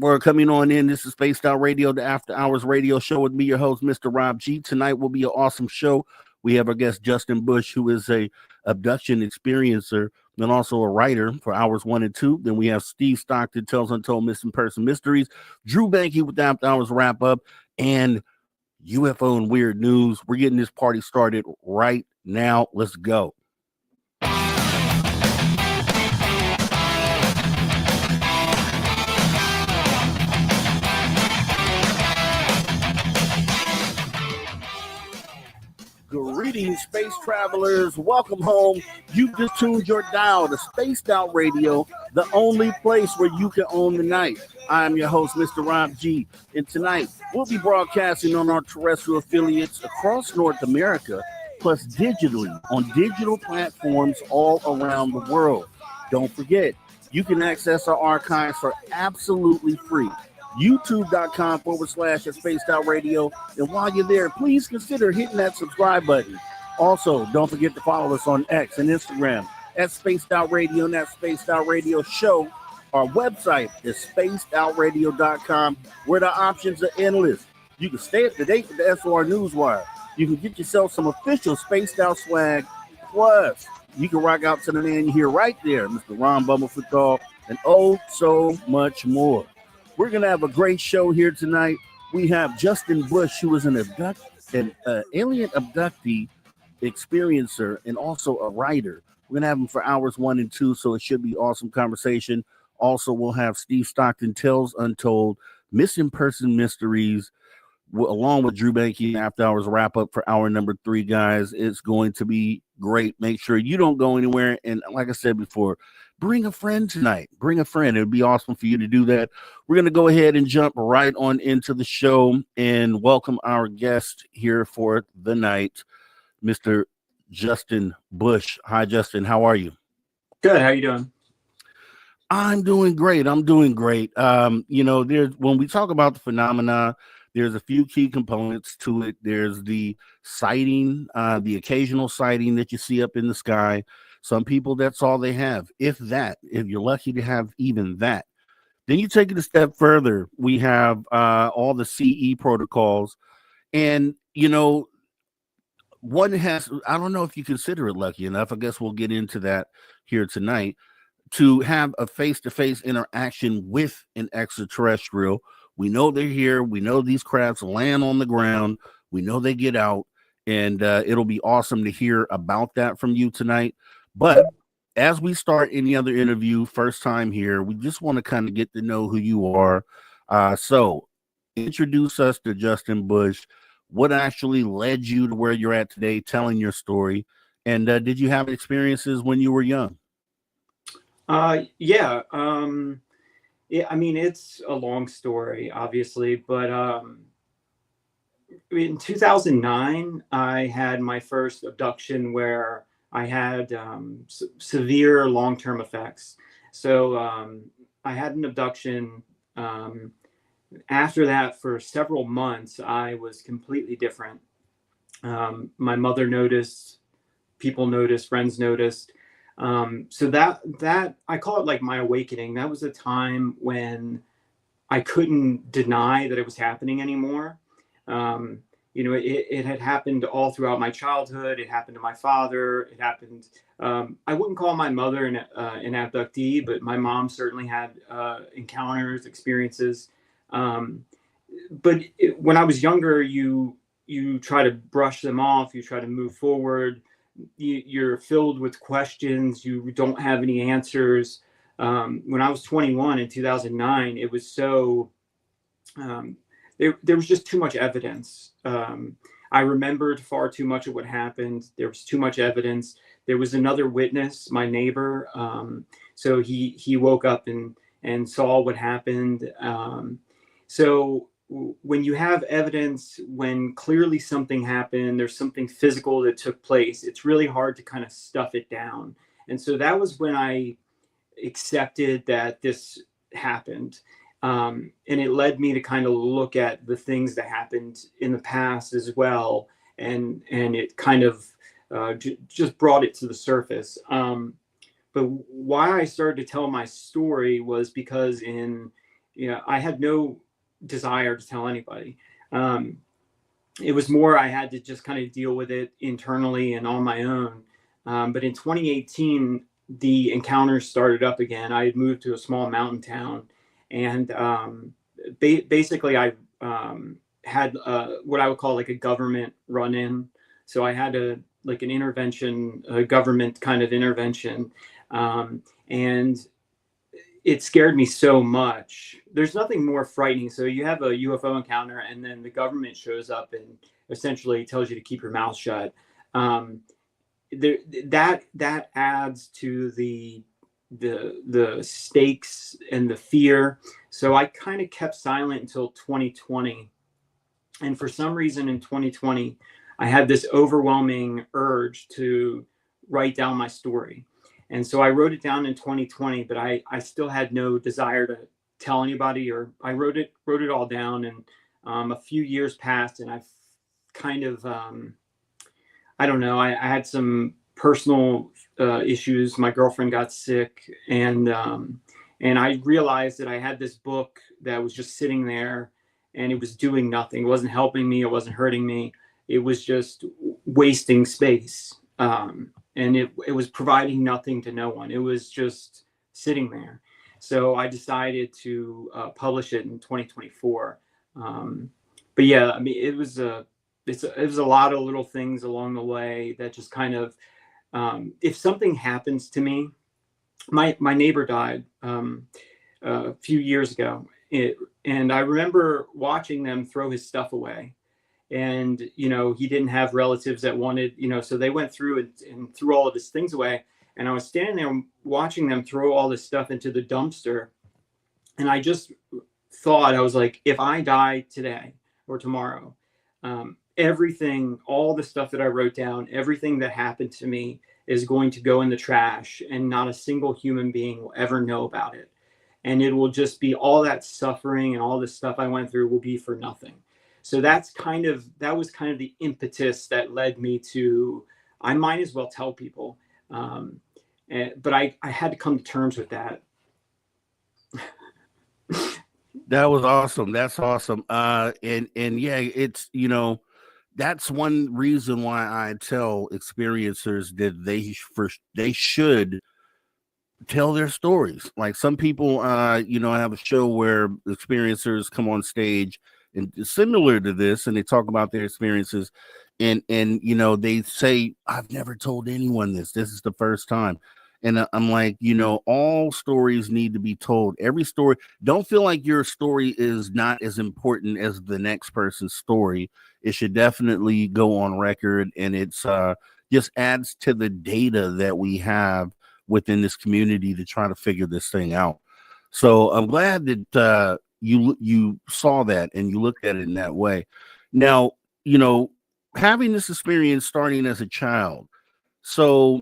We're coming on in. This is Spaced Out Radio, the After Hours radio show with me, your host, Mr. Rob G. Tonight will be an awesome show. We have our guest, Justin Bush, who is a abduction experiencer and also a writer for Hours 1 and 2. Then we have Steve Stockton, Tells Untold Missing Person Mysteries, Drew Banky with the After Hours wrap up, and UFO and Weird News. We're getting this party started right now. Let's go. Greetings, space travelers. Welcome home. You just tuned your dial to Spaced Out Radio, the only place where you can own the night. I am your host, Mr. Rob G. And tonight, we'll be broadcasting on our terrestrial affiliates across North America, plus digitally on digital platforms all around the world. Don't forget, you can access our archives for absolutely free. YouTube.com/at Spaced Out Radio. And while you're there, please consider hitting that subscribe button. Also, don't forget to follow us on X and Instagram at Spaced Out Radio and that Spaced Out Radio Show. Our website is spacedoutradio.com, where the options are endless. You can stay up to date with the SOR Newswire. You can get yourself some official Spaced Out swag. Plus, you can rock out to the man you hear right there, Mr. Ron Bumblefoot, and oh, so much more. We're going to have a great show here tonight. We have Justin Bush, who is an alien abductee experiencer and also a writer. We're going to have him for Hours 1 and 2, so it should be awesome conversation. Also, we'll have Steve Stockton, Tells Untold Missing Person Mysteries, along with Drew Banky. After Hours wrap up for hour number 3, guys. It's going to be great. Make sure you don't go anywhere. And like I said before, bring a friend tonight. Bring a friend. It would be awesome for you to do that. We're going to go ahead and jump right on into the show and welcome our guest here for the night, Mr. Justin Bush. Hi, Justin. How are you? Good. How are you doing? I'm doing great. When we talk about the phenomena, there's a few key components to it. There's the sighting, the occasional sighting that you see up in the sky. Some people, that's all they have. If you're lucky to have even that. Then you take it a step further. We have all the CE protocols. And, one has, I don't know if you consider it lucky enough. I guess we'll get into that here tonight, to have a face-to-face interaction with an extraterrestrial. We know they're here. We know these crafts land on the ground. We know they get out. And it'll be awesome to hear about that from you tonight. But as we start any other interview, first time here, we just want to kind of get to know who you are. So introduce us to Justin Bush. What actually led you to where you're at today, telling your story? And did you have experiences when you were young? Yeah. I mean, it's a long story, obviously, but in 2009, I had my first abduction where I had severe long-term effects. So I had an abduction. After that, for several months, I was completely different. My mother noticed, people noticed, friends noticed. So that I call it like my awakening. That was a time when I couldn't deny that it was happening anymore. It had happened all throughout my childhood. It happened to my father. It happened. I wouldn't call my mother an abductee, but my mom certainly had encounters, experiences. When I was younger, you try to brush them off. You try to move forward. You're filled with questions. You don't have any answers. When I was 21 in 2009, it was so. There was just too much evidence. I remembered far too much of what happened. There was too much evidence. There was another witness, my neighbor. So he woke up and saw what happened. So when you have evidence, when clearly something happened, there's something physical that took place, it's really hard to kind of stuff it down. And so that was when I accepted that this happened. And it led me to kind of look at the things that happened in the past as well. And it kind of just brought it to the surface. But why I started to tell my story was because in I had no desire to tell anybody. It was more I had to just kind of deal with it internally and on my own. But in 2018, the encounters started up again. I had moved to a small mountain town, and basically I had what I would call like a government run-in. So I had an intervention, a government kind of intervention, and it scared me so much. There's nothing more frightening. So you have a UFO encounter, and then the government shows up and essentially tells you to keep your mouth shut. That adds to the stakes and the fear. So I kind of kept silent until 2020, and for some reason in 2020, I had this overwhelming urge to write down my story. And so I wrote it down in 2020, but I still had no desire to tell anybody, or I wrote it all down. And a few years passed, and I've kind of, I don't know, I had some personal issues. My girlfriend got sick, and I realized that I had this book that was just sitting there, and it was doing nothing. It wasn't helping me. It wasn't hurting me. It was just wasting space. And it was providing nothing to no one. It was just sitting there. So I decided to publish it in 2024. But yeah, I mean, it was a lot of little things along the way that just kind of, if something happens to me, my neighbor died a few years ago, and I remember watching them throw his stuff away. And, he didn't have relatives that wanted, so they went through and threw all of his things away. And I was standing there watching them throw all this stuff into the dumpster. And I just thought, I was like, if I die today or tomorrow, everything, all the stuff that I wrote down, everything that happened to me is going to go in the trash, and not a single human being will ever know about it. And it will just be all that suffering, and all this stuff I went through will be for nothing. So that was kind of the impetus that led me to, I might as well tell people. But I had to come to terms with that. That was awesome. That's awesome. And yeah, it's, that's one reason why I tell experiencers that they should tell their stories. Like some people, I have a show where experiencers come on stage and similar to this, and they talk about their experiences, and they say, I've never told anyone this is the first time. And I'm like, all stories need to be told. Every story, don't feel like your story is not as important as the next person's story. It should definitely go on record, and it's just adds to the data that we have within this community to try to figure this thing out. So I'm glad that you saw that and you looked at it in that way. Now, having this experience starting as a child, so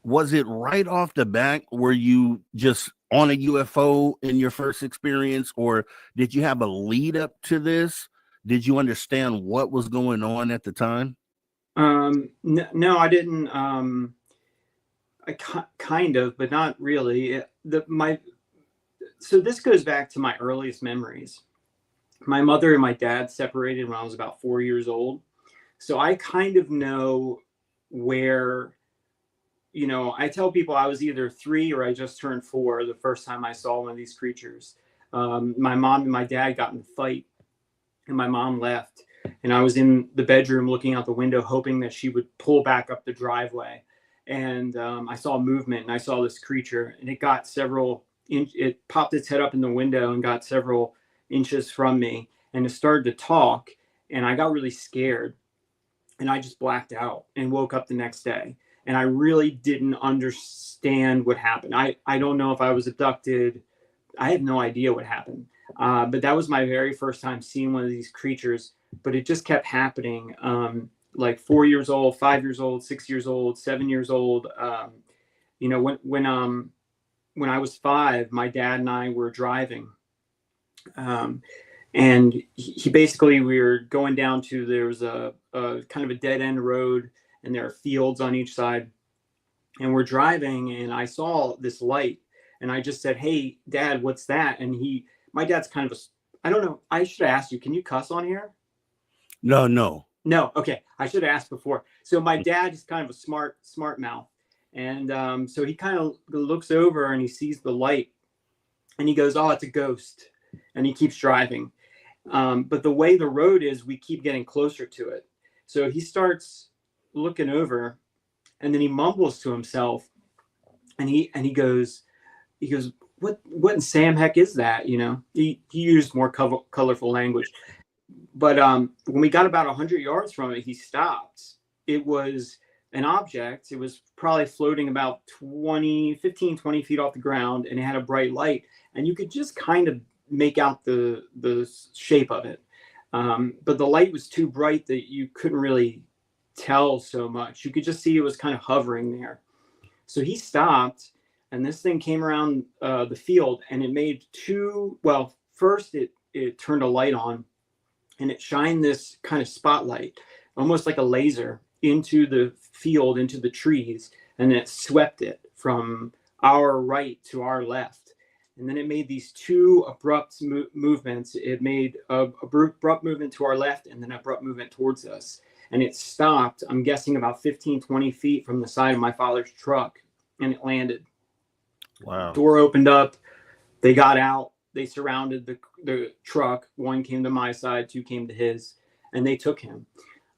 was it right off the bat, were you just on a UFO in your first experience, or did you have a lead up to this? Did you understand what was going on at the time? No, I didn't. I kind of, but not really. So this goes back to my earliest memories. My mother and my dad separated when I was about 4 years old. So I kind of know where, I tell people I was either 3 or I just turned 4 the first time I saw one of these creatures. My mom and my dad got in a fight, and my mom left. And I was in the bedroom looking out the window, hoping that she would pull back up the driveway. And I saw movement, and I saw this creature, and it popped its head up in the window and got several inches from me, and it started to talk, and I got really scared, and I just blacked out and woke up the next day. And I really didn't understand what happened. I don't know if I was abducted. I had no idea what happened. But that was my very first time seeing one of these creatures, but it just kept happening. Like 4 years old, 5 years old, 6 years old, 7 years old. When I was 5, my dad and I were driving, and he basically, we were going down to, there was a kind of a dead end road, and there are fields on each side, and we're driving, and I saw this light, And I just said, "Hey, Dad, what's that?" And my dad's kind of I don't know. I should have asked you, can you cuss on here? No. No. Okay. I should have asked before. So my dad is kind of a smart mouth. And so he kind of looks over and he sees the light and he goes, "Oh, it's a ghost." And he keeps driving. But the way the road is, we keep getting closer to it. So he starts looking over and then he mumbles to himself and he goes, what in Sam heck is that? He used more colorful language. But when we got about 100 yards from it, he stopped. It was an object. It was probably floating about 20 feet off the ground, and it had a bright light. And you could just kind of make out the shape of it. But the light was too bright that you couldn't really tell so much. You could just see it was kind of hovering there. So he stopped, and this thing came around the field, and it made first it turned a light on, and it shined this kind of spotlight, almost like a laser, into the field, into the trees, and it swept it from our right to our left. And then it made these two abrupt movements. It made an abrupt movement to our left and then an abrupt movement towards us. And it stopped, I'm guessing about 15, 20 feet from the side of my father's truck, and it landed. Wow. Door opened up. They got out. They surrounded the truck. One came to my side, two came to his, and they took him.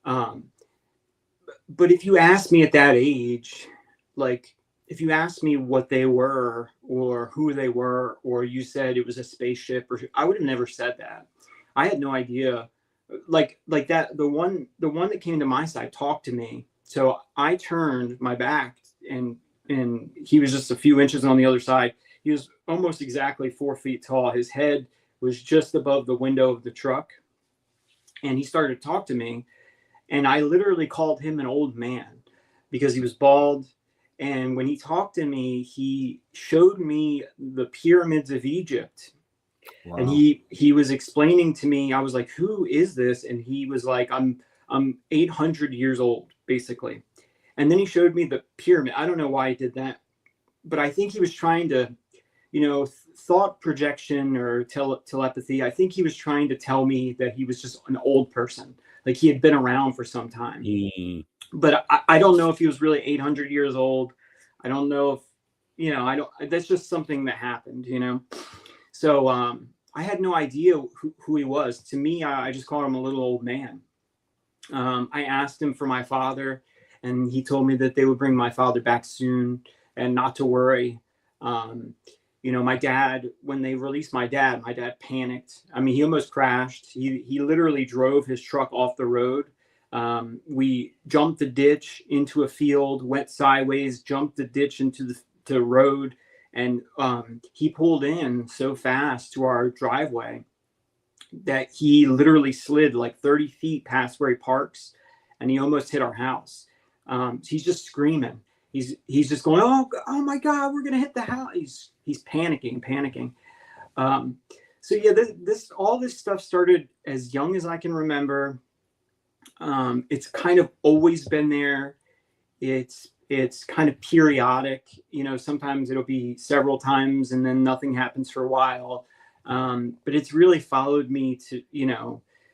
But if you asked me at that age, like if you asked me what they were or who they were, or you said it was a spaceship, or I would have never said that. I had no idea. Like that, the one that came to my side talked to me. So I turned my back, and he was just a few inches on the other side. He was almost exactly 4 feet tall. His head was just above the window of the truck. And he started to talk to me. And I literally called him an old man because he was bald. And when he talked to me, he showed me the pyramids of Egypt. Wow. And he was explaining to me, I was like, "Who is this?" And he was like, I'm 800 years old, basically. And then he showed me the pyramid. I don't know why he did that, but I think he was trying to, thought projection or telepathy. I think he was trying to tell me that he was just an old person, like he had been around for some time. But I don't know if he was really 800 years old. I don't know if, that's just something that happened, So I had no idea who he was. To me, I just called him a little old man. I asked him for my father, and he told me that they would bring my father back soon and not to worry. My dad, when they released my dad panicked. I mean, he almost crashed. He literally drove his truck off the road. We jumped the ditch into a field, went sideways, jumped the ditch into the road. And he pulled in so fast to our driveway that he literally slid like 30 feet past where he parks, and he almost hit our house. He's just screaming. He's just going, oh my God, we're gonna hit the house. He's panicking. So yeah, all this stuff started as young as I can remember. It's kind of always been there. It's kind of periodic. Sometimes it'll be several times and then nothing happens for a while. But it's really followed me to,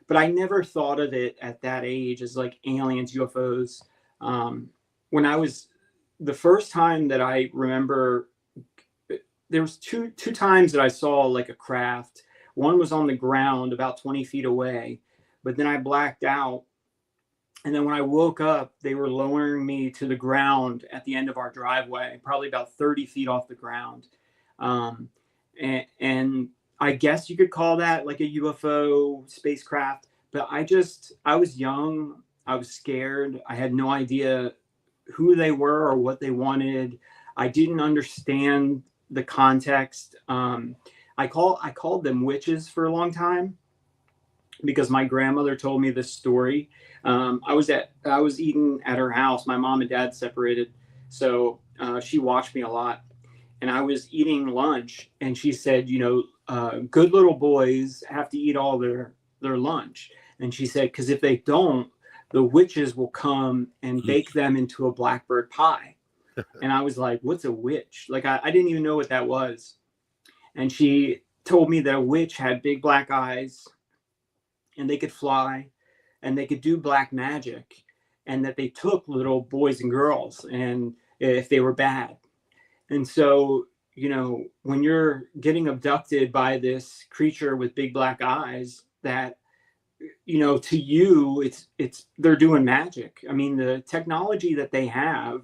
but I never thought of it at that age as like aliens, UFOs. When I was, the first time that I remember, there was two times that I saw like a craft. One was on the ground about 20 feet away, but then I blacked out. And then when I woke up, they were lowering me to the ground at the end of our driveway, probably about 30 feet off the ground. And I guess you could call that like a UFO spacecraft, but I was young. I was scared. I had no idea who they were or what they wanted. I didn't understand the context. I called them witches for a long time because my grandmother told me this story. I was eating at her house. My mom and dad separated, so she watched me a lot. And I was eating lunch, and she said, good little boys have to eat all their lunch. And she said, because if they don't, the witches will come and bake them into a blackbird pie. And I was like, what's a witch? Like, I didn't even know what that was. And she told me that a witch had big black eyes and they could fly and they could do black magic, and that they took little boys and girls and if they were bad. And so, you know, when you're getting abducted by this creature with big black eyes, that, you know, to you, it's they're doing magic. I mean, the technology that they have,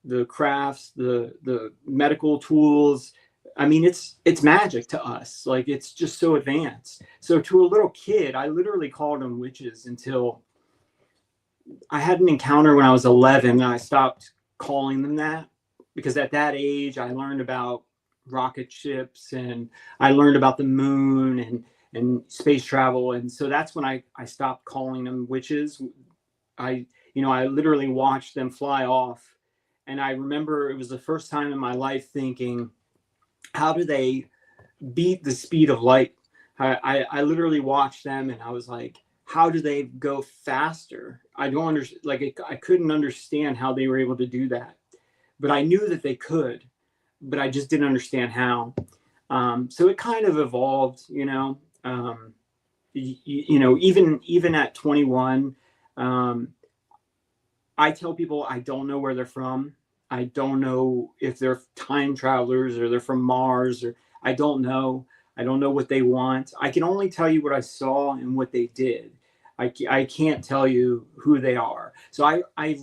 the crafts, the medical tools, I mean, it's magic to us. Like, it's just so advanced. So to a little kid, I literally called them witches until I had an encounter when I was 11, and I stopped calling them that, because at that age I learned about rocket ships and I learned about the moon and space travel. And so that's when I stopped calling them witches. I literally watched them fly off. And I remember it was the first time in my life thinking, how do they beat the speed of light? I literally watched them and I was like, how do they go faster? I don't understand. Like, I couldn't understand how they were able to do that, but I knew that they could, but I just didn't understand how. So it kind of evolved, you know. Even at 21, I tell people I don't know where they're from. I don't know if they're time travelers or they're from Mars, or I don't know. I don't know what they want. I can only tell you what I saw and what they did. I can't tell you who they are. So I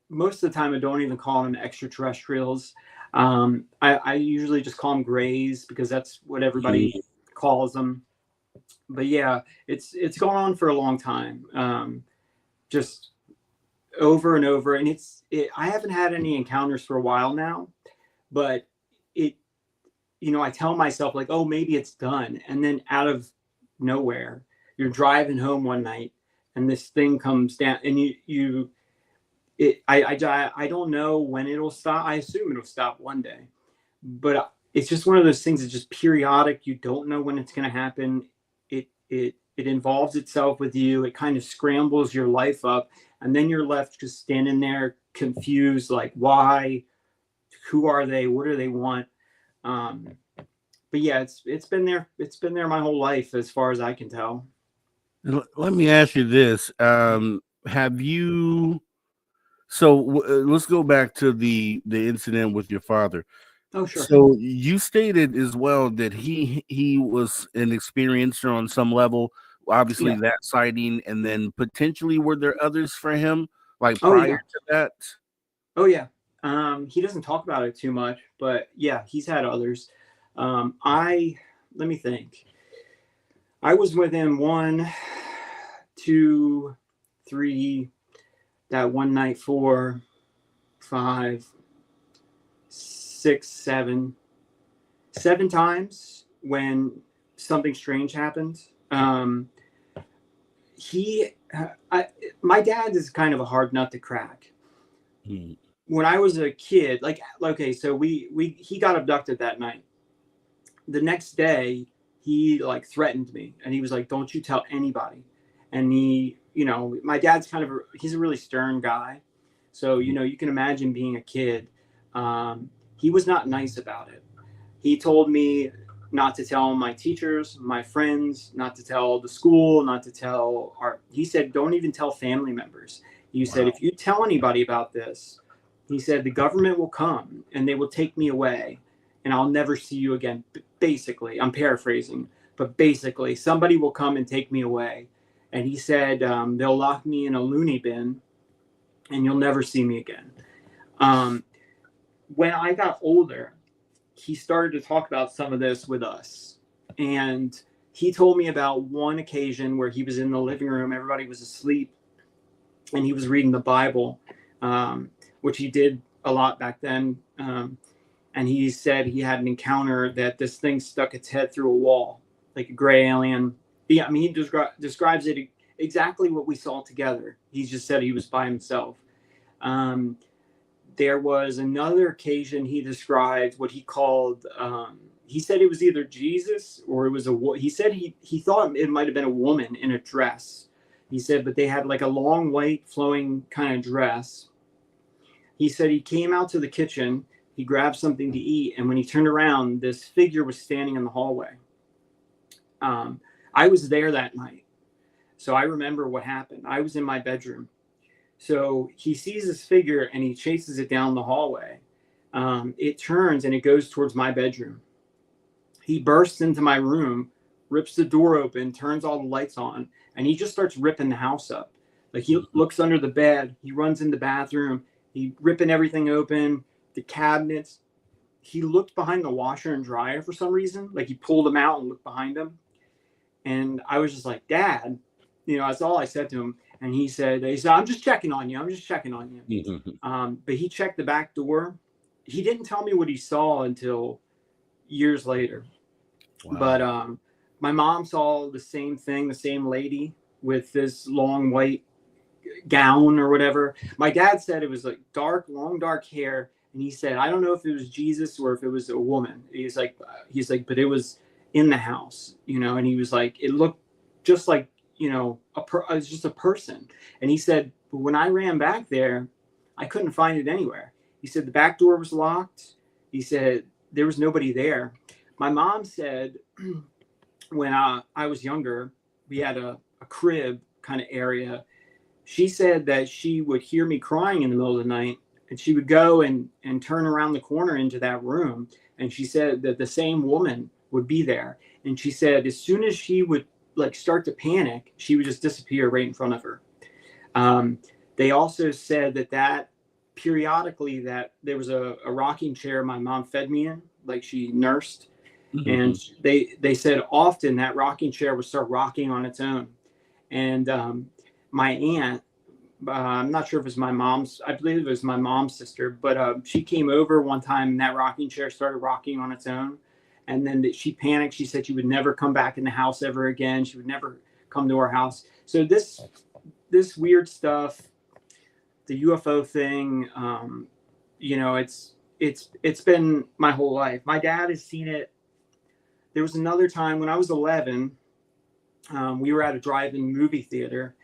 most of the time I don't even call them extraterrestrials. I usually just call them grays because that's what everybody calls them. But yeah, it's gone on for a long time. Just over and over, and I haven't had any encounters for a while now, but I tell myself, like, oh, maybe it's done, and then out of nowhere you're driving home one night and this thing comes down, and I don't know when it'll stop. I assume it'll stop one day, but it's just one of those things that's just periodic. You don't know when it's going to happen. It involves itself with you. It kind of scrambles your life up, and then you're left just standing there confused, like, why? Who are they? What do they want? But yeah, it's been there. It's been there my whole life, as far as I can tell. Let me ask you this: have you? So let's go back to the incident with your father. Oh, sure. So you stated as well that he was an experiencer on some level. Obviously, Yeah. that sighting, and then potentially were there others for him, like Oh, prior yeah. to that? Oh, yeah. He doesn't talk about it too much, but yeah, he's had others. Let me think. I was with him 1, 2, 3, that one night, 4, 5, 6, 7 times when something strange happened. My dad is kind of a hard nut to crack. When I was a kid, like, okay, so he got abducted that night. The next day, he like threatened me, and he was like, "Don't you tell anybody." And my dad's he's a really stern guy, so you can imagine being a kid. He was not nice about it. He told me not to tell my teachers, my friends, not to tell the school, not to tell he said, don't even tell family members. He said, if you tell anybody about this, he said, the government will come and they will take me away and I'll never see you again. Basically, I'm paraphrasing, but basically somebody will come and take me away. And he said, they'll lock me in a loony bin and you'll never see me again. When I got older, he started to talk about some of this with us. And he told me about one occasion where he was in the living room, everybody was asleep, and he was reading the Bible, which he did a lot back then. And he said he had an encounter that this thing stuck its head through a wall, like a gray alien. Yeah, I mean, he describes it exactly what we saw together. He just said he was by himself. There was another occasion he described what he called, he said it was either Jesus or it was he said he thought it might have been a woman in a dress. He said, but they had like a long white flowing kind of dress. He said he came out to the kitchen, he grabbed something to eat, and when he turned around, this figure was standing in the hallway. I was there that night, so I remember what happened. I was in my bedroom. So he sees this figure and he chases it down the hallway. It turns and it goes towards my bedroom. He bursts into my room, rips the door open, turns all the lights on, and he just starts ripping the house up. Like, he looks under the bed, he runs in the bathroom, he ripping everything open, the cabinets. He looked behind the washer and dryer for some reason. Like, he pulled them out and looked behind him. And I was just like, Dad, that's all I said to him. And he said, I'm just checking on you. I'm just checking on you. But he checked the back door. He didn't tell me what he saw until years later. Wow. But my mom saw the same thing, the same lady with this long white gown or whatever. My dad said it was like long dark hair. And he said, I don't know if it was Jesus or if it was a woman. He's like, but it was in the house, and he was like, it looked just like, it was just a person. And he said, but when I ran back there, I couldn't find it anywhere. He said the back door was locked. He said there was nobody there. My mom said when I was younger, we had a crib kind of area. She said that she would hear me crying in the middle of the night, and she would go and turn around the corner into that room. And she said that the same woman would be there. And she said as soon as she would start to panic, she would just disappear right in front of her. They also said that periodically that there was a rocking chair my mom fed me in, like she nursed. Mm-hmm. And they said often that rocking chair would start rocking on its own. And my aunt, I'm not sure if it was my mom's, I believe it was my mom's sister, but she came over one time and that rocking chair started rocking on its own. And then she panicked. She said she would never come back in the house ever again. She would never come to our house. So this weird stuff, the UFO thing, it's been my whole life. My dad has seen it. There was another time when I was 11, we were at a drive-in movie theater.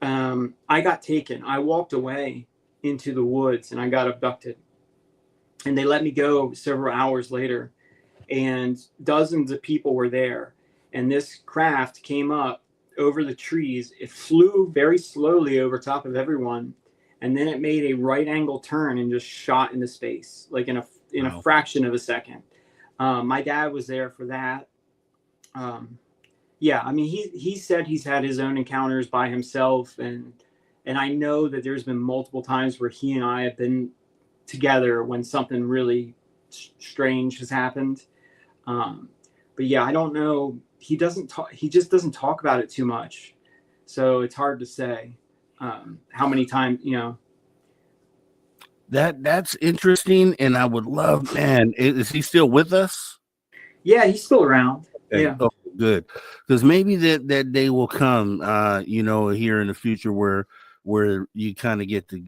I got taken. I walked away into the woods and I got abducted. And they let me go several hours later. And dozens of people were there. And this craft came up over the trees. It flew very slowly over top of everyone. And then it made a right angle turn and just shot into space, like in a fraction of a second. My dad was there for that. Yeah, I mean, he said he's had his own encounters by himself. And I know that there's been multiple times where he and I have been together when something really strange has happened. But yeah, I don't know. He just doesn't talk about it too much. So it's hard to say how many times, That's interesting. And I would love, man, is he still with us? Yeah, he's still around. Okay. Yeah. Oh, good. Because maybe that day will come, here in the future where you kind of get to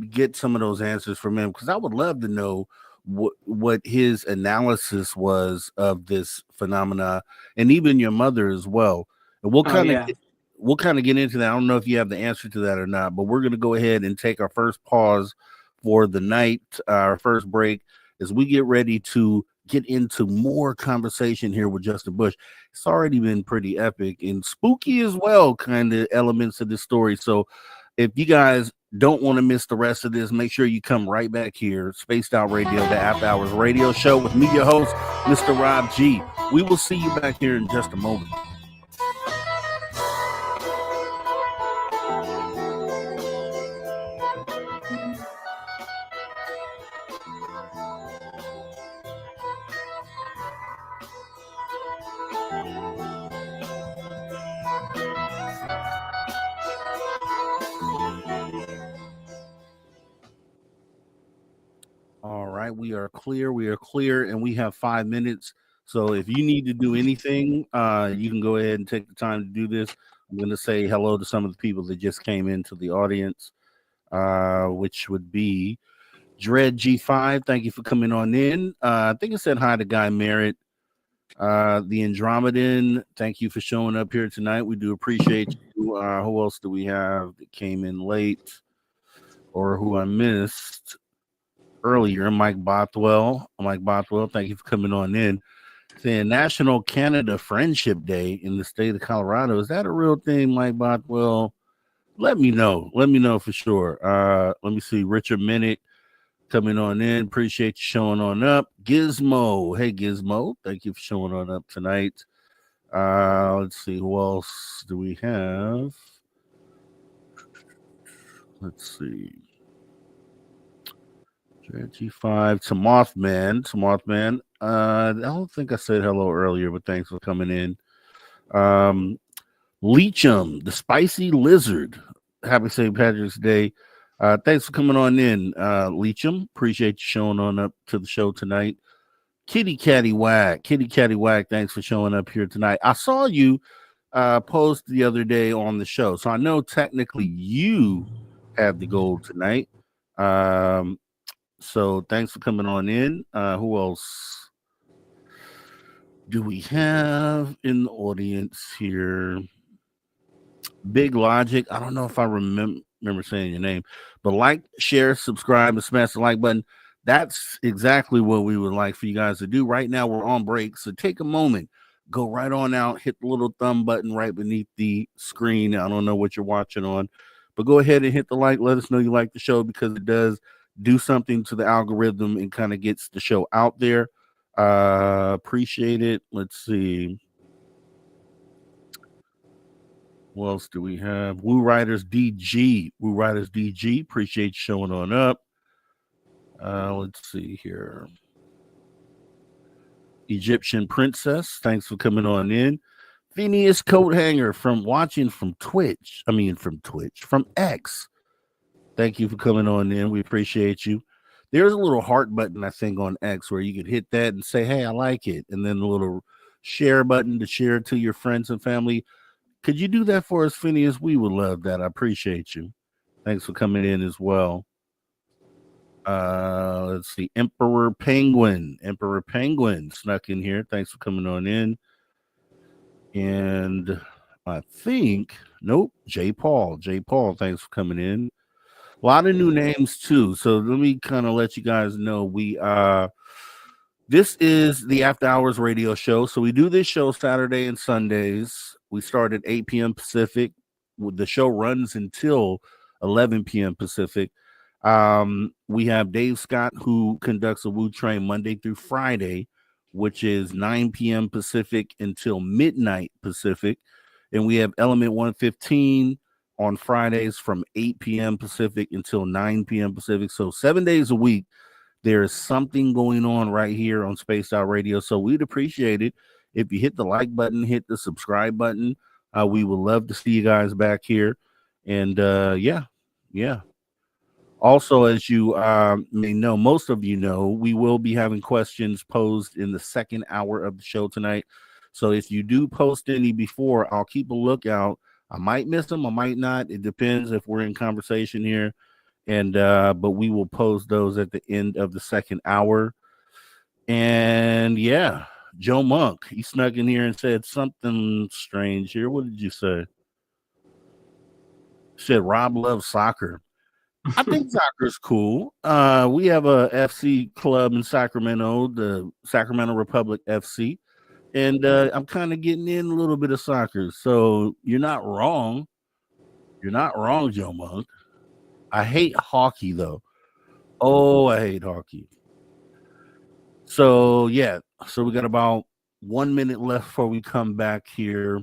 get some of those answers from him. Because I would love to know what his analysis was of this phenomena, and even your mother as well. And we'll kind of get into that. I don't know if you have the answer to that or not, but we're going to go ahead and take our first pause for the night, our first break, as we get ready to get into more conversation here with Justin Bush. It's already been pretty epic and spooky as well, kind of elements of this story. So if you guys don't want to miss the rest of this, make sure you come right back here. Spaced Out Radio, the After Hours radio show with me, your host, Mr. Rob G. We will see you back here in just a moment. All right, we are clear, and we have 5 minutes. So if you need to do anything, you can go ahead and take the time to do this. I'm going to say hello to some of the people that just came into the audience, which would be Dread G5. Thank you for coming on in. I think it said hi to Guy Merritt. The Andromedan, thank you for showing up here tonight. We do appreciate you. Who else do we have that came in late or who I missed? earlier. Mike Bothwell, thank you for coming on in. Saying National Canada Friendship Day in the state of Colorado. Is that a real thing, Mike Bothwell? Let me know. Let me know for sure. Let me see. Richard Minnick coming on in. Appreciate you showing on up. Gizmo. Hey, Gizmo. Thank you for showing on up tonight. Let's see. Who else do we have? Let's see. G5 to Mothman. I don't think I said hello earlier, but thanks for coming in. Leechum, the spicy lizard. Happy St. Patrick's Day. Thanks for coming on in, Leechum. Appreciate you showing on up to the show tonight. Kitty Catty Wag, thanks for showing up here tonight. I saw you post the other day on the show, so I know technically you have the gold tonight. So thanks for coming on in. Who else do we have in the audience here? Big Logic. I don't know if I remember saying your name, but like, share, subscribe, and smash the like button. That's exactly what we would like for you guys to do. Right now, we're on break, so take a moment, go right on out, hit the little thumb button right beneath the screen. I don't know what you're watching on, but go ahead and hit the like. Let us know you like the show, because it does do something to the algorithm and kind of gets the show out there. Appreciate it. Let's see. What else do we have? Woo Riders DG. Appreciate you showing on up. Let's see here. Egyptian Princess, thanks for coming on in. Phineas Coathanger from X. Thank you for coming on in. We appreciate you. There's a little heart button, I think, on X where you could hit that and say, hey, I like it. And then the little share button to share to your friends and family. Could you do that for us, Phineas? We would love that. I appreciate you. Thanks for coming in as well. Let's see. Emperor Penguin snuck in here. Thanks for coming on in. And I think, nope, J. Paul, thanks for coming in. A lot of new names too. So let me kind of let you guys know this is the After Hours radio show. So we do this show Saturday and Sundays. We start at 8 p.m. Pacific. The show runs until 11 p.m. Pacific. We have Dave Scott, who conducts a Wu Train Monday through Friday, which is 9 p.m. Pacific until midnight Pacific. And we have Element 115 on Fridays from 8 p.m. Pacific until 9 p.m. Pacific. So 7 days a week, there is something going on right here on Spaced Out Radio. So we'd appreciate it if you hit the like button, hit the subscribe button. We would love to see you guys back here. And yeah. Also, as you may know, most of you know, we will be having questions posed in the second hour of the show tonight. So if you do post any before, I'll keep a lookout. I might miss them, I might not. It depends if we're in conversation here. And but we will post those at the end of the second hour. And yeah, Joe Monk, he snuck in here and said something strange here. What did you say? Said Rob loves soccer. I think soccer's cool. We have a FC club in Sacramento, the Sacramento Republic FC. And I'm kind of getting in a little bit of soccer. So you're not wrong. You're not wrong, Joe Monk. I hate hockey, though. Oh, I hate hockey. So, yeah. So we got about 1 minute left before we come back here.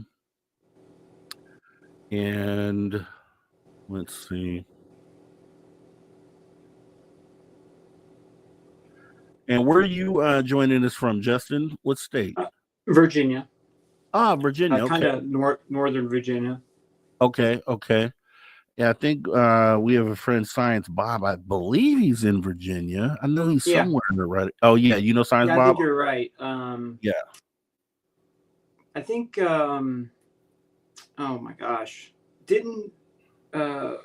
And let's see. And where are you joining us from, Justin? What state? Virginia. Virginia. Okay. Kind of northern Virginia. Okay. Yeah, I think we have a friend, Science Bob. I believe he's in Virginia. I know he's somewhere in the right. Oh, yeah. You know Science Bob? I think you're right. Yeah. I think, oh my gosh. Didn't one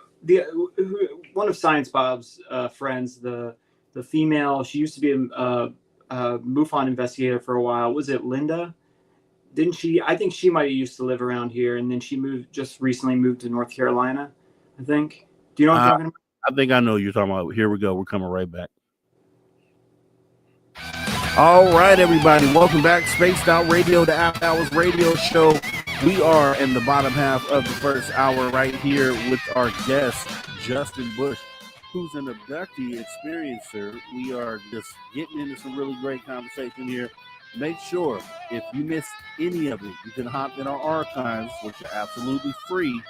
of Science Bob's friends, the female, she used to be a MUFON investigator for a while. Was it Linda? Didn't she? I think she might have used to live around here, and then she recently moved to North Carolina, I think. Do you know what I'm talking about? I think I know what you're talking about. Here we go. We're coming right back. All right, everybody, welcome back. Spaced Out Radio, the After Hours Radio Show. We are in the bottom half of the first hour right here with our guest, Justin Bush, who's an abductee experiencer. We are just getting into some really great conversation here. Make sure if you missed any of it, you can hop in our archives, which are absolutely free.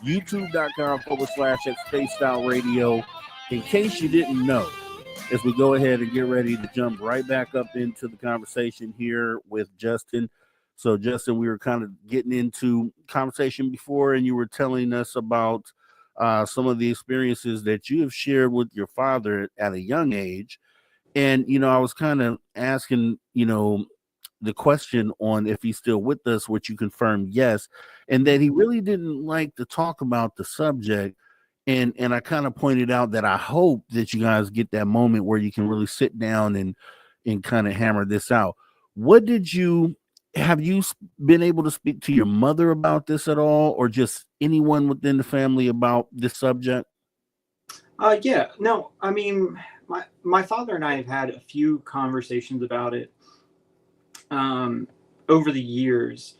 YouTube.com/at Spaced Out Radio. In case you didn't know, as we go ahead and get ready to jump right back up into the conversation here with Justin. So, Justin, we were kind of getting into conversation before, and you were telling us about some of the experiences that you have shared with your father at a young age. And, I was kind of asking, the question on if he's still with us, which you confirmed yes, and that he really didn't like to talk about the subject. And I kind of pointed out that I hope that you guys get that moment where you can really sit down and kind of hammer this out. Have you been able to speak to your mother about this at all, or just anyone within the family about this subject? Yeah, no, I mean, my father and I have had a few conversations about it over the years.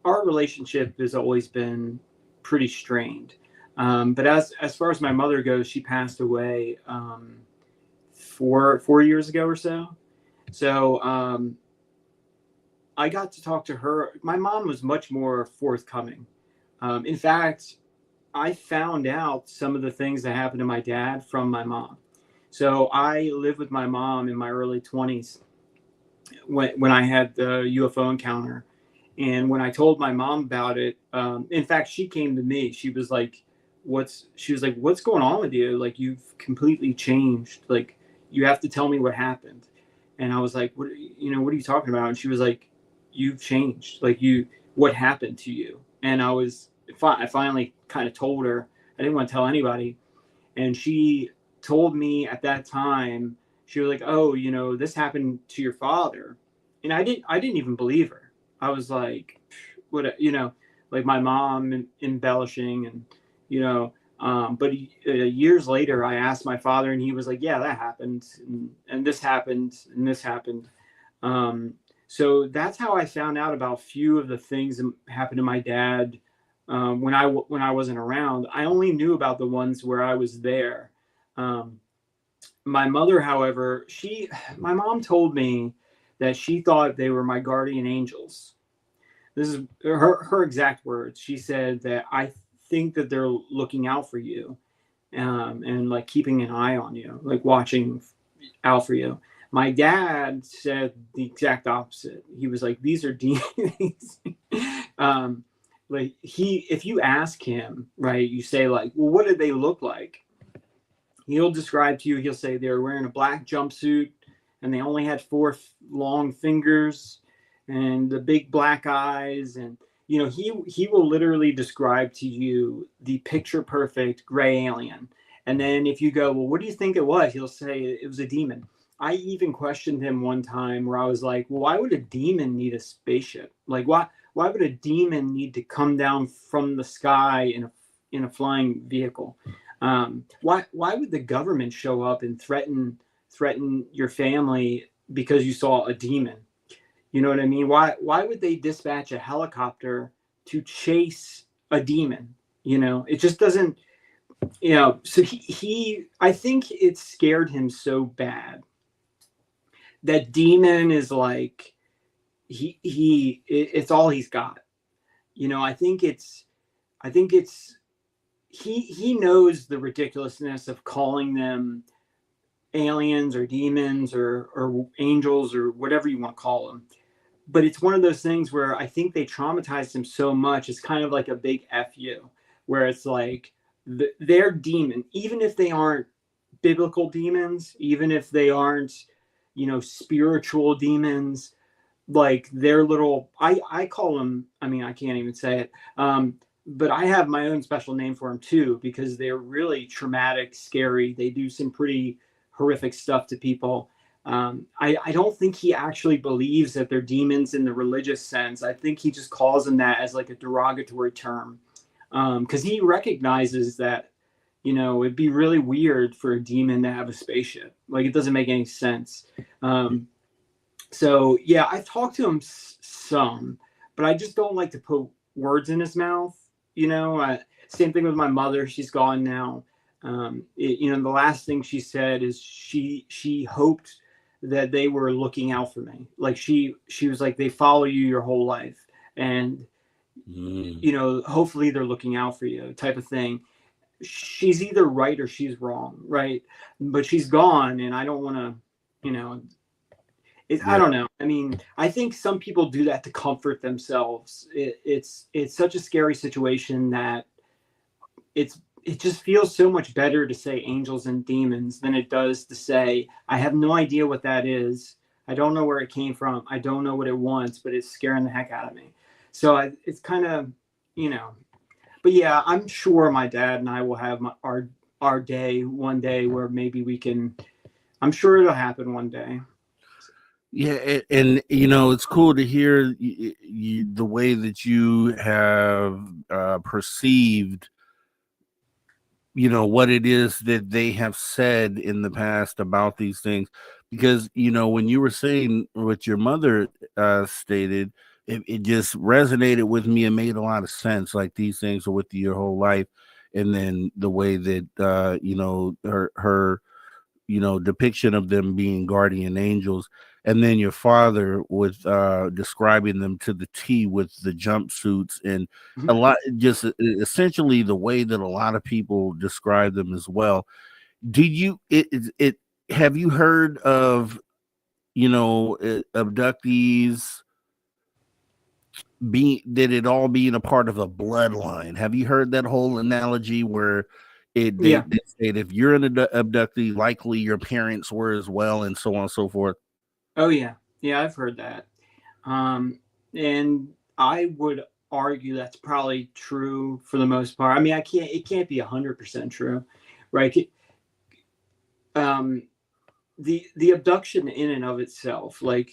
Our relationship has always been pretty strained. But as far as my mother goes, she passed away 4 years ago or so. So I got to talk to her. My mom was much more forthcoming. In fact, I found out some of the things that happened to my dad from my mom. So I lived with my mom in my early 20s when I had the UFO encounter. And when I told my mom about it, in fact, she came to me. She was like, what's going on with you? Like, you've completely changed. Like, you have to tell me what happened. And I was like, what are you talking about? And she was like, you've changed. Like, what happened to you? And I finally kind of told her. I didn't want to tell anybody. And she told me at that time, she was like, oh, this happened to your father. And I didn't even believe her. I was like, what, like my mom embellishing and, but years later, I asked my father, and he was like, "Yeah, that happened, and this happened, and this happened." So that's how I found out about a few of the things that happened to my dad when I wasn't around. I only knew about the ones where I was there. My mother, however, my mom told me that she thought they were my guardian angels. This is her exact words. She said that I think that they're looking out for you, and like keeping an eye on you, like watching out for you. My dad said the exact opposite. He was like, these are demons. If you ask him, right, you say like, well, what did they look like? He'll describe to you, he'll say they were wearing a black jumpsuit and they only had 4 long fingers and the big black eyes, and he will literally describe to you the picture perfect gray alien. And then if you go, well, what do you think it was? He'll say it was a demon. I even questioned him one time where I was like, well, why would a demon need a spaceship? Like, why would a demon need to come down from the sky in a flying vehicle? Why would the government show up and threaten your family because you saw a demon? You know what I mean? Why would they dispatch a helicopter to chase a demon? It just doesn't, so I think it scared him so bad that demon is like, it's all he's got. I think he knows the ridiculousness of calling them aliens or demons or angels or whatever you want to call them. But it's one of those things where I think they traumatized him so much. It's kind of like a big FU, where it's like they're demon, even if they aren't biblical demons, even if they aren't, spiritual demons, like they're little, I call them, I mean, I can't even say it. But I have my own special name for them too, because they're really traumatic, scary. They do some pretty horrific stuff to people. I don't think he actually believes that they're demons in the religious sense. I think he just calls them that as like a derogatory term, because he recognizes that, it'd be really weird for a demon to have a spaceship. Like, it doesn't make any sense. So yeah, I've talked to him some, but I just don't like to put words in his mouth. Same thing with my mother. She's gone now. The last thing she said is she hoped that they were looking out for me. Like she was like, they follow you your whole life, and hopefully they're looking out for you, type of thing. She's either right or she's wrong, right? But she's gone, and I don't want to, I don't know. I mean, I think some people do that to comfort themselves. It's such a scary situation that it just feels so much better to say angels and demons than it does to say, I have no idea what that is. I don't know where it came from. I don't know what it wants, but it's scaring the heck out of me. So it's kind of, but yeah, I'm sure my dad and I will have our day one day where maybe we can, I'm sure it'll happen one day. Yeah, and it's cool to hear the way that you have perceived, what it is that they have said in the past about these things. Because when you were saying what your mother stated, it just resonated with me and made a lot of sense. Like, these things are with you your whole life, and then the way that her depiction of them being guardian angels, and then your father with describing them to the T with the jumpsuits, and a lot, just essentially the way that a lot of people describe them as well. Did you it have you heard of abductees it all being a part of a bloodline? Have you heard that whole analogy where they state if you're an abductee, likely your parents were as well, and so on and so forth? Oh yeah, I've heard that, and I would argue that's probably true for the most part. I mean, it can't be 100% true, right? The abduction in and of itself, like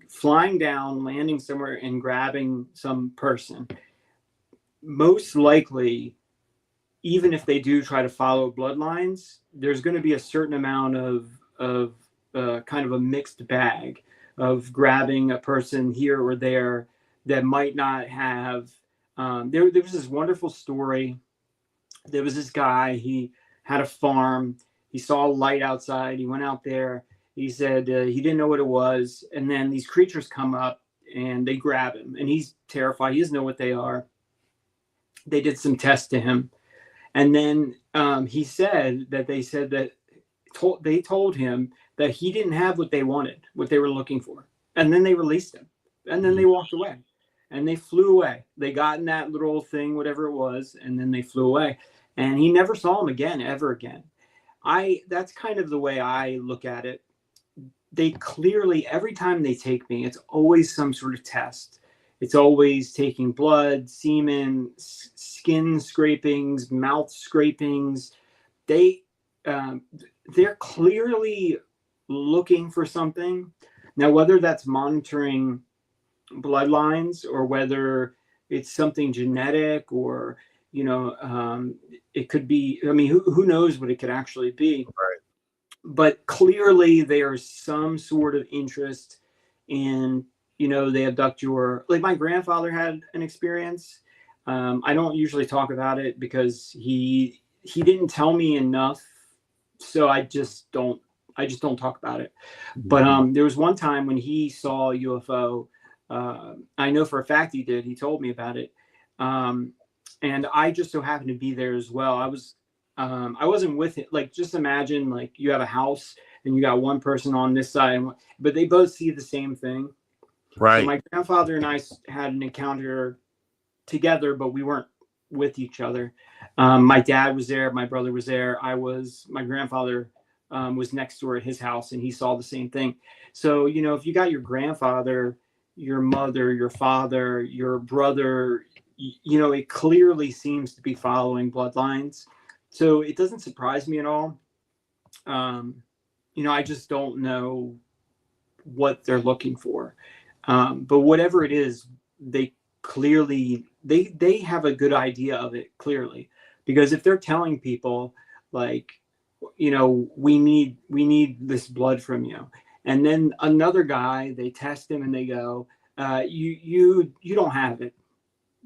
flying down, landing somewhere, and grabbing some person, most likely, even if they do try to follow bloodlines, there's going to be a certain amount of kind of a mixed bag of grabbing a person here or there that might not have. There was this wonderful story. There was this guy. He had a farm. He saw a light outside. He went out there. He said he didn't know what it was, and then these creatures come up and they grab him, and he's terrified. He doesn't know what they are. They did some tests to him, and then he said that they told him that he didn't have what they wanted, what they were looking for. And then they released him. And then they walked away. And they flew away. They got in that little thing, whatever it was, and then they flew away. And he never saw him again, ever again. That's kind of the way I look at it. They clearly, every time they take me, it's always some sort of test. It's always taking blood, semen, skin scrapings, mouth scrapings. They're clearly looking for something. Now, whether that's monitoring bloodlines or whether it's something genetic or, it could be, I mean, who knows what it could actually be. Right. But clearly there's some sort of interest in, they abduct like my grandfather had an experience. I don't usually talk about it because he didn't tell me enough. So I just don't talk about it. But there was one time when he saw a UFO. I know for a fact he did. He told me about it. And I just so happened to be there as well. I wasn't with it. Like, just imagine, like, you have a house and you got one person on this side, but they both see the same thing. Right. So my grandfather and I had an encounter together, but we weren't with each other. My dad was there. My brother was there. My grandfather was next door at his house, and he saw the same thing. So, if you got your grandfather, your mother, your father, your brother, it clearly seems to be following bloodlines. So it doesn't surprise me at all. I just don't know what they're looking for. But whatever it is, they clearly, they have a good idea of it, clearly. Because if they're telling people, like, we need this blood from you, And then another guy, they test him and they go, you don't have it.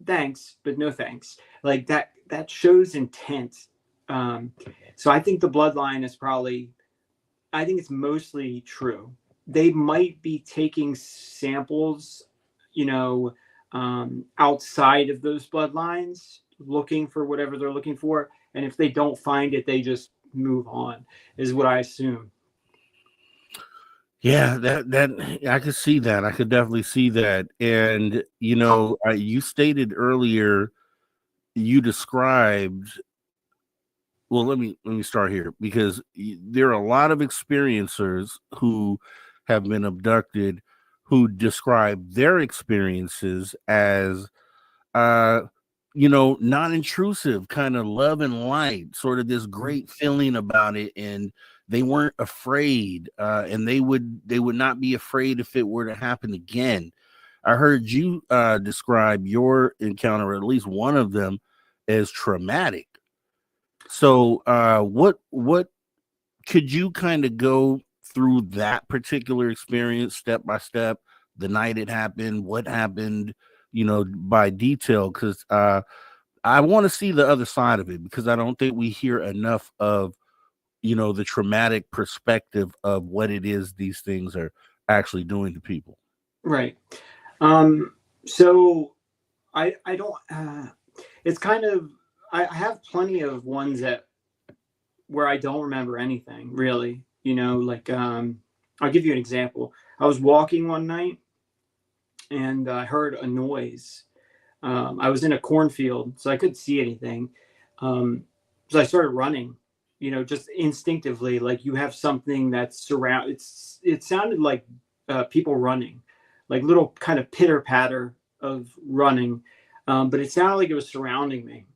Thanks, but no thanks. Like that shows intent. So I think the bloodline is probably, I think it's mostly true. They might be taking samples, outside of those bloodlines, looking for whatever they're looking for. And if they don't find it, they just move on, is what I assume. Yeah, that I could see that. I could definitely see that. And you stated earlier, you described. Well, let me start here, because there are a lot of experiencers who have been abducted who describe their experiences as non-intrusive, kind of love and light, sort of this great feeling about it, and they weren't afraid, and they would not be afraid if it were to happen again. I heard you describe your encounter, or at least one of them, as traumatic. So what could you kind of go through that particular experience step by step, the night it happened, what happened, by detail? Because I want to see the other side of it, because I don't think we hear enough of, the traumatic perspective of what it is these things are actually doing to people. Right. So I don't, it's kind of, I have plenty of ones where I don't remember anything really, like, I'll give you an example. I was walking one night and I heard a noise. I was in a cornfield, so I couldn't see anything. So I started running, just instinctively, like you have something that's it sounded like people running, like little kind of pitter patter of running. But it sounded like it was surrounding me.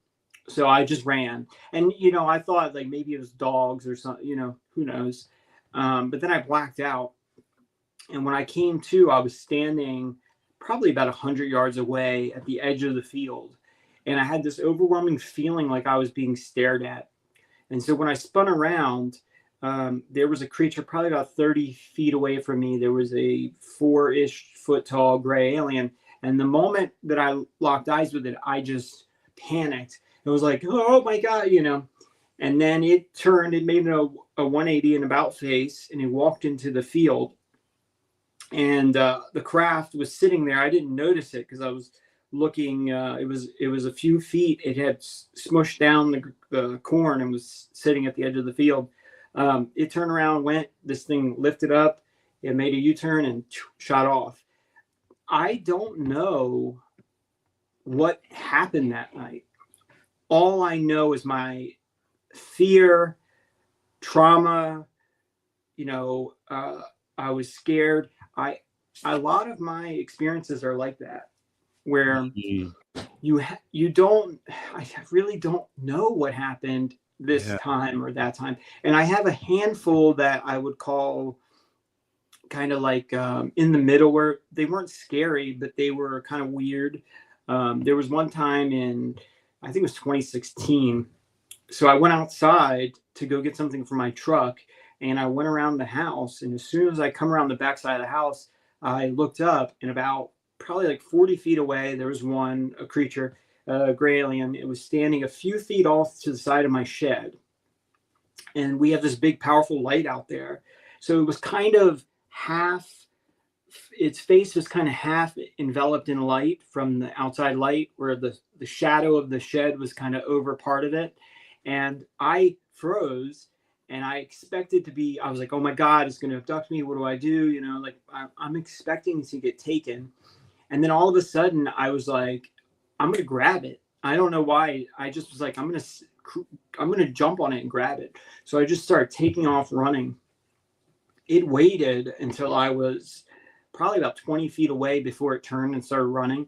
So I just ran, and I thought like maybe it was dogs or something, who knows. But then I blacked out, and when I came to, I was standing probably about 100 yards away at the edge of the field, and I had this overwhelming feeling like I was being stared at. And so when I spun around, there was a creature probably about 30 feet away from me. There was a 4-ish foot tall gray alien, and the moment that I locked eyes with it, I just panicked. It was like, oh my God, and then it turned, it made a 180 in about face, and it walked into the field. And the craft was sitting there. I didn't notice it because I was looking. It was a few feet. It had smushed down the corn and was sitting at the edge of the field. It turned around, this thing lifted up, it made a U-turn and shot off. I don't know what happened that night. All I know is my fear, trauma, I was scared. A lot of my experiences are like that, where you don't, I really don't know what happened this time or that time. And I have a handful that I would call kind of like in the middle, where they weren't scary, but they were kind of weird. There was one time I think it was 2016. So I went outside to go get something for my truck, and I went around the house. And as soon as I come around the backside of the house, I looked up, and about probably like 40 feet away, there was a creature, a gray alien. It was standing a few feet off to the side of my shed. And we have this big, powerful light out there. So it was kind of its face was kind of half enveloped in light from the outside light, where the shadow of the shed was kind of over part of it. And I froze, and I expected I was like, oh my God, it's going to abduct me. What do I do? Like I'm expecting to get taken. And then all of a sudden I was like, I'm going to grab it. I don't know why. I just was like, I'm going to jump on it and grab it. So I just started taking off running. It waited until I was probably about 20 feet away before it turned and started running.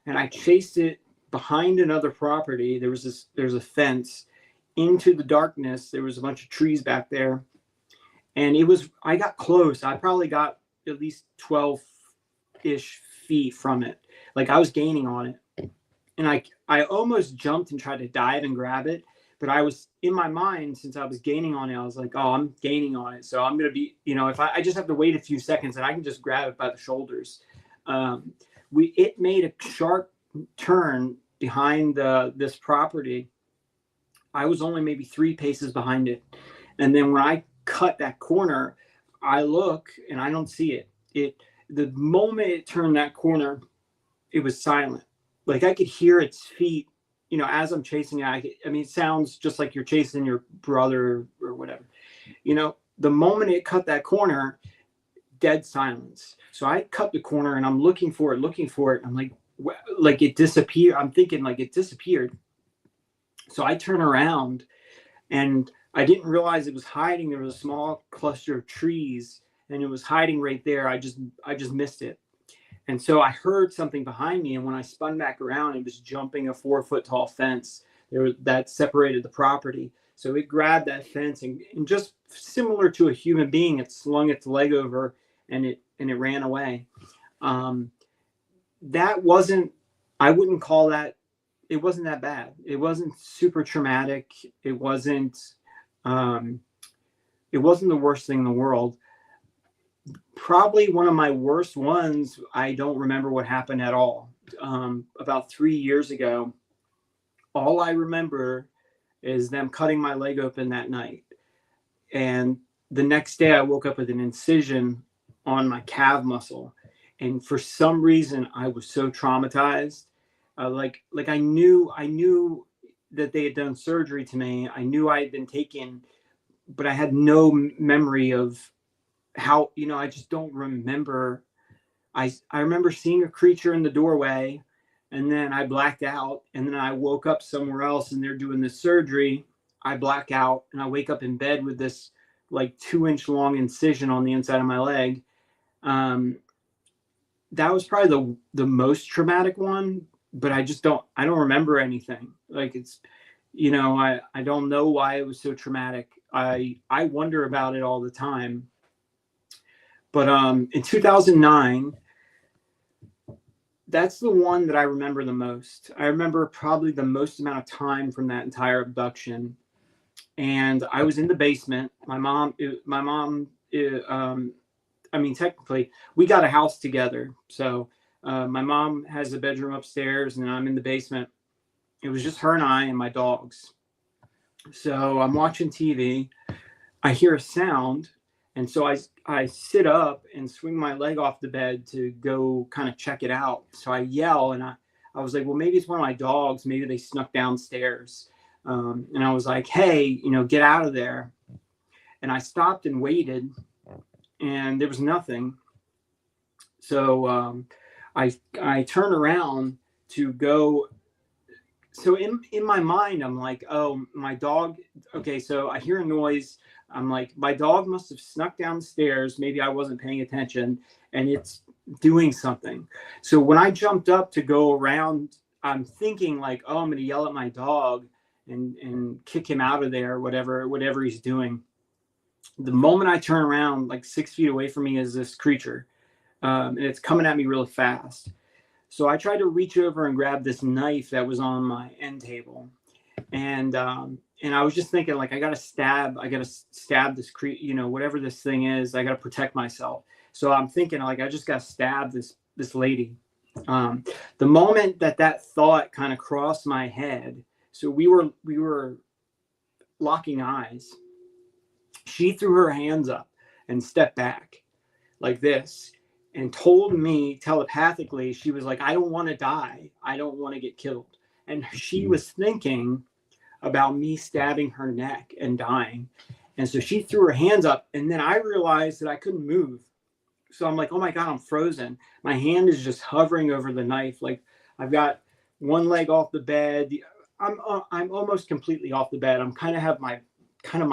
And I chased it behind another property. There's a fence into the darkness. There was a bunch of trees back there. And I got close. I probably got at least 12-ish feet from it. Like I was gaining on it. And I almost jumped and tried to dive and grab it, But I was in my mind, since I was gaining on it, I was like, oh, I'm gaining on it. So I'm going to be, if I just have to wait a few seconds and I can just grab it by the shoulders. It made a sharp turn behind this property. I was only maybe 3 paces behind it. And then when I cut that corner, I look and I don't see it. The moment it turned that corner, it was silent. Like I could hear its feet, as I'm chasing it. It sounds just like you're chasing your brother or whatever. The moment it cut that corner, dead silence. So I cut the corner and I'm looking for it. I'm like it disappeared. I'm thinking like it disappeared. So I turn around and I didn't realize it was hiding. There was a small cluster of trees and it was hiding right there. I just missed it. And so I heard something behind me. And when I spun back around, it was jumping a 4-foot tall fence that separated the property. So it grabbed that fence and just similar to a human being, it slung its leg over and it ran away. That wasn't, I wouldn't call that, it wasn't that bad. It wasn't super traumatic. It wasn't the worst thing in the world. Probably one of my worst ones, I don't remember what happened at all. About 3 years ago, all I remember is them cutting my leg open that night. And the next day I woke up with an incision on my calf muscle. And for some reason, I was so traumatized. Like I knew that they had done surgery to me. I knew I had been taken, but I had no memory of how, I just don't remember. I remember seeing a creature in the doorway and then I blacked out and then I woke up somewhere else and they're doing this surgery. I black out and I wake up in bed with this like 2-inch long incision on the inside of my leg. That was probably the most traumatic one, but I don't remember anything. Like it's, I don't know why it was so traumatic. I wonder about it all the time. But in 2009, that's the one that I remember the most. I remember probably the most amount of time from that entire abduction. And I was in the basement. Technically, we got a house together. So my mom has a bedroom upstairs and I'm in the basement. It was just her and I and my dogs. So I'm watching TV. I hear a sound. And so I sit up and swing my leg off the bed to go kind of check it out. So I yell and I was like, well, maybe it's one of my dogs. Maybe they snuck downstairs. And I was like, hey, get out of there. And I stopped and waited and there was nothing. So I turn around to go. So in my mind, I'm like, oh, my dog. Okay, so I hear a noise. I'm like, my dog must have snuck downstairs. Maybe I wasn't paying attention and it's doing something. So when I jumped up to go around, I'm thinking like, oh, I'm going to yell at my dog and kick him out of there, whatever he's doing. The moment I turn around, like 6 feet away from me is this creature. And it's coming at me really fast. So I tried to reach over and grab this knife that was on my end table. And I was just thinking, like, I got to stab this whatever this thing is. I got to protect myself. So I'm thinking, like, I just got to stab this lady. The moment that thought kind of crossed my head, so we were locking eyes. She threw her hands up and stepped back like this and told me telepathically, she was like, I don't want to die. I don't want to get killed. And she was thinking about me stabbing her neck and dying. And so she threw her hands up and then I realized that I couldn't move. So I'm like, oh my God, I'm frozen. My hand is just hovering over the knife. Like I've got one leg off the bed. I'm almost completely off the bed. I'm have my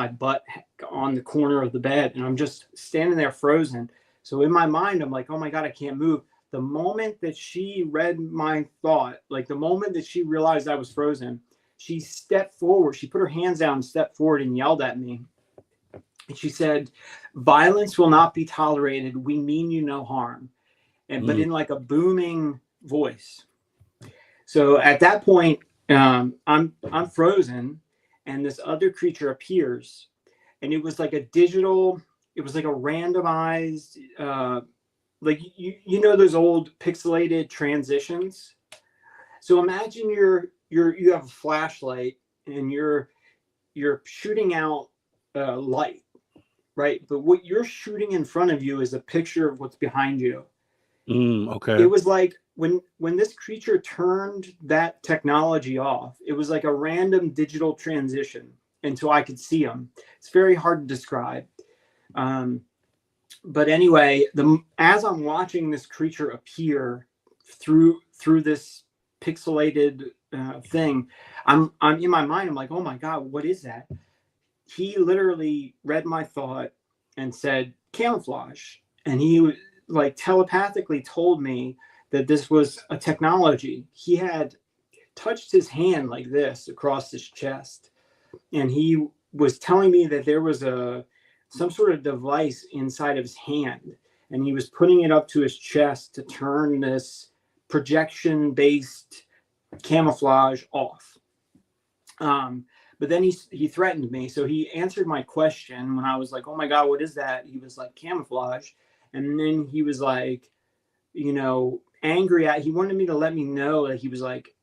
butt on the corner of the bed and I'm just standing there frozen. So in my mind, I'm like, oh my God, I can't move. The moment that she read my thought, like the moment that she realized I was frozen, she stepped forward. She put her hands down and stepped forward and yelled at me. And she said, violence will not be tolerated. We mean you no harm. But in like a booming voice. So at that point, I'm frozen and this other creature appears, and it was like a digital, it was like a randomized, like you know those old pixelated transitions. So imagine you have a flashlight and you're shooting out light, right? But what you're shooting in front of you is a picture of what's behind you. Okay. It was like when this creature turned that technology off, it was like a random digital transition until I could see him. It's very hard to describe. But anyway, as I'm watching this creature appear through this pixelated thing, I'm in my mind, I'm like, oh my God, what is that? He literally read my thought and said camouflage. And he like telepathically told me that this was a technology. He had touched his hand like this across his chest. And he was telling me that there was some sort of device inside of his hand. And he was putting it up to his chest to turn this projection-based camouflage off. But then he threatened me. So he answered my question when I was like, oh my God, what is that? He was like, camouflage. And then he was like, angry he wanted me to let me know that he was like,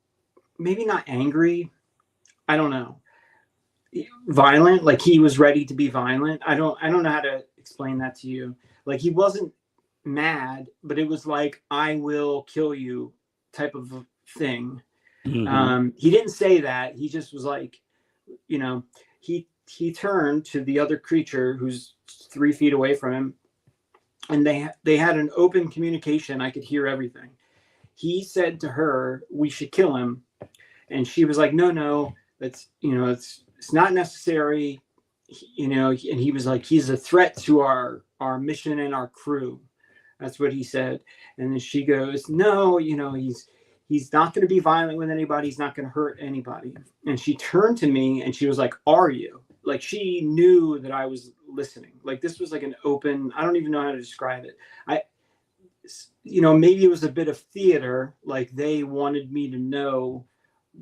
maybe not angry. I don't know. Violent. Like he was ready to be violent. I don't know how to explain that to you. Like he wasn't mad, but it was like, I will kill you type of thing. Mm-hmm. He didn't say that. He just was like, he turned to the other creature who's 3 feet away from him, and they had an open communication. I could hear everything. He said to her, we should kill him. And she was like, no, that's, it's not necessary. And he was like, he's a threat to our mission and our crew. That's what he said. And then she goes, no, he's not going to be violent with anybody. He's not going to hurt anybody. And she turned to me and she was like, are you? Like she knew that I was listening. Like this was like an open, I don't even know how to describe it. Maybe it was a bit of theater. Like they wanted me to know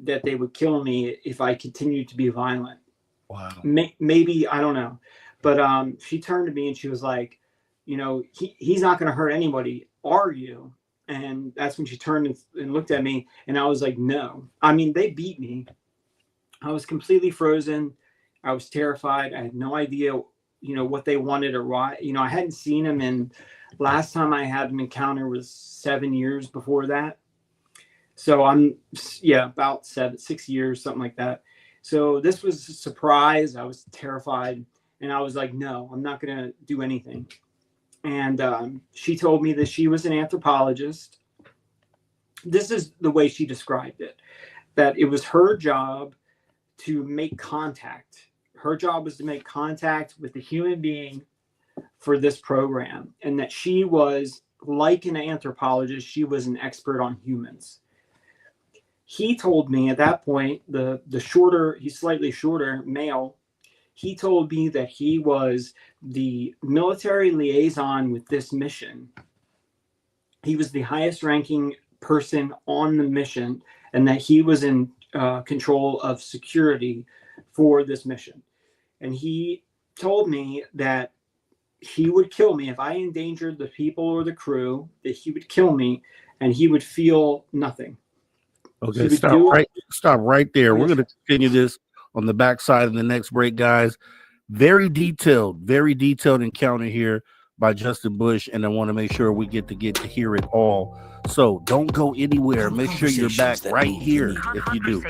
that they would kill me if I continued to be violent. Wow. Maybe, I don't know. But she turned to me and she was like, he's not going to hurt anybody. Are you? And that's when she turned and looked at me, and I was like, no. I mean, they beat me. I was completely frozen. I was terrified. I had no idea, what they wanted or why. I hadn't seen him, and last time I had an encounter was 7 years before that. So about 6 years, something like that. So this was a surprise. I was terrified, and I was like, no, I'm not going to do anything. And she told me that she was an anthropologist. This is the way she described it, that it was her job to make contact. Her job was to make contact with the human being for this program, and that she was, like an anthropologist, she was an expert on humans. He told me at that point, he's slightly shorter male, he told me that he was the military liaison with this mission. He was the highest ranking person on the mission, and that he was in control of security for this mission. And he told me that he would kill me if I endangered the people or the crew, that he would kill me and he would feel nothing. Okay, stop right there. We're going to continue this on the backside of the next break, guys. Very detailed encounter here by Justin Bush, and I want to make sure we get to hear it all. So don't go anywhere. Make sure you're back right here if you do.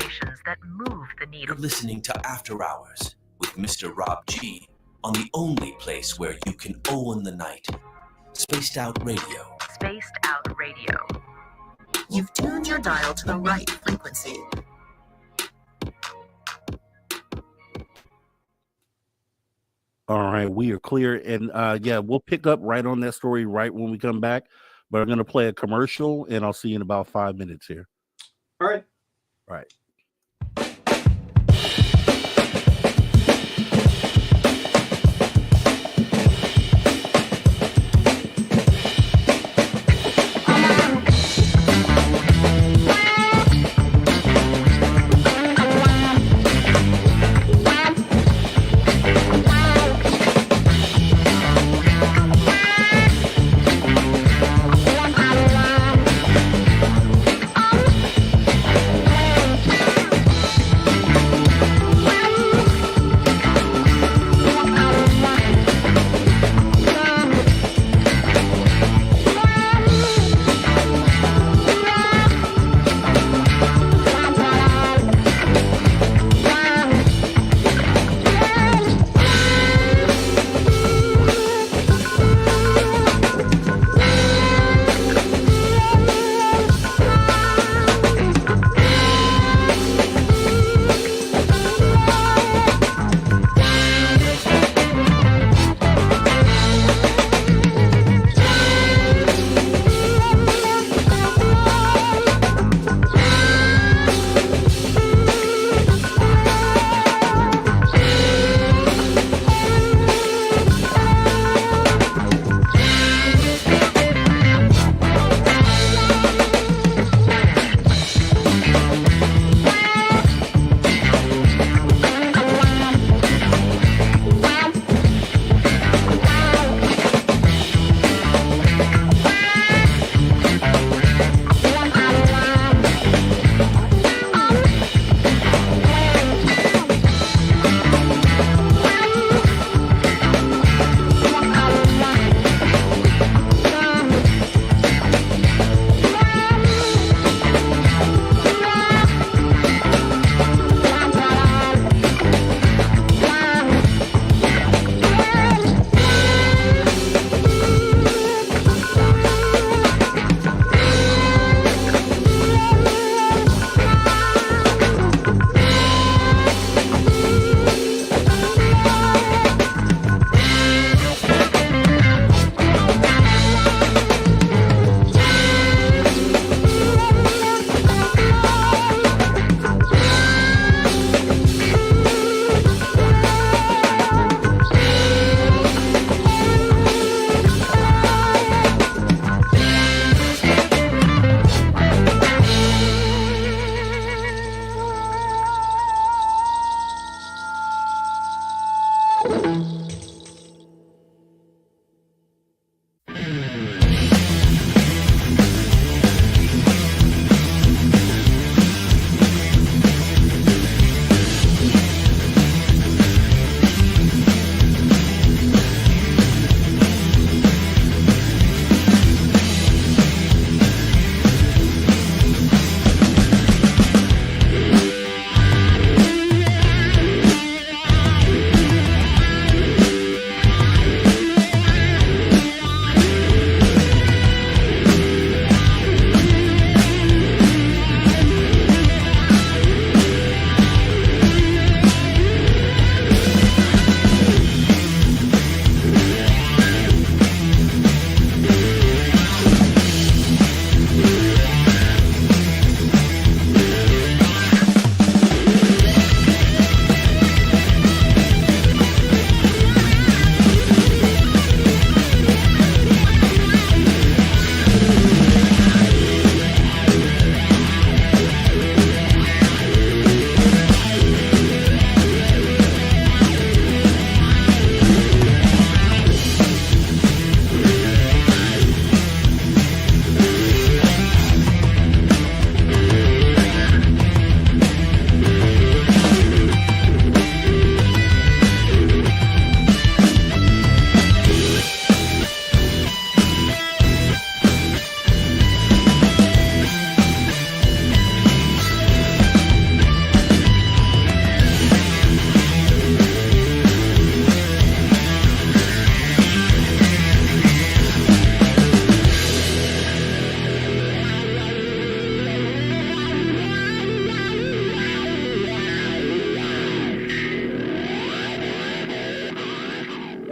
That move the needle. You're listening to After Hours with Mr. Rob G on the only place where you can own the night. Spaced Out Radio. Spaced Out Radio. You've tuned your dial to the right frequency. All right, we are clear. And we'll pick up right on that story right when we come back. But I'm going to play a commercial, and I'll see you in about 5 minutes here. All right. All right.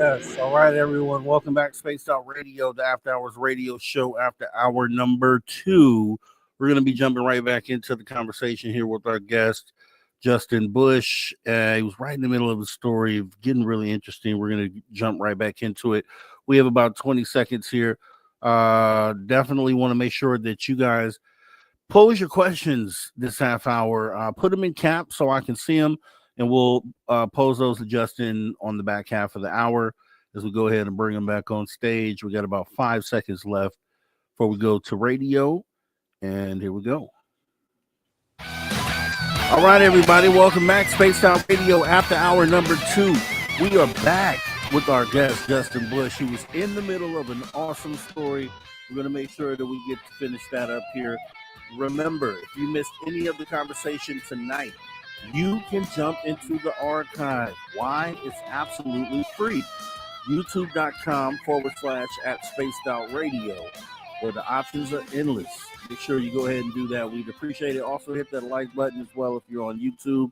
Yes. All right, everyone. Welcome back to Spaced Out Radio, the After Hours radio show, after hour number 2. We're going to be jumping right back into the conversation here with our guest, Justin Bush. He was right in the middle of the story, getting really interesting. We're going to jump right back into it. We have about 20 seconds here. Definitely want to make sure that you guys pose your questions this half hour. Put them in caps so I can see them. And we'll pose those to Justin on the back half of the hour as we go ahead and bring him back on stage. We got about 5 seconds left before we go to radio. And here we go. All right, everybody. Welcome back. Spaced Out Radio after hour number 2. We are back with our guest, Justin Bush. He was in the middle of an awesome story. We're going to make sure that we get to finish that up here. Remember, if you missed any of the conversation tonight, you can jump into the archive. Why? It's absolutely free. YouTube.com/@SpacedOutRadio, where the options are endless. Make sure you go ahead and do that. We'd appreciate it. Also, hit that like button as well if you're on YouTube.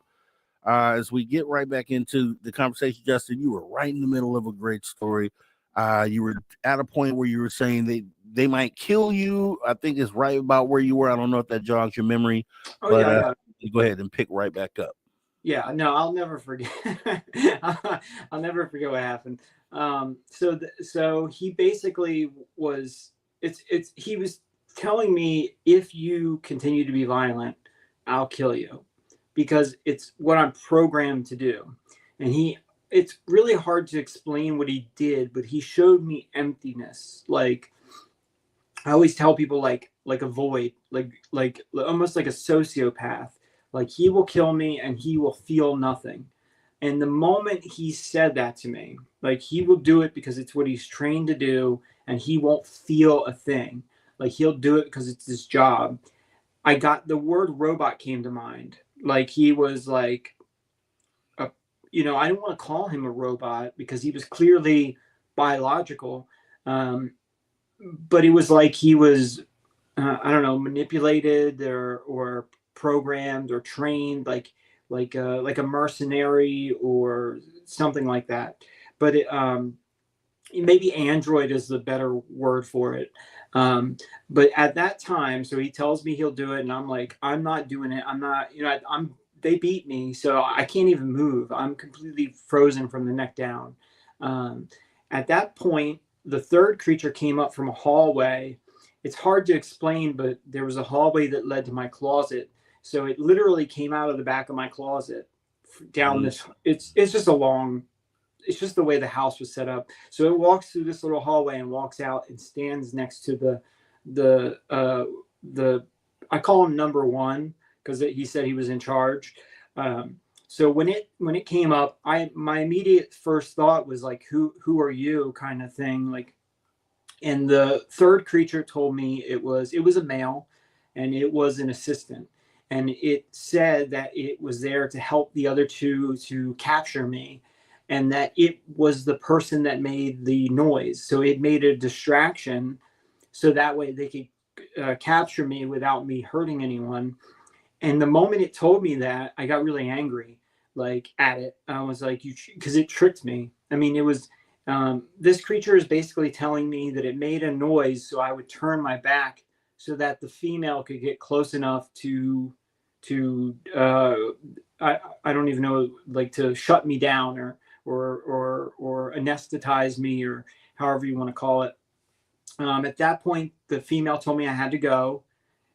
As we get right back into the conversation, Justin, you were right in the middle of a great story. You were at a point where you were saying they might kill you. I think it's right about where you were. I don't know if that jogs your memory. Yeah. Go ahead and pick right back up. Yeah, no, I'll never forget. I'll never forget what happened. So he basically was. He was telling me, if you continue to be violent, I'll kill you, because it's what I'm programmed to do. And it's really hard to explain what he did, but he showed me emptiness. Like, I always tell people, like a void, like almost like a sociopath. Like, he will kill me and he will feel nothing. And the moment he said that to me, like, he will do it because it's what he's trained to do, and he won't feel a thing. Like, he'll do it because it's his job. The word robot came to mind. Like, he was like, I didn't want to call him a robot because he was clearly biological. But it was like he was, I don't know, manipulated or programmed or trained like a mercenary or something like that. But maybe android is the better word for it. But at that time, so he tells me he'll do it, and I'm like, I'm not doing it. I'm not, they beat me, so I can't even move. I'm completely frozen from the neck down. At that point, the third creature came up from a hallway. It's hard to explain, but there was a hallway that led to my closet. So it literally came out of the back of my closet down this. It's just it's just the way the house was set up. So it walks through this little hallway and walks out and stands next to the I call him number 1 because he said he was in charge. So when it came up, my immediate first thought was like, who are you, kind of thing. Like, and the third creature told me it was a male, and it was an assistant. And it said that it was there to help the other two to capture me, and that it was the person that made the noise. So it made a distraction so that way they could capture me without me hurting anyone. And the moment it told me that, I got really angry, like, at it. I was like, because it tricked me. I mean, it was, this creature is basically telling me that it made a noise so I would turn my back so that the female could get close enough to I don't even know, like, to shut me down or anesthetize me, or however you want to call it. At that point, the female told me I had to go,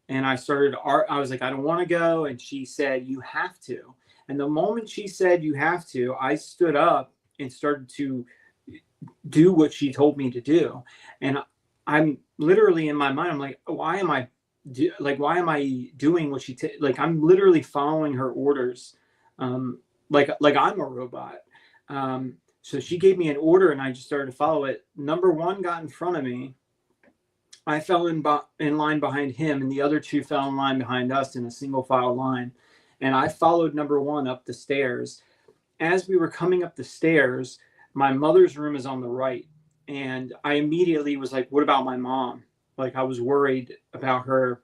and I was like, I don't want to go. And she said, you have to. And the moment she said you have to, I stood up and started to do what she told me to do. And I'm literally, in my mind, I'm like, why am I doing what she like? I'm literally following her orders, like I'm a robot. So she gave me an order, and I just started to follow it. Number 1 got in front of me. I fell in line behind him, and the other 2 fell in line behind us in a single file line. And I followed number 1 up the stairs. As we were coming up the stairs, my mother's room is on the right. And I immediately was like, what about my mom? Like, I was worried about her.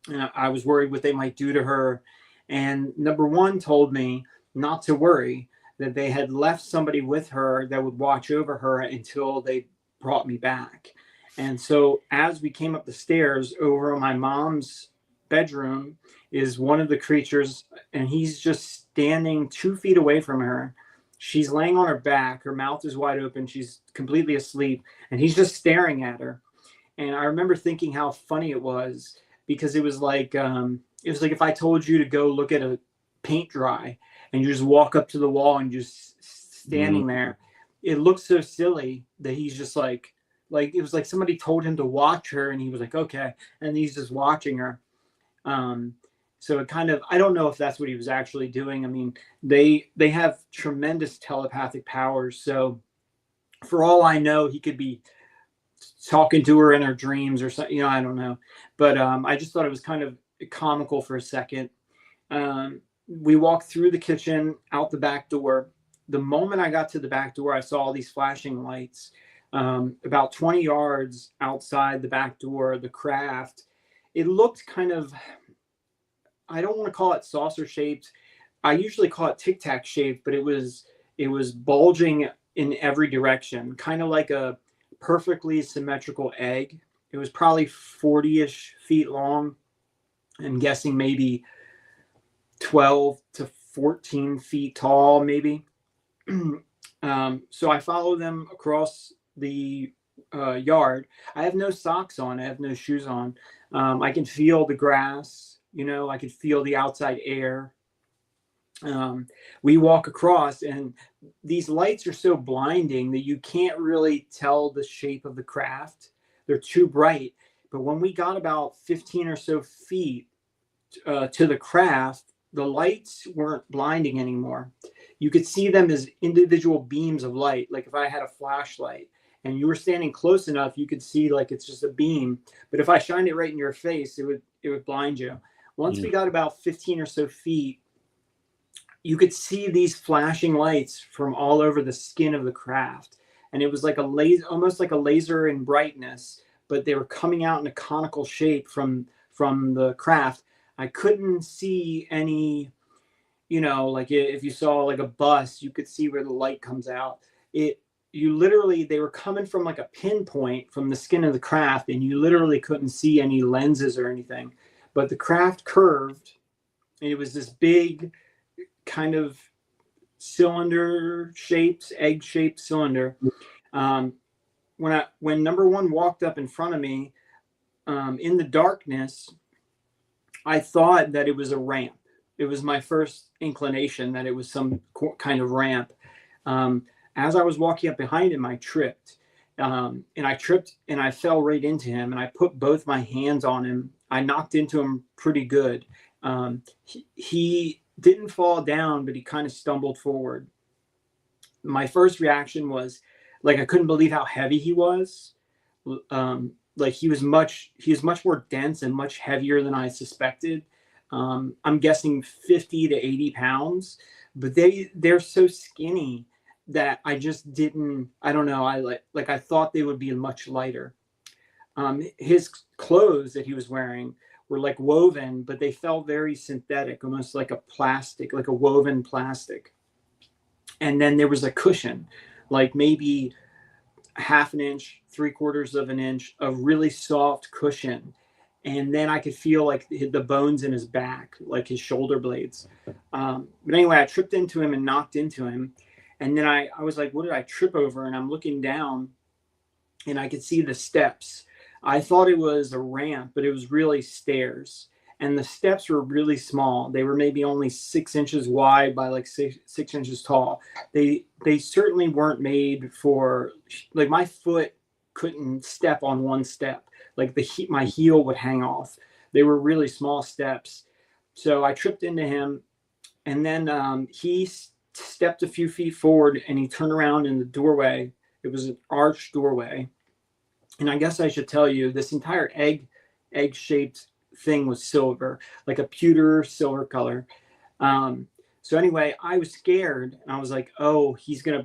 And I was worried what they might do to her. And number 1 told me not to worry, that they had left somebody with her that would watch over her until they brought me back. And so as we came up the stairs, over in my mom's bedroom is one of the creatures, and he's just standing 2 feet away from her. She's laying on her back. Her mouth is wide open. She's completely asleep, and he's just staring at her. And I remember thinking how funny it was, because it was like if I told you to go look at a paint dry and you just walk up to the wall and just standing there. It looks so silly that he's just like it was like somebody told him to watch her, and he was like, okay, and he's just watching her. So it kind of, I don't know if that's what he was actually doing. I mean, they have tremendous telepathic powers, so for all I know, he could be talking to her in her dreams or something, I don't know. But I just thought it was kind of comical for a second. We walked through the kitchen, out the back door. The moment I got to the back door, I saw all these flashing lights. About 20 yards outside the back door, the craft, it looked kind of, I don't want to call it saucer shaped. I usually call it tic tac shaped, but it was bulging in every direction, kind of like a perfectly symmetrical egg. It was probably 40-ish feet long. I'm guessing maybe 12 to 14 feet tall, maybe. So I follow them across the yard. I have no socks on. I have no shoes on. I can feel the grass, I can feel the outside air. We walk across, and these lights are so blinding that you can't really tell the shape of the craft. They're too bright. But when we got about 15 or so feet to the craft, the lights weren't blinding anymore. You could see them as individual beams of light. Like if I had a flashlight and you were standing close enough, you could see like it's just a beam. But if I shined it right in your face, it would blind you. Once we got about 15 or so feet, you could see these flashing lights from all over the skin of the craft. And it was like a laser, almost like a laser in brightness, but they were coming out in a conical shape from the craft. I couldn't see any, like if you saw like a bus, you could see where the light comes out. They were coming from like a pinpoint from the skin of the craft, and you literally couldn't see any lenses or anything. But the craft curved, and it was this big kind of cylinder-shaped, egg-shaped cylinder. When number one walked up in front of me, in the darkness, I thought that it was a ramp. It was my first inclination that it was some kind of ramp. As I was walking up behind him, I tripped. And I fell right into him, and I put both my hands on him. I knocked into him pretty good. He didn't fall down, but he kind of stumbled forward. My first reaction was like, I couldn't believe how heavy he was. Like he was much more dense and much heavier than I suspected. I'm guessing 50 to 80 pounds, but they're so skinny that I just didn't, I don't know. I thought they would be much lighter. His clothes that he was wearing were like woven, but they felt very synthetic, almost like a plastic, like a woven plastic. And then there was a cushion, like maybe half an inch, 3/4 of an inch of really soft cushion. And then I could feel like the bones in his back, like his shoulder blades. But anyway, I tripped into him and knocked into him. And then I was like, what did I trip over? And I'm looking down, and I could see the steps. I thought it was a ramp, but it was really stairs. And the steps were really small. They were maybe only 6 inches wide by like six inches tall. They certainly weren't made for, like my foot couldn't step on one step. Like my heel would hang off. They were really small steps. So I tripped into him, and then he stepped a few feet forward, and he turned around in the doorway. It was an arched doorway. And I guess I should tell you, this entire egg-shaped thing was silver, like a pewter silver color. So anyway, I was scared, and I was like, oh, he's gonna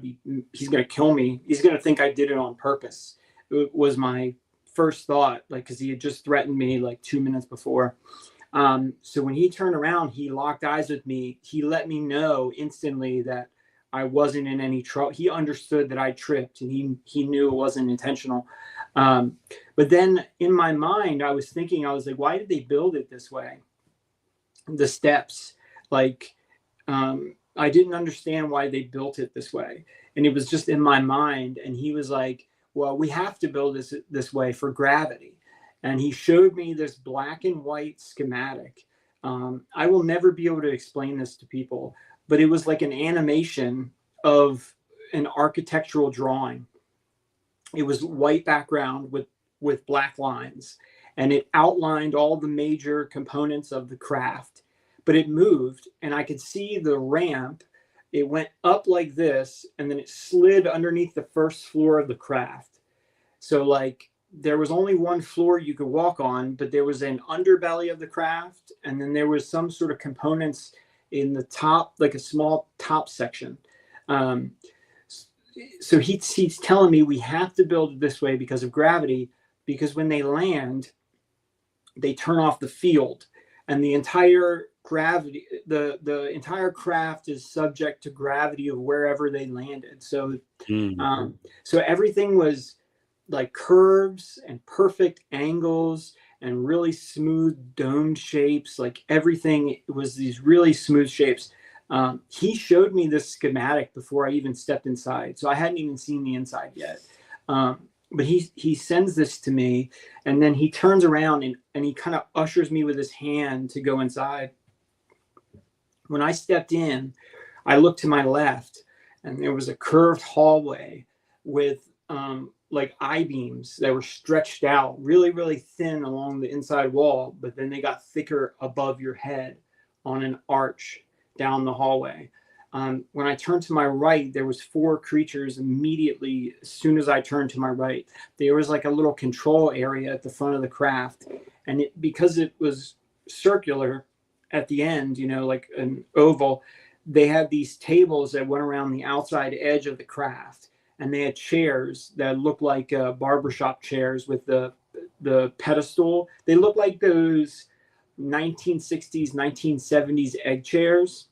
kill me. He's gonna think I did it on purpose. It was my first thought, like, because he had just threatened me like 2 minutes before. So when he turned around, he locked eyes with me. He let me know instantly that I wasn't in any trouble. He understood that I tripped, and he knew it wasn't intentional. But then in my mind, I was thinking, I was like, why did they build it this way? The steps, like, I didn't understand why they built it this way. And it was just in my mind. And he was like, well, we have to build this way for gravity. And he showed me this black and white schematic. I will never be able to explain this to people, but it was like an animation of an architectural drawing. It was white background with black lines, and it outlined all the major components of the craft, but it moved, and I could see the ramp. It went up like this, and then it slid underneath the first floor of the craft. So like there was only one floor you could walk on, but there was an underbelly of the craft, and then there was some sort of components in the top, like a small top section. So he's telling me we have to build it this way because of gravity, because when they land, they turn off the field, and the entire gravity, the entire craft is subject to gravity of wherever they landed. So, so everything was like curves and perfect angles and really smooth domed shapes. Like everything was these really smooth shapes. He showed me this schematic before I even stepped inside, so I hadn't even seen the inside yet. But he sends this to me, and then he turns around and he kind of ushers me with his hand to go inside. When I stepped in, I looked to my left, and there was a curved hallway with like I-beams that were stretched out really, really thin along the inside wall, but then they got thicker above your head on an arch down the hallway. When I turned to my right, there was 4 creatures immediately as soon as I turned to my right. There was like a little control area at the front of the craft, and because it was circular at the end, you know, like an oval, they had these tables that went around the outside edge of the craft, and they had chairs that looked like barbershop chairs with the pedestal. They looked like those 1960s, 1970s egg chairs,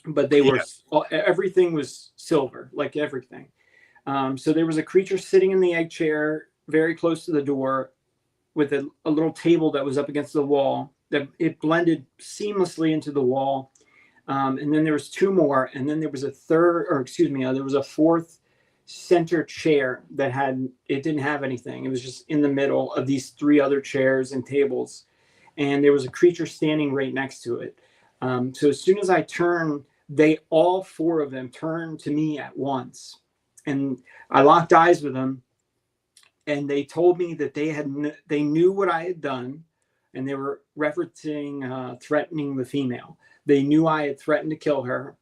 but they were, everything was silver, like everything. So there was a creature sitting in the egg chair very close to the door with a little table that was up against the wall that it blended seamlessly into the wall. And then there was 2 more, and then there was there was a 4th center chair that didn't have anything. It was just in the middle of these 3 other chairs and tables. And there was a creature standing right next to it. So as soon as I turned, all 4 of them turned to me at once. And I locked eyes with them, and they told me that they knew what I had done, and they were referencing threatening the female. They knew I had threatened to kill her,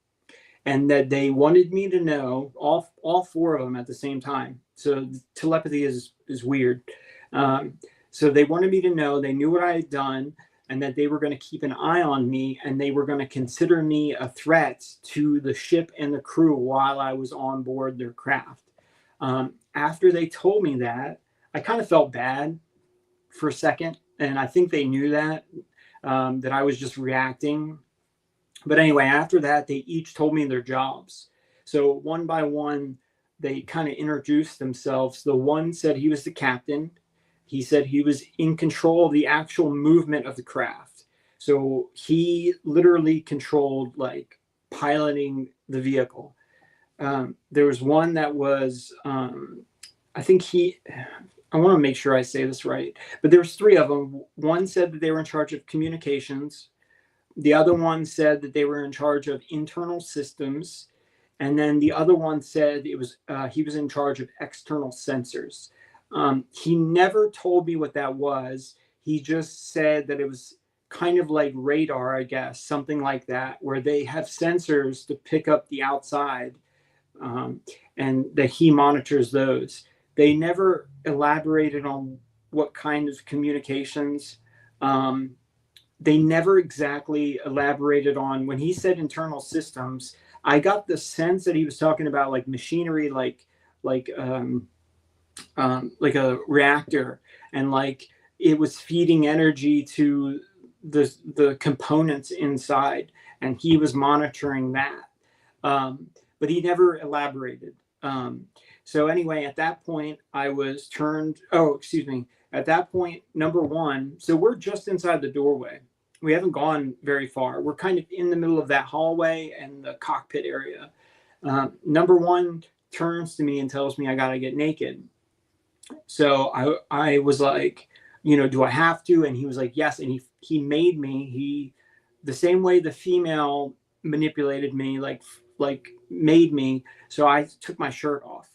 and that they wanted me to know, all 4 of them at the same time. So telepathy is weird. So they wanted me to know, they knew what I had done, and that they were going to keep an eye on me, and they were going to consider me a threat to the ship and the crew while I was on board their craft. After they told me that, I kind of felt bad for a second, and I think they knew that I was just reacting. But anyway, after that, they each told me their jobs. So one by one, they kind of introduced themselves. The one said he was the captain. He said he was in control of the actual movement of the craft. So he literally controlled like piloting the vehicle. There was one that was, I want to make sure I say this right, but there was 3 of them. One said that they were in charge of communications. The other one said that they were in charge of internal systems. And then the other one said he was in charge of external sensors. He never told me what that was. He just said that it was kind of like radar, I guess, something like that, where they have sensors to pick up the outside, and that he monitors those. They never elaborated on what kind of communications. They never exactly elaborated on, when he said internal systems, I got the sense that he was talking about like machinery, like a reactor, and like it was feeding energy to the components inside, and he was monitoring that. but he never elaborated. So anyway, at that point, I was turned. Oh, excuse me. At that point, number one. So we're just inside the doorway. We haven't gone very far. We're kind of in the middle of that hallway and the cockpit area. Number one turns to me and tells me I gotta get naked. So I was like, do I have to? And he was like, yes. And he made me. The same way the female manipulated me, like made me. So I took my shirt off,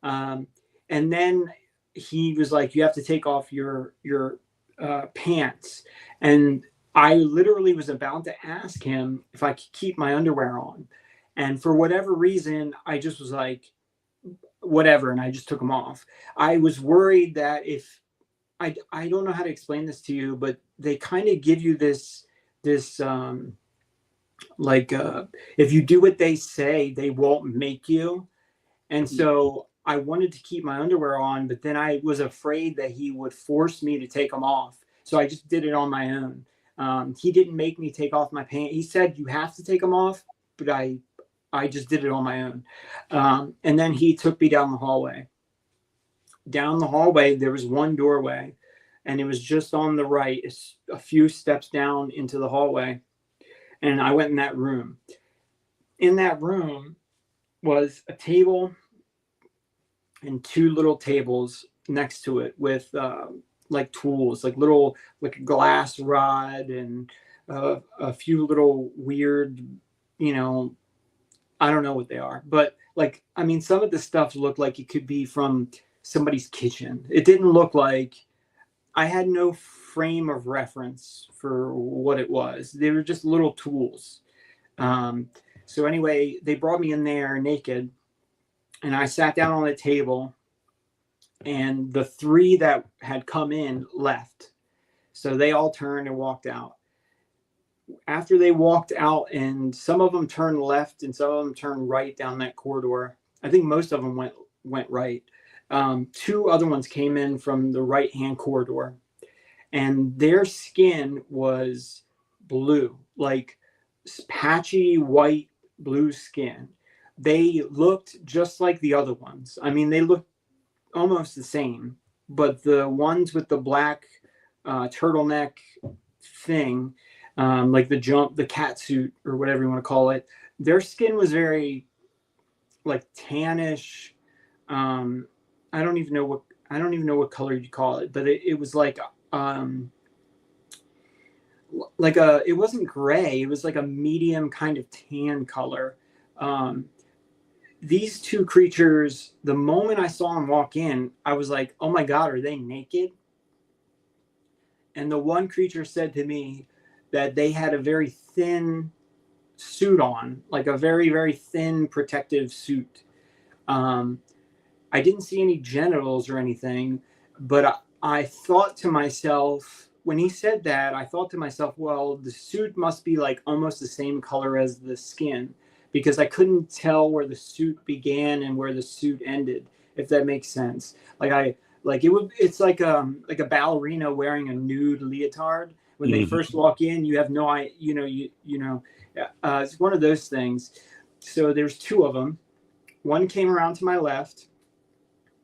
and then he was like, you have to take off your pants. And I literally was about to ask him if I could keep my underwear on. And for whatever reason, I just was like, whatever. And I just took them off. I was worried that if I don't know how to explain this to you, but they kind of give you this if you do what they say, they won't make you. And so I wanted to keep my underwear on, but then I was afraid that he would force me to take them off. So I just did it on my own. He didn't make me take off my pants. He said, you have to take them off, but I just did it on my own. And then he took me down the hallway. Down the hallway, there was one doorway, and it was just on the right, a few steps down into the hallway. And I went in that room. In that room was a table and two little tables next to it with like tools, like a glass rod and a few little weird, I don't know what they are, but some of the stuff looked like it could be from somebody's kitchen. It didn't look like, I had no frame of reference for what it was. They were just little tools. So anyway, they brought me in there naked, and I sat down on the table, and the three that had come in left. So they all turned and walked out. After they walked out, and some of them turned left and some of them turned right down that corridor. I think most of them went right. Two other ones came in from the right-hand corridor, and their skin was blue, like patchy white blue skin. They looked just like the other ones. I mean, they looked almost the same, but the ones with the black turtleneck thing, like the cat suit or whatever you want to call it, their skin was very like tannish. I don't even know what color you call it, but it was like it wasn't gray. It was like a medium kind of tan color. These two creatures, the moment I saw them walk in, I was like, oh my God, are they naked? And the one creature said to me that they had a very thin suit on, like a very, very thin protective suit. I didn't see any genitals or anything, but I thought to myself, when he said that, I thought to myself, well, the suit must be like almost the same color as the skin, because I couldn't tell where the suit began and where the suit ended, if that makes sense. It's like a ballerina wearing a nude leotard. When they first walk in, you have no idea, it's one of those things. So there's two of them. One came around to my left.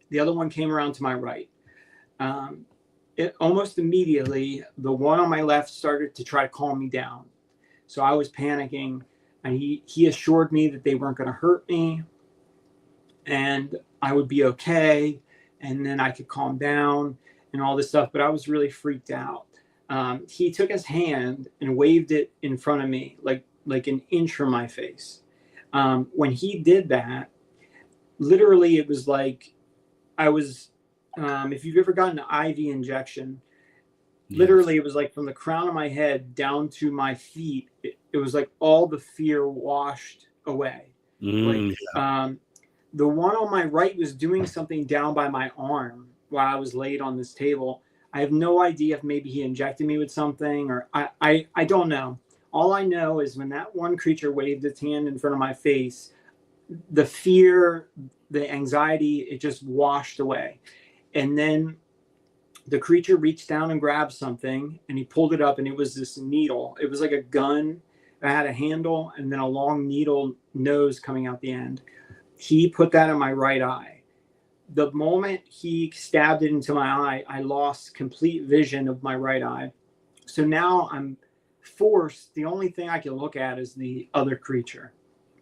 The other one came around to my right. Almost immediately, the one on my left started to try to calm me down. So I was panicking, and he assured me that they weren't going to hurt me and I would be okay, and then I could calm down and all this stuff. But I was really freaked out. He took his hand and waved it in front of me, like an inch from my face. When he did that, literally it was like I was, if you've ever gotten an IV injection, literally it was like from the crown of my head down to my feet. It was like all the fear washed away. The one on my right was doing something down by my arm while I was laid on this table. I have no idea if maybe he injected me with something, or I don't know. All I know is when that one creature waved its hand in front of my face, the fear, the anxiety, it just washed away. And then the creature reached down and grabbed something, and he pulled it up, and it was this needle. It was like a gun, that had a handle and then a long needle nose coming out the end. He put that in my right eye. The moment he stabbed it into my eye, I lost complete vision of my right eye. So now I'm forced, the only thing I can look at is the other creature.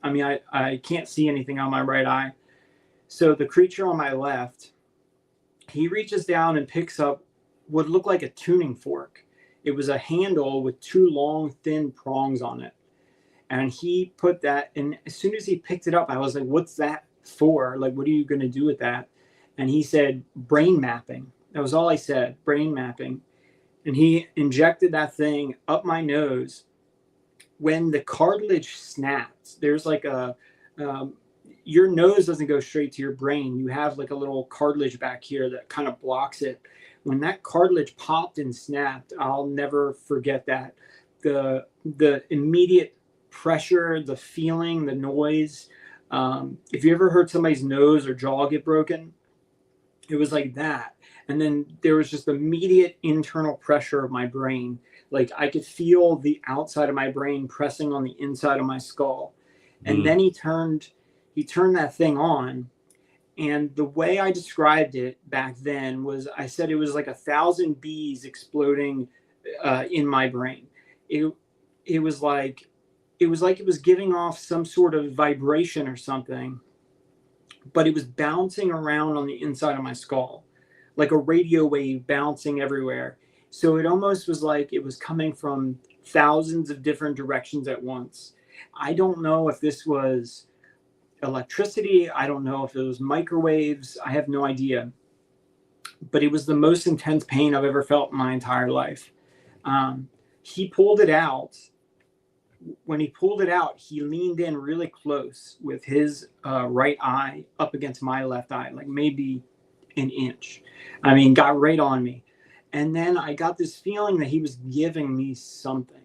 I mean, I can't see anything on my right eye. So the creature on my left, he reaches down and picks up what looked like a tuning fork. It was a handle with two long, thin prongs on it. And he put that, and as soon as he picked it up, I was like, what's that for? Like, what are you going to do with that? And he said, brain mapping. That was all I said, brain mapping. And he injected that thing up my nose. When the cartilage snaps, there's like your nose doesn't go straight to your brain. You have like a little cartilage back here that kind of blocks it. When that cartilage popped and snapped, I'll never forget that. The immediate pressure, the feeling, the noise. If you ever heard somebody's nose or jaw get broken, it was like that. And then there was just immediate internal pressure of my brain. Like I could feel the outside of my brain pressing on the inside of my skull. And then he turned that thing on. And the way I described it back then was, I said it was like 1,000 bees exploding in my brain. It was like it was giving off some sort of vibration or something, but it was bouncing around on the inside of my skull, like a radio wave bouncing everywhere. So it almost was like it was coming from thousands of different directions at once. I don't know if this was electricity. I don't know if it was microwaves. I have no idea. But it was the most intense pain I've ever felt in my entire life. He pulled it out. When he pulled it out, he leaned in really close with his right eye up against my left eye, like maybe an inch. I mean, got right on me. And then I got this feeling that he was giving me something.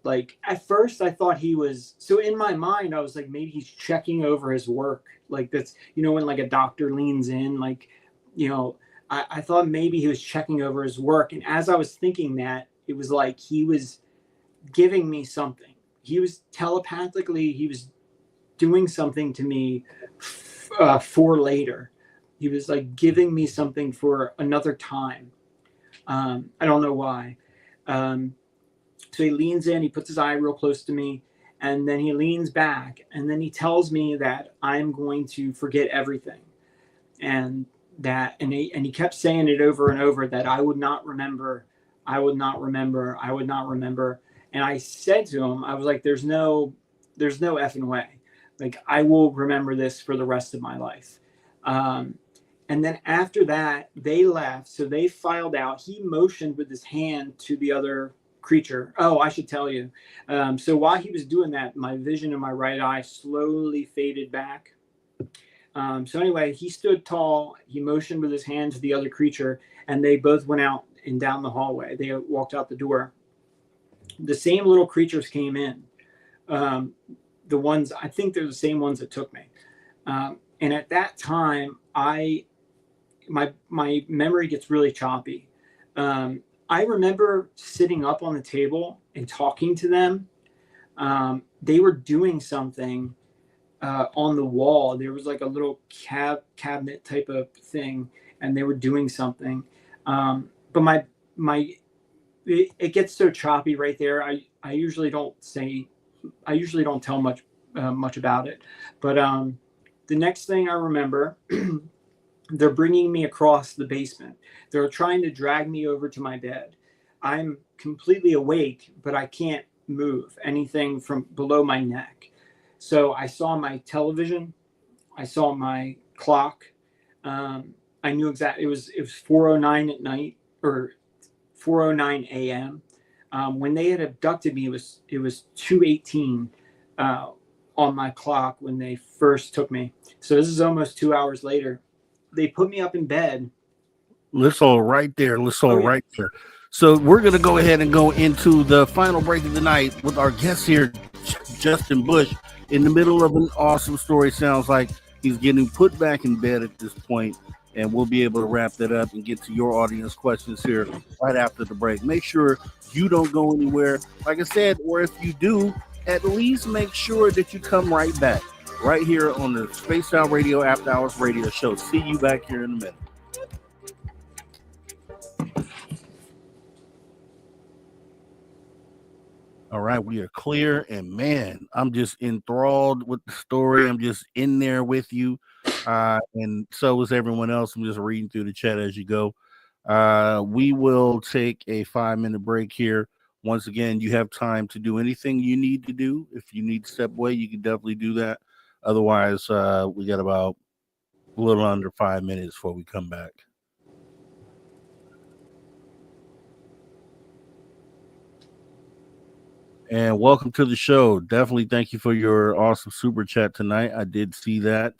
Like at first I thought he was, so in my mind, I was like, maybe he's checking over his work. Like that's, you know, when like a doctor leans in, like, you know, I thought maybe he was checking over his work. And as I was thinking that, it was like he was giving me something. He was telepathically, he was doing something to me for later. He was like giving me something for another time. I don't know why. So he leans in, he puts his eye real close to me, and then he leans back, and then he tells me that I'm going to forget everything. And he kept saying it over and over, that I would not remember, I would not remember, I would not remember. And I said to him, I was like, there's no effing way. Like, I will remember this for the rest of my life. And then after that, they left. So they filed out. He motioned with his hand to the other creature. Oh, I should tell you. So while he was doing that, my vision in my right eye slowly faded back. So anyway, he stood tall. He motioned with his hand to the other creature, and they both went out and down the hallway. They walked out the door. The same little creatures came in. The ones, I think they're the same ones that took me. And at that time, my memory gets really choppy. I remember sitting up on the table and talking to them. They were doing something on the wall. There was like a little cabinet type of thing, and they were doing something. But it gets so choppy right there. I usually don't tell much about it. But the next thing I remember, they're bringing me across the basement. They're trying to drag me over to my bed. I'm completely awake, but I can't move anything from below my neck. So I saw my television. I saw my clock. I knew exactly, it was 4:09 at night, or 4:09 a.m. When they had abducted me, it was 2:18 on my clock when they first took me. So this is almost 2 hours later. They put me up in bed. Let's all right there. Right there. So we're going to go ahead and go into the final break of the night with our guest here, Justin Bush, in the middle of an awesome story. Sounds like he's getting put back in bed at this point, and we'll be able to wrap that up and get to your audience questions here right after the break. Make sure you don't go anywhere. Like I said, or if you do, at least make sure that you come right back, right here on the Spaced Out Radio After Hours Radio Show. See you back here in a minute. All right, we are clear, and man, I'm just enthralled with the story. I'm just in there with you, and so is everyone else. I'm just reading through the chat as you go. We will take a 5-minute break here. Once again, you have time to do anything you need to do. If you need to step away, you can definitely do that. Otherwise, we got about a little under 5 minutes before we come back. And welcome to the show. Definitely thank you for your awesome super chat tonight. I did see that.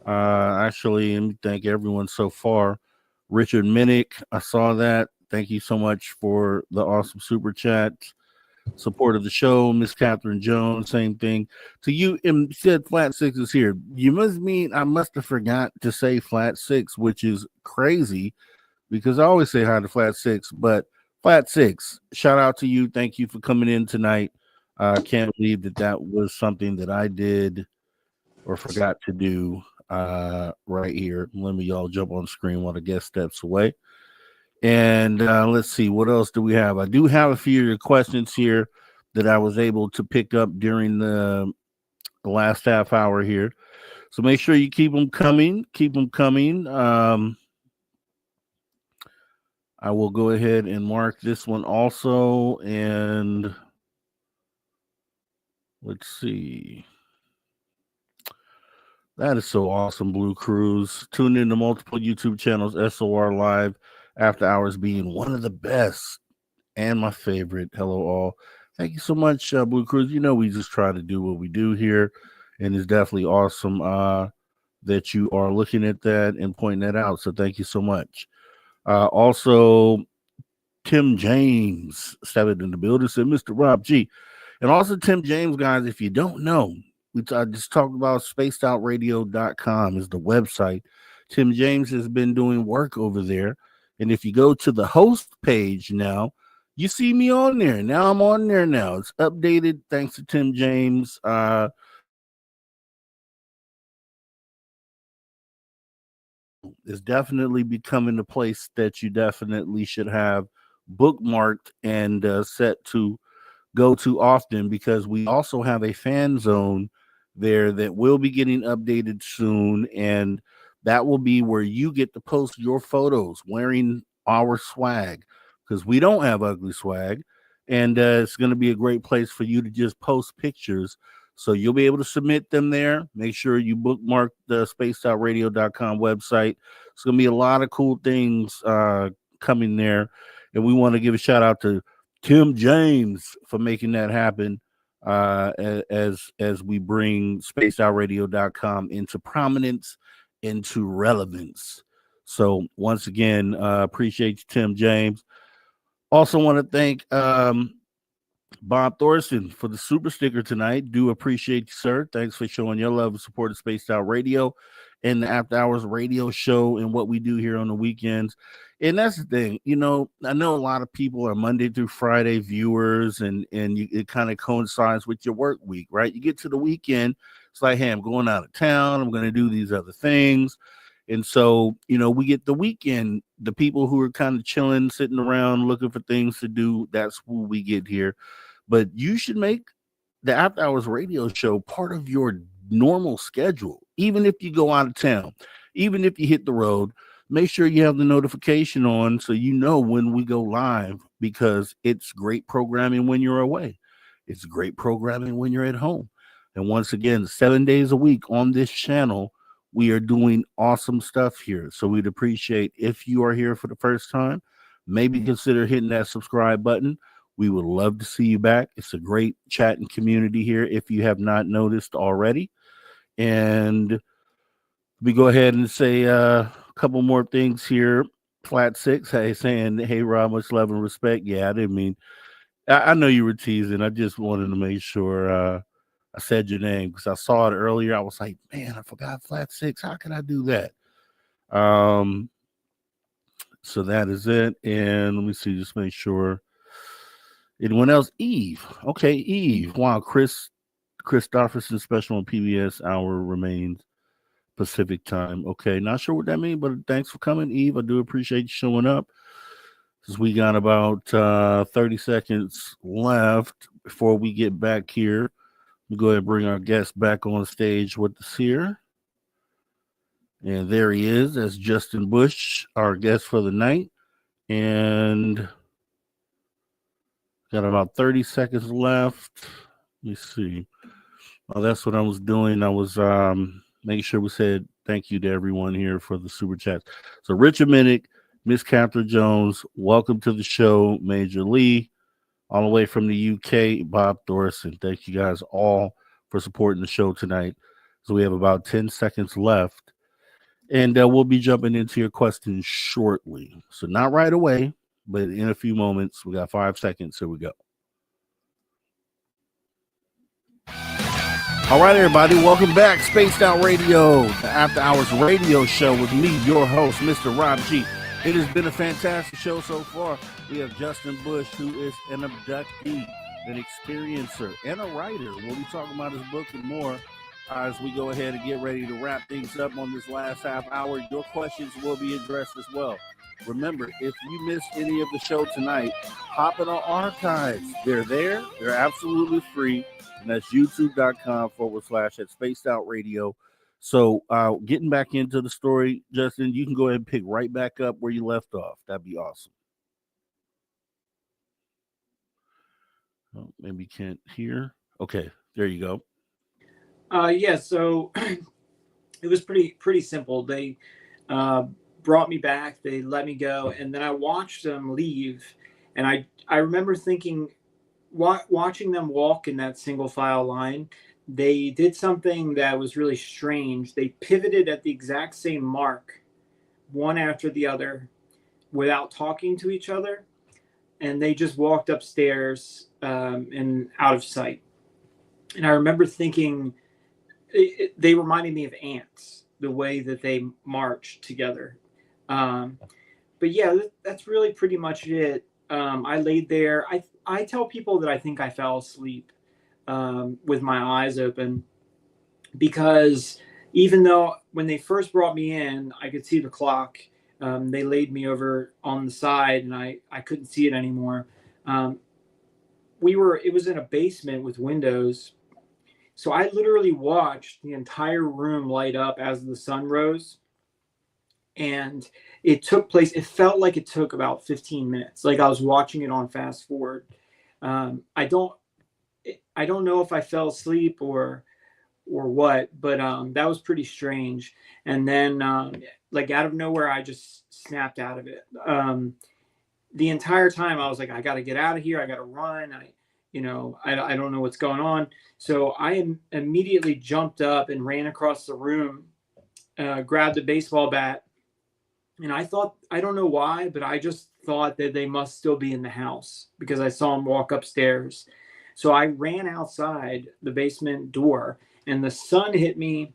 Actually, let me thank everyone so far. Richard Minnick, I saw that. Thank you so much for the awesome super chat. Support of the show. Miss Catherine Jones, same thing. To you, and said Flat Six is here. You must mean I must have forgot to say Flat Six, which is crazy because I always say hi to Flat Six, but Flat Six, shout out to you. Thank you for coming in tonight. I can't believe that was something that I did or forgot to do right here. Let me y'all jump on the screen while the guest steps away. And let's see, what else do we have? I do have a few of your questions here that I was able to pick up during the last half hour here. So make sure you keep them coming. Keep them coming. I will go ahead and mark this one also. And let's see. That is so awesome, Blue Cruise. Tune in to multiple YouTube channels, SOR Live, After Hours being one of the best and my favorite. Hello, all. Thank you so much, Blue Cruise. You know, we just try to do what we do here. And it's definitely awesome that you are looking at that and pointing that out. So thank you so much. Also, Tim James stepped in the building, said Mr. Rob G. And also Tim James, guys, if you don't know, I just talked about spacedoutradio.com is the website. Tim James has been doing work over there. And if you go to the host page now, you see me on there. Now I'm on there now. It's updated thanks to Tim James. It's definitely becoming a place that you definitely should have bookmarked and set to go to often, because we also have a fan zone there that will be getting updated soon, and that will be where you get to post your photos wearing our swag, because we don't have ugly swag, and it's going to be a great place for you to just post pictures. So you'll be able to submit them there. Make sure you bookmark the spacedoutradio.com website. It's going to be a lot of cool things coming there. And we want to give a shout out to Tim James for making that happen as we bring spacedoutradio.com into prominence, into relevance. So once again, appreciate you, Tim James. Also want to thank Bob Thorson for the super sticker tonight. Do appreciate you, sir. Thanks for showing your love and support of Spaced Out Radio and the After Hours Radio Show and what we do here on the weekends. And that's the thing, you know, I know a lot of people are Monday through Friday viewers, and it kind of coincides with your work week, right? You get to the weekend, it's like, hey, I'm going out of town, I'm going to do these other things. And so, you know, we get the weekend, the people who are kind of chilling, sitting around, looking for things to do. That's who we get here. But you should make the After Hours Radio Show part of your normal schedule. Even if you go out of town, even if you hit the road, make sure you have the notification on so you know when we go live, because it's great programming when you're away. It's great programming when you're at home. And once again, 7 days a week on this channel, we are doing awesome stuff here. So we'd appreciate if you are here for the first time, maybe consider hitting that subscribe button. We would love to see you back. It's a great chat and community here if you have not noticed already. And we go ahead and say a couple more things here. Flat Six, hey, saying, hey, Rob, much love and respect. Yeah, I didn't mean, I know you were teasing. I just wanted to make sure I said your name because I saw it earlier. I was like, man, I forgot Flat Six. How can I do that? So that is it. And let me see, just make sure. Anyone else? Eve. Okay, Eve. Wow, Chris Christopherson special on PBS hour remains Pacific time. Okay, not sure what that means, but thanks for coming, Eve. I do appreciate you showing up. Since we got about 30 seconds left before we get back here, we go ahead and bring our guest back on stage with us here. And there he is. That's Justin Bush, our guest for the night. And got about 30 seconds left. Let me see. Well, that's what I was doing. I was making sure we said thank you to everyone here for the super chats. So Richard Minnick, Miss Catherine Jones, welcome to the show. Major Lee, all the way from the UK, Bob Thorson. Thank you guys all for supporting the show tonight. So we have about 10 seconds left. And we'll be jumping into your questions shortly. So not right away, but in a few moments. We got 5 seconds. Here we go. All right, everybody. Welcome back. Spaced Out Radio, the After Hours radio show with me, your host, Mr. Rob G. It has been a fantastic show so far. We have Justin Bush, who is an abductee, an experiencer, and a writer. We'll be talking about his book and more as we go ahead and get ready to wrap things up on this last half hour. Your questions will be addressed as well. Remember, if you missed any of the show tonight, hop in our archives. They're there. They're absolutely free. And that's youtube.com/at Spaced Out Radio. So getting back into the story, Justin, you can go ahead and pick right back up where you left off. That'd be awesome. Oh, maybe you can't hear. Okay, there you go. So it was pretty simple. They brought me back, they let me go, and then I watched them leave. And I remember thinking, watching them walk in that single file line, they did something that was really strange. They pivoted at the exact same mark, one after the other, without talking to each other, and they just walked upstairs and out of sight. And I remember thinking, they reminded me of ants, the way that they march together. But yeah, that's really pretty much it. I laid there. I tell people that I think I fell asleep with my eyes open, because even though when they first brought me in, I could see the clock. They laid me over on the side and I couldn't see it anymore. It was in a basement with windows. So I literally watched the entire room light up as the sun rose, and it took place. It felt like it took about 15 minutes. Like I was watching it on fast forward. I don't know if I fell asleep or what, but that was pretty strange. And then like out of nowhere, I just snapped out of it. The entire time I was like, I got to get out of here. I got to run. I don't know what's going on. So I immediately jumped up and ran across the room, grabbed a baseball bat. And I don't know why, but I just thought that they must still be in the house because I saw them walk upstairs. So I ran outside the basement door and the sun hit me.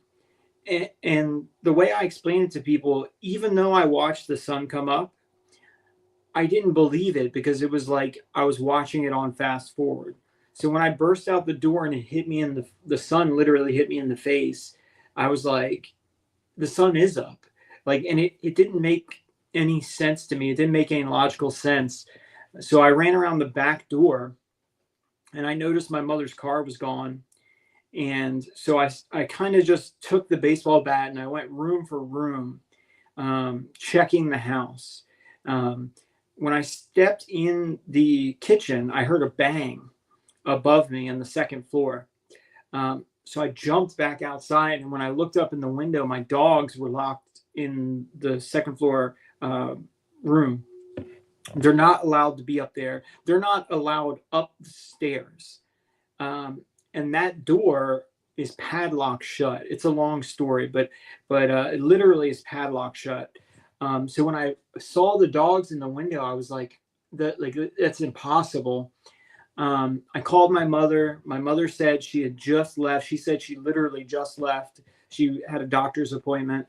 And the way I explain it to people, even though I watched the sun come up, I didn't believe it because it was like I was watching it on fast forward. So when I burst out the door and it hit me in the sun literally hit me in the face, I was like, the sun is up. Like, and it didn't make any sense to me. It didn't make any logical sense. So I ran around the back door and I noticed my mother's car was gone. And so I kind of just took the baseball bat and I went room for room, checking the house. When I stepped in the kitchen, I heard a bang above me on the second floor. So I jumped back outside. And when I looked up in the window, my dogs were locked in the second floor room. They're not allowed to be up there. They're not allowed up the stairs. And that door is padlocked shut. It's a long story, but it literally is padlocked shut. So when I saw the dogs in the window, I was like, that's impossible. I called my mother. My mother said she had just left. She said she literally just left. She had a doctor's appointment.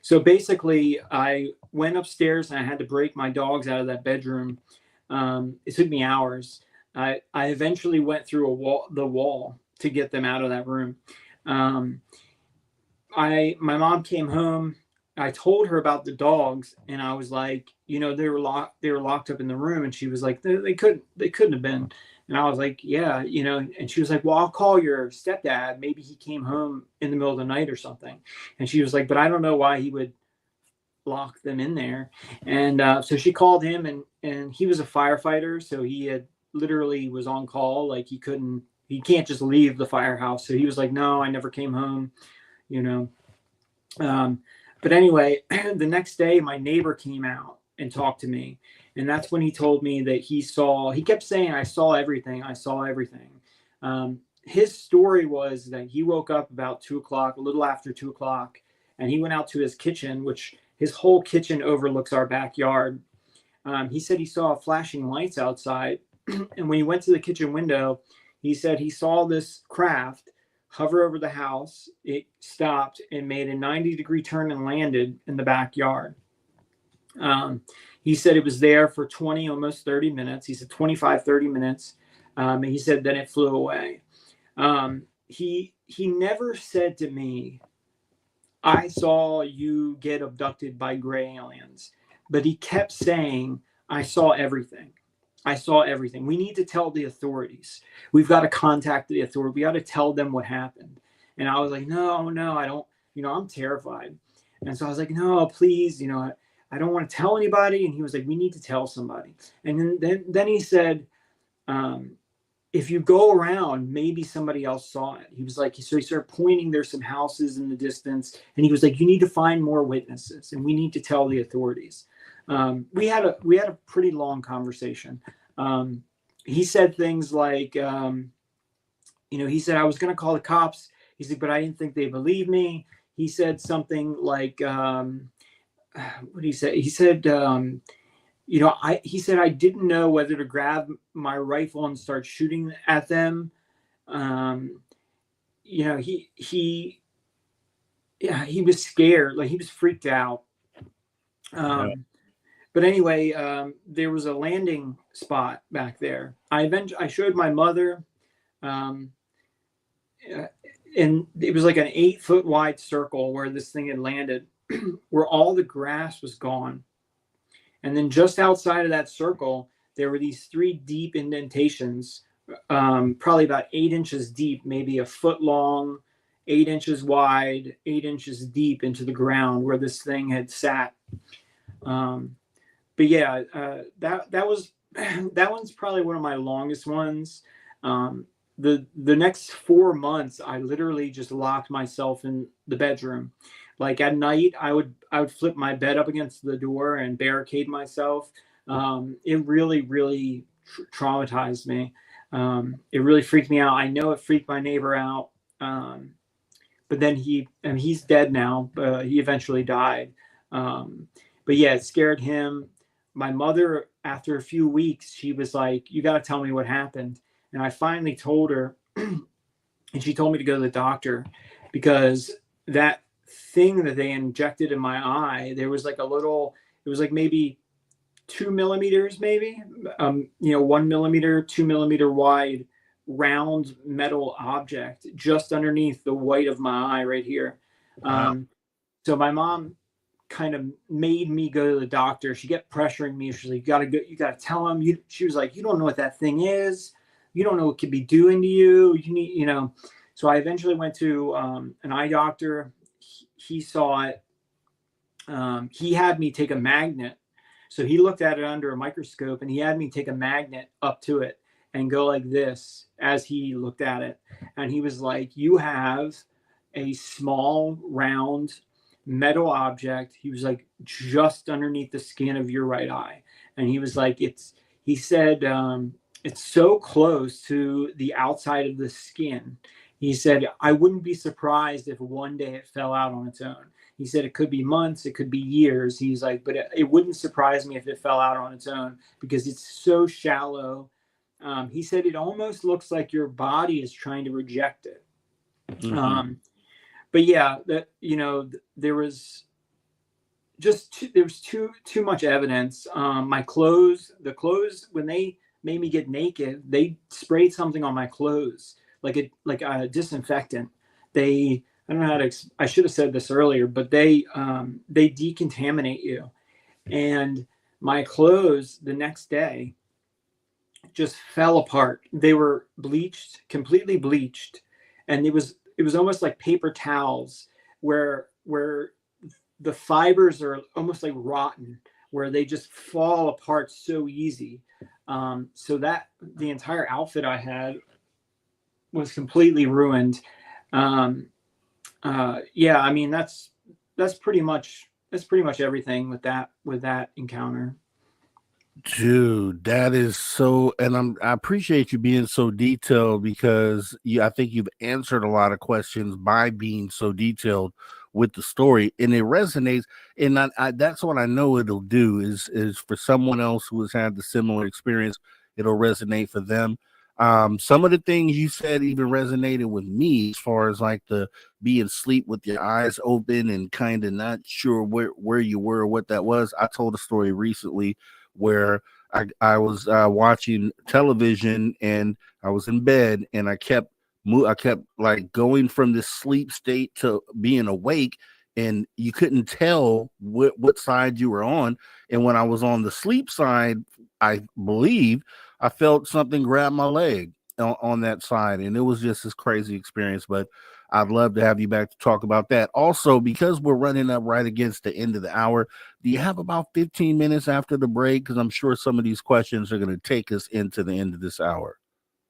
So basically I went upstairs and I had to break my dogs out of that bedroom. It took me hours. I eventually went through the wall to get them out of that room. My mom came home. I told her about the dogs, and I was like, they were locked up in the room, and she was like, they couldn't have been. And I was like, yeah, and she was like, well, I'll call your stepdad. Maybe he came home in the middle of the night or something. And she was like, but I don't know why he would lock them in there. And so she called him, and he was a firefighter. So he had literally was on call. Like he can't just leave the firehouse. So he was like, no, I never came home, But anyway, the next day, my neighbor came out and talked to me. And that's when he told me that he kept saying, I saw everything. I saw everything. His story was that he woke up about 2:00, a little after 2:00, and he went out to his kitchen, which his whole kitchen overlooks our backyard. He said he saw flashing lights outside. And when he went to the kitchen window, he said he saw this craft hover over the house. It stopped and made a 90-degree turn and landed in the backyard. He said it was there for 20, almost 30 minutes. He said 25, 30 minutes. And he said then it flew away. He never said to me, I saw you get abducted by gray aliens. But he kept saying, I saw everything. I saw everything. We need to tell the authorities. We've got to contact the authority. We got to tell them what happened. And I was like, no, I don't, I'm terrified. And so I was like, no, please, I don't want to tell anybody. And he was like, we need to tell somebody. And then he said, if you go around, maybe somebody else saw it. He was like, so he started pointing, there's some houses in the distance. And he was like, you need to find more witnesses and we need to tell the authorities. We had a pretty long conversation. He said things like, he said, I was going to call the cops. He said, but I didn't think they believed me. He said something like, what did he say? He said, he said, I didn't know whether to grab my rifle and start shooting at them. He was scared. Like he was freaked out. But anyway, there was a landing spot back there. I showed my mother, and it was like an 8-foot wide circle where this thing had landed, where all the grass was gone. And then just outside of that circle, there were these 3 deep indentations, probably about 8 inches deep, maybe a foot long, 8 inches wide, 8 inches deep into the ground where this thing had sat. But yeah, that one's probably one of my longest ones. The next 4 months, I literally just locked myself in the bedroom. Like at night, I would flip my bed up against the door and barricade myself. It really, really traumatized me. It really freaked me out. I know it freaked my neighbor out. But then he's dead now. He eventually died. But yeah, it scared him. My mother, after a few weeks, she was like, you got to tell me what happened. And I finally told her, and she told me to go to the doctor because that thing that they injected in my eye, there was like it was like maybe 2 millimeters, maybe, 1 millimeter, 2 millimeter wide, round metal object just underneath the white of my eye right here. Wow. So my mom kind of made me go to the doctor. She kept pressuring me. She's like, you gotta tell him. She was like, you don't know what that thing is. You don't know what it could be doing to you. You need, So I eventually went to an eye doctor. He saw it. He had me take a magnet. So he looked at it under a microscope and he had me take a magnet up to it and go like this as he looked at it. And he was like, you have a small round metal object. He was like, just underneath the skin of your right eye. And he was like, he said, it's so close to the outside of the skin. He said, I wouldn't be surprised if one day it fell out on its own. He said, it could be months, it could be years. He's like, but it wouldn't surprise me if it fell out on its own because it's so shallow. He said, it almost looks like your body is trying to reject it. Mm-hmm. But yeah, there was there was too much evidence. My clothes, when they made me get naked, they sprayed something on my clothes, like a disinfectant. I don't know how to. I should have said this earlier, but they decontaminate you, and my clothes the next day just fell apart. They were completely bleached, and it was almost like paper towels, where the fibers are almost like rotten, where they just fall apart so easy. So that the entire outfit I had was completely ruined. Yeah, I mean, that's pretty much everything with that encounter. Dude, that is so, and I appreciate you being so detailed, because I think you've answered a lot of questions by being so detailed with the story, and it resonates. And that's what I know it'll do is for someone else who has had the similar experience, it'll resonate for them. Some of the things you said even resonated with me, as far as like the being asleep with your eyes open and kind of not sure where you were or what that was. I told a story recently where I was watching television, and I was in bed, and I kept like going from this sleep state to being awake, and you couldn't tell what side you were on. And when I was on the sleep side, I believe I felt something grab my leg on that side, and it was just this crazy experience. But I'd love to have you back to talk about that. Also, because we're running up right against the end of the hour, do you have about 15 minutes after the break? Because I'm sure some of these questions are going to take us into the end of this hour.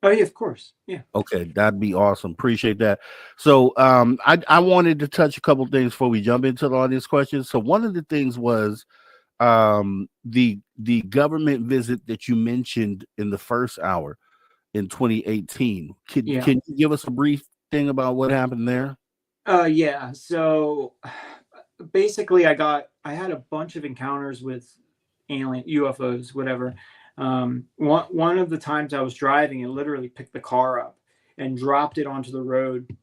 Oh yeah, of course. Yeah. Okay, that'd be awesome. Appreciate that. So I wanted to touch a couple things before we jump into the audience questions. So one of the things was the government visit that you mentioned in the first hour in 2018. Can you give us a brief thing about what happened there? Yeah. So basically, I had a bunch of encounters with alien UFOs, whatever. One of the times I was driving and literally picked the car up and dropped it onto the road.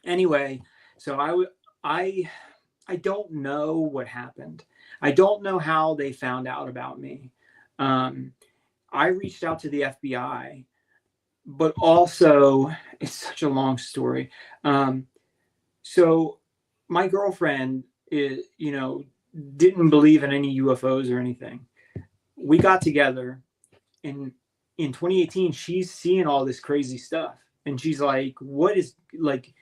Anyway, so I don't know what happened. I don't know how they found out about me. I reached out to the FBI, but also it's such a long story. So my girlfriend didn't believe in any UFOs or anything. We got together, and in 2018, she's seeing all this crazy stuff, and she's like, "What is like?"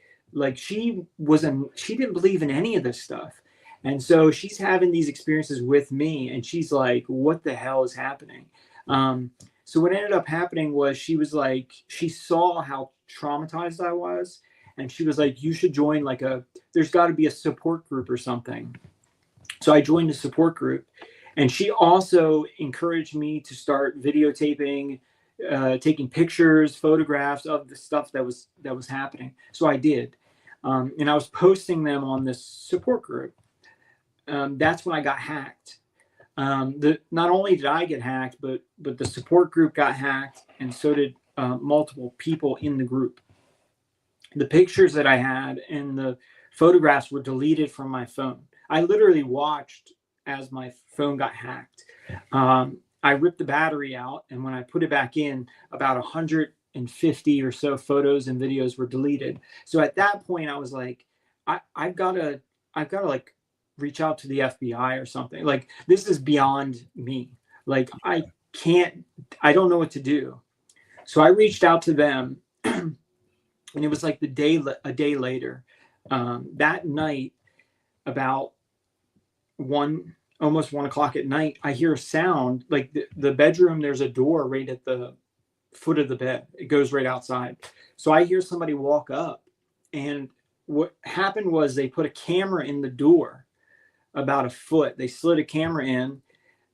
She didn't believe in any of this stuff, and so she's having these experiences with me, and she's like, "What the hell is happening?" So what ended up happening was she saw how traumatized I was, and she was like, "You should join there's got to be a support group or something." So I joined a support group. And she also encouraged me to start videotaping, taking pictures, photographs of the stuff that was happening. So I did, and I was posting them on this support group. That's when I got hacked. Not only did I get hacked, but the support group got hacked, and so did multiple people in the group. The pictures that I had and the photographs were deleted from my phone. I literally watched as my phone got hacked. I ripped the battery out, and when I put it back in, about 150 or so photos and videos were deleted. So at that point, I was like, I've got to like reach out to the FBI or something. Like, this is beyond me. Like, I don't know what to do. So I reached out to them, and it was like a day later. That night, about almost 1 o'clock at night, I hear a sound. Like the bedroom, there's a door right at the foot of the bed. It goes right outside. So I hear somebody walk up, and what happened was they put a camera in the door about a foot. They slid a camera in,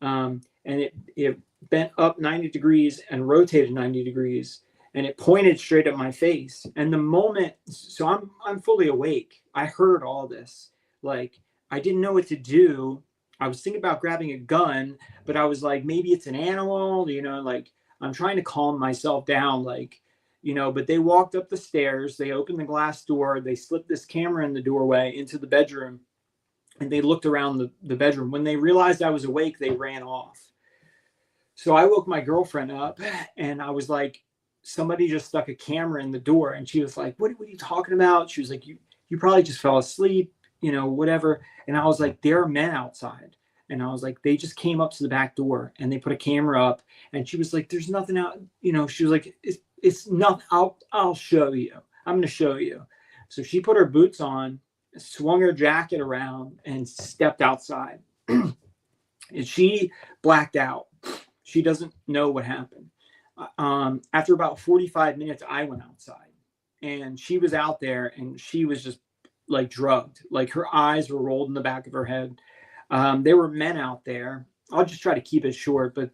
and it bent up 90 degrees and rotated 90 degrees, and it pointed straight at my face. And the moment, so I'm fully awake. I heard all this. Like, I didn't know what to do. I was thinking about grabbing a gun, but I was like, maybe it's an animal, like I'm trying to calm myself down, but they walked up the stairs, they opened the glass door, they slipped this camera in the doorway into the bedroom. and they looked around the bedroom. When they realized I was awake, they ran off. So I woke my girlfriend up, and I was like, somebody just stuck a camera in the door. And she was like, what are you talking about? She was like, you probably just fell asleep, whatever. And I was like, there are men outside. And I was like, they just came up to the back door and they put a camera up. And she was like, there's nothing out. She was like, it's nothing. I'll show you. I'm going to show you. So she put her boots on, swung her jacket around, and stepped outside. And she blacked out. She doesn't know what happened. After about 45 minutes, I went outside, and she was out there, and she was just like drugged. Like her eyes were rolled in the back of her head. There were men out there. I'll just try to keep it short, but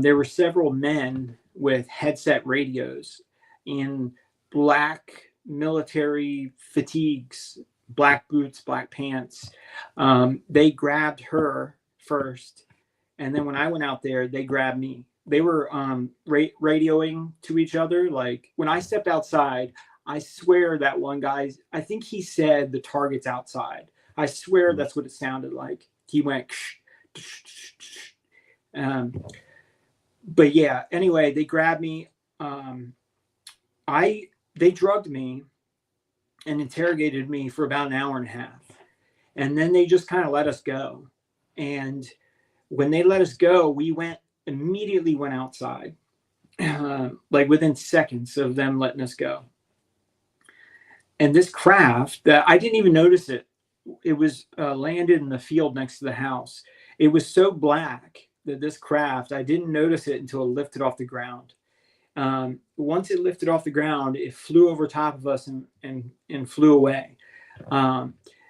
there were several men with headset radios in black military fatigues, black boots, black pants. They grabbed her first, and then when I went out there, they grabbed me. They were radioing to each other. Like when I stepped outside, I swear that one guy, I think he said the target's outside. I swear that's what it sounded like. He went, but yeah, anyway, they grabbed me. They drugged me and interrogated me for about an hour and a half. And then they just kind of let us go. And when they let us go, we immediately went outside, like within seconds of them letting us go. And this craft that I didn't even notice it was landed in the field next to the house. It was so black that this craft, I didn't notice it until it lifted off the ground. Once it lifted off the ground, it flew over top of us and flew away.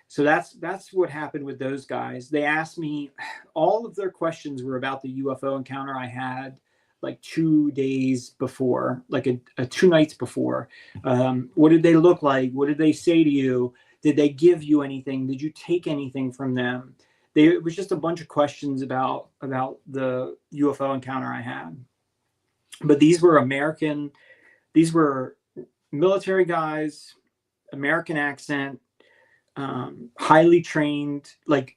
So that's what happened with those guys. They asked me, all of their questions were about the UFO encounter I had like 2 days before, like a 2 nights before. What did they look like? What did they say to you? Did they give you anything? Did you take anything from them? It was just a bunch of questions about the UFO encounter I had. But these were military guys, American accent, highly trained. Like,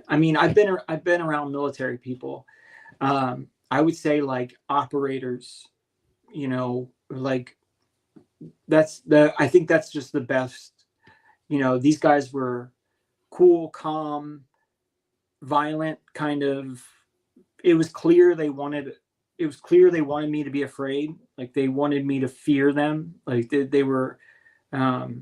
I mean, I've been around military people. I would say like operators, like I think that's just the best. These guys were cool, calm, violent, kind of. It was clear they wanted me to be afraid. Like they wanted me to fear them. Like they were they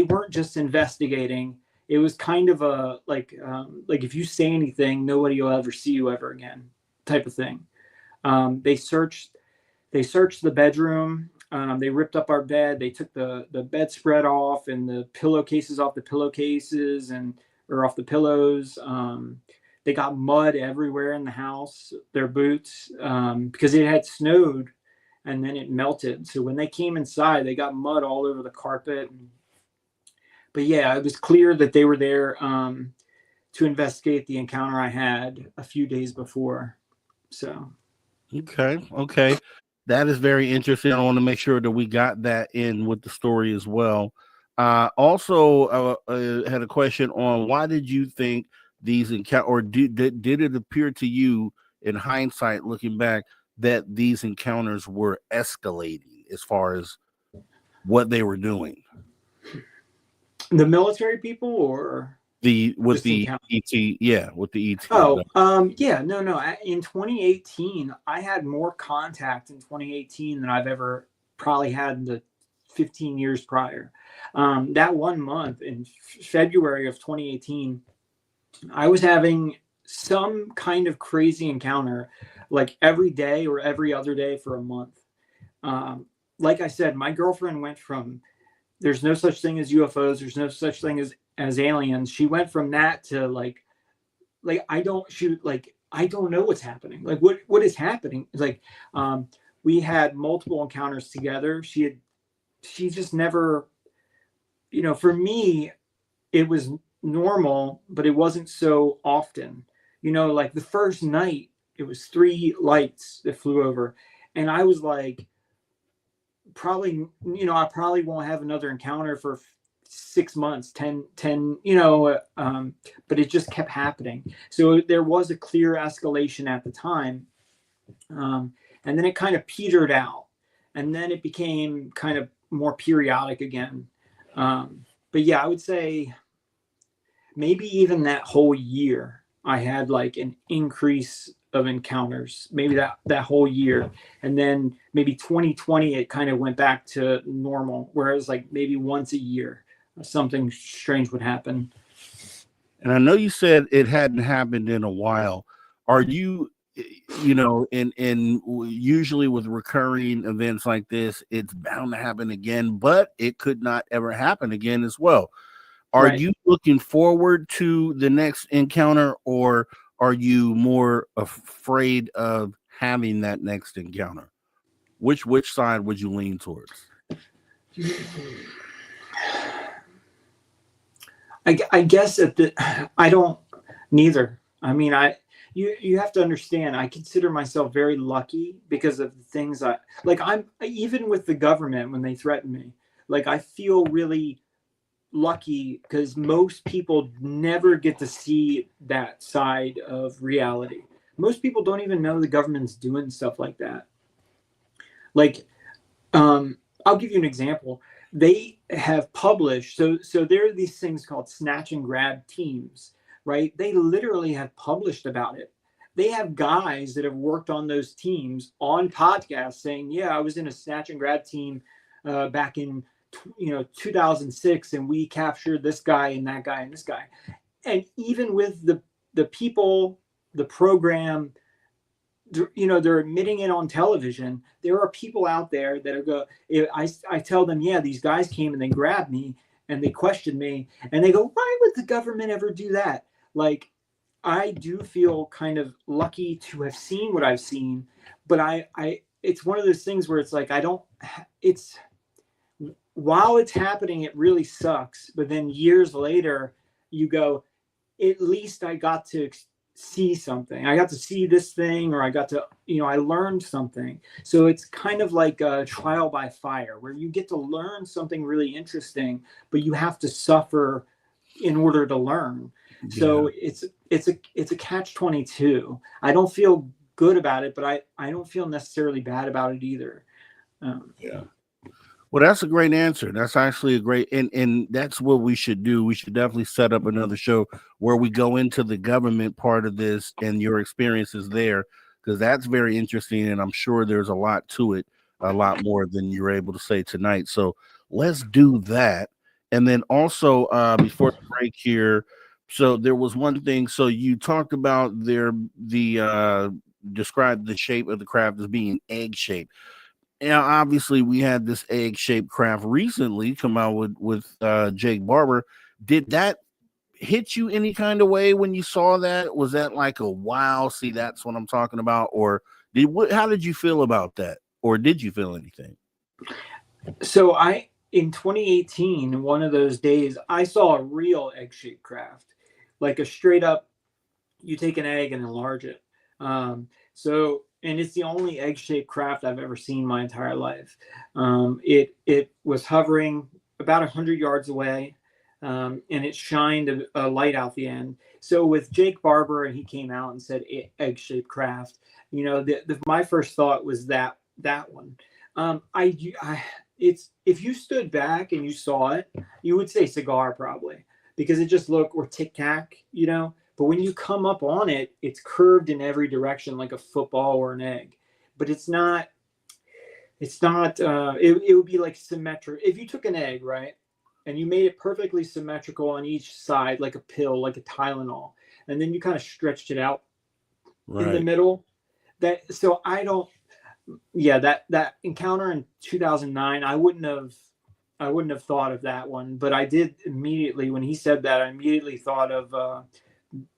weren't just investigating. It was kind of a like if you say anything, nobody will ever see you ever again type of thing. They searched the bedroom. They ripped up our bed. They took the bedspread off and the pillowcases off the pillowcases or off the pillows. They got mud everywhere in the house, their boots, because it had snowed and then it melted. So when they came inside, they got mud all over the carpet. But yeah, it was clear that they were there to investigate the encounter I had a few days before. So. Okay. That is very interesting. I want to make sure that we got that in with the story as well. Also, had a question on why did you think these or did it appear to you in hindsight, looking back, that these encounters were escalating as far as what they were doing? The military people or with the ET? Yeah, with the ET. No. In 2018, I had more contact in 2018 than I've ever probably had in the 15 years prior. That 1 month in February of 2018, I was having some kind of crazy encounter like every day or every other day for a month. Like I said, my girlfriend went from there's no such thing as UFOs, there's no such thing as aliens. She went from that to like I don't know what's happening. Like what is happening? It's like we had multiple encounters together. She just never, for me, it was normal, but it wasn't so often. Like the first night, it was 3 lights that flew over, and I was like, I probably won't have another encounter for 6 months, 10, but it just kept happening. So there was a clear escalation at the time. And then it kind of petered out, and then it became kind of more periodic again. But yeah, I would say maybe even that whole year, I had like an increase of encounters, maybe that whole year. And then maybe 2020, it kind of went back to normal, whereas like maybe once a year, something strange would happen. And I know you said it hadn't happened in a while. Are you, in usually with recurring events like this, it's bound to happen again, but it could not ever happen again as well. Are Right. you looking forward to the next encounter, or are you more afraid of having that next encounter? Which side would you lean towards? I guess I don't, neither. I mean, you have to understand, I consider myself very lucky because of the things I'm even with the government, when they threaten me, like I feel really lucky because most people never get to see that side of reality. Most people don't even know the government's doing stuff like that. Like, I'll give you an example. They have published, so there are these things called snatch and grab teams, right? They literally have published about it. They have guys that have worked on those teams on podcasts saying, yeah, I was in a snatch and grab team back in 2006, and we captured this guy and that guy and this guy. And even with the people, the program, they're admitting it on television. There are people out there that I tell them, yeah, these guys came and they grabbed me and they questioned me, and they go, why would the government ever do that? Like, I do feel kind of lucky to have seen what I've seen, but it's one of those things where it's like, while it's happening, it really sucks. But then years later, you go, at least I got to see something. I got to see this thing, or I got to, I learned something. So it's kind of like a trial by fire, where you get to learn something really interesting, but you have to suffer in order to learn. Yeah. So it's a catch-22. I don't feel good about it, but I don't feel necessarily bad about it either. Yeah. Well, that's a great answer. That's actually a great, and that's what we should do. We should definitely set up another show where we go into the government part of this and your experiences there, because that's very interesting, and I'm sure there's a lot to it, a lot more than you're able to say tonight. So let's do that. And then also before the break here, so there was one thing. So you talked about described the shape of the craft as being egg-shaped. Now, obviously, we had this egg-shaped craft recently come out with Jake Barber. Did that hit you any kind of way when you saw that? Was that like a wow? See, that's what I'm talking about. Or how did you feel about that? Or did you feel anything? So in 2018, one of those days, I saw a real egg-shaped craft, like a straight up. You take an egg and enlarge it. And it's the only egg-shaped craft I've ever seen my entire life. It was hovering about 100 yards away, and it shined a light out the end. So with Jake Barber, and he came out and said egg-shaped craft, my first thought was that one. If you stood back and you saw it, you would say cigar probably, because it just looked, or Tic Tac, But when you come up on it, it's curved in every direction like a football or an egg. But it would be like symmetric. If you took an egg, right, and you made it perfectly symmetrical on each side, like a pill, like a Tylenol, and then you kind of stretched it out in the middle. That encounter in 2009, I wouldn't have thought of that one. But I did immediately, when he said that, I immediately thought of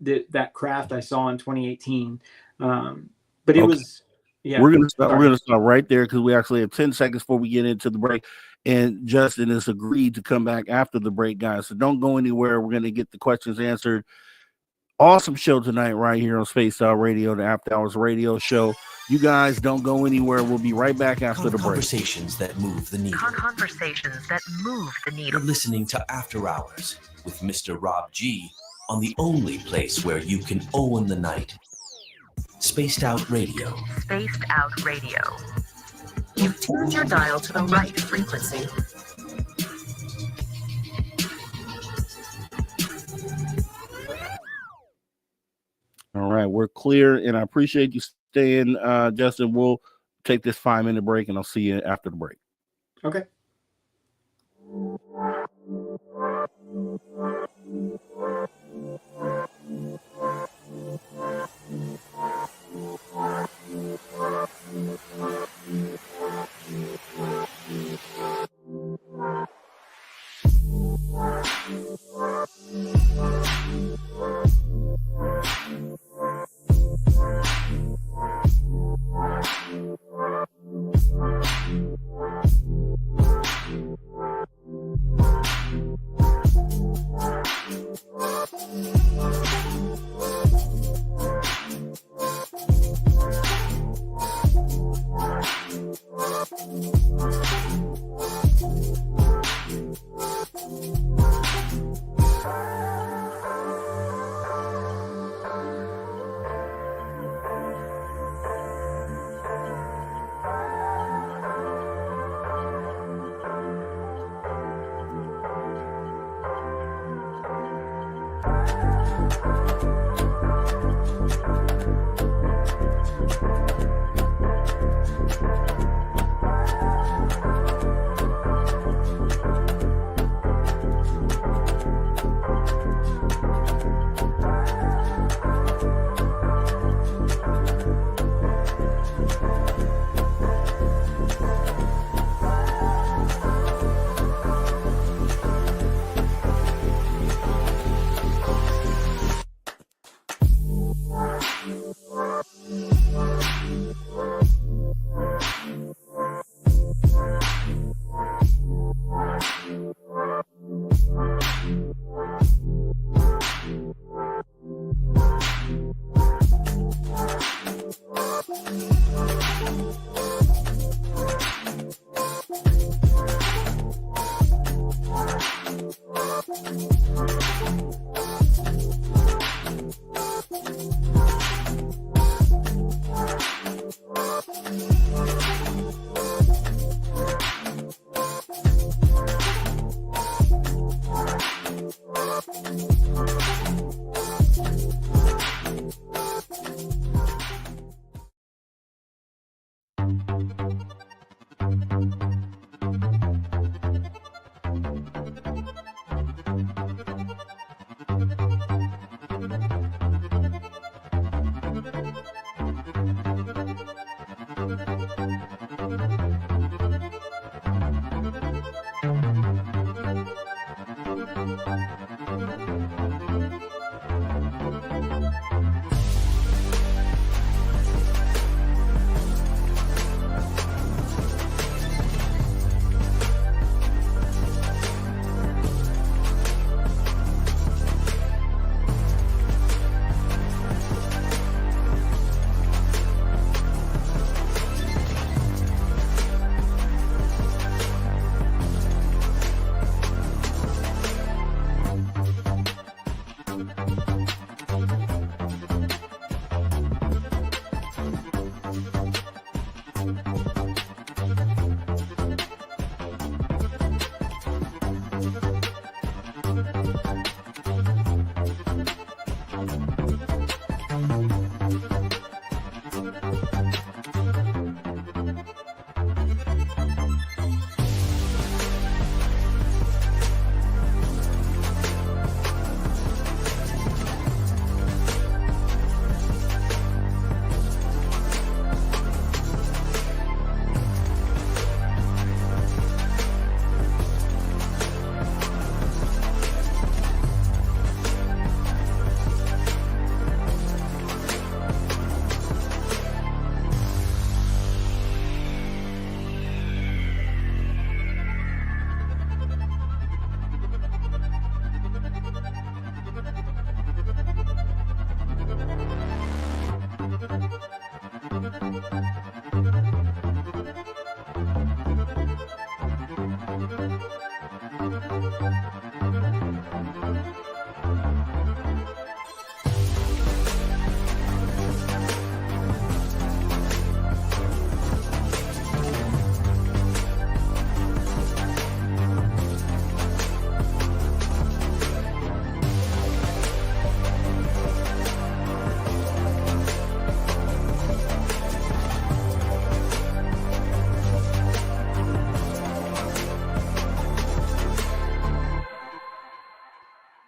that craft I saw in 2018. But it was, yeah. We're gonna stop right there, because we actually have 10 seconds before we get into the break. And Justin has agreed to come back after the break, guys. So don't go anywhere. We're gonna get the questions answered. Awesome show tonight right here on Spaced Out Radio, the After Hours Radio Show. You guys don't go anywhere. We'll be right back after the break. Conversations that move the needle. Conversations that move the You're needle. listening to After Hours with Mr. Rob G on the only place where you can own the night. Spaced Out Radio. Spaced Out Radio. You've tuned your dial to the right frequency. All right, we're clear, and I appreciate you staying, Justin. We'll take this 5-minute break, and I'll see you after the break. Okay.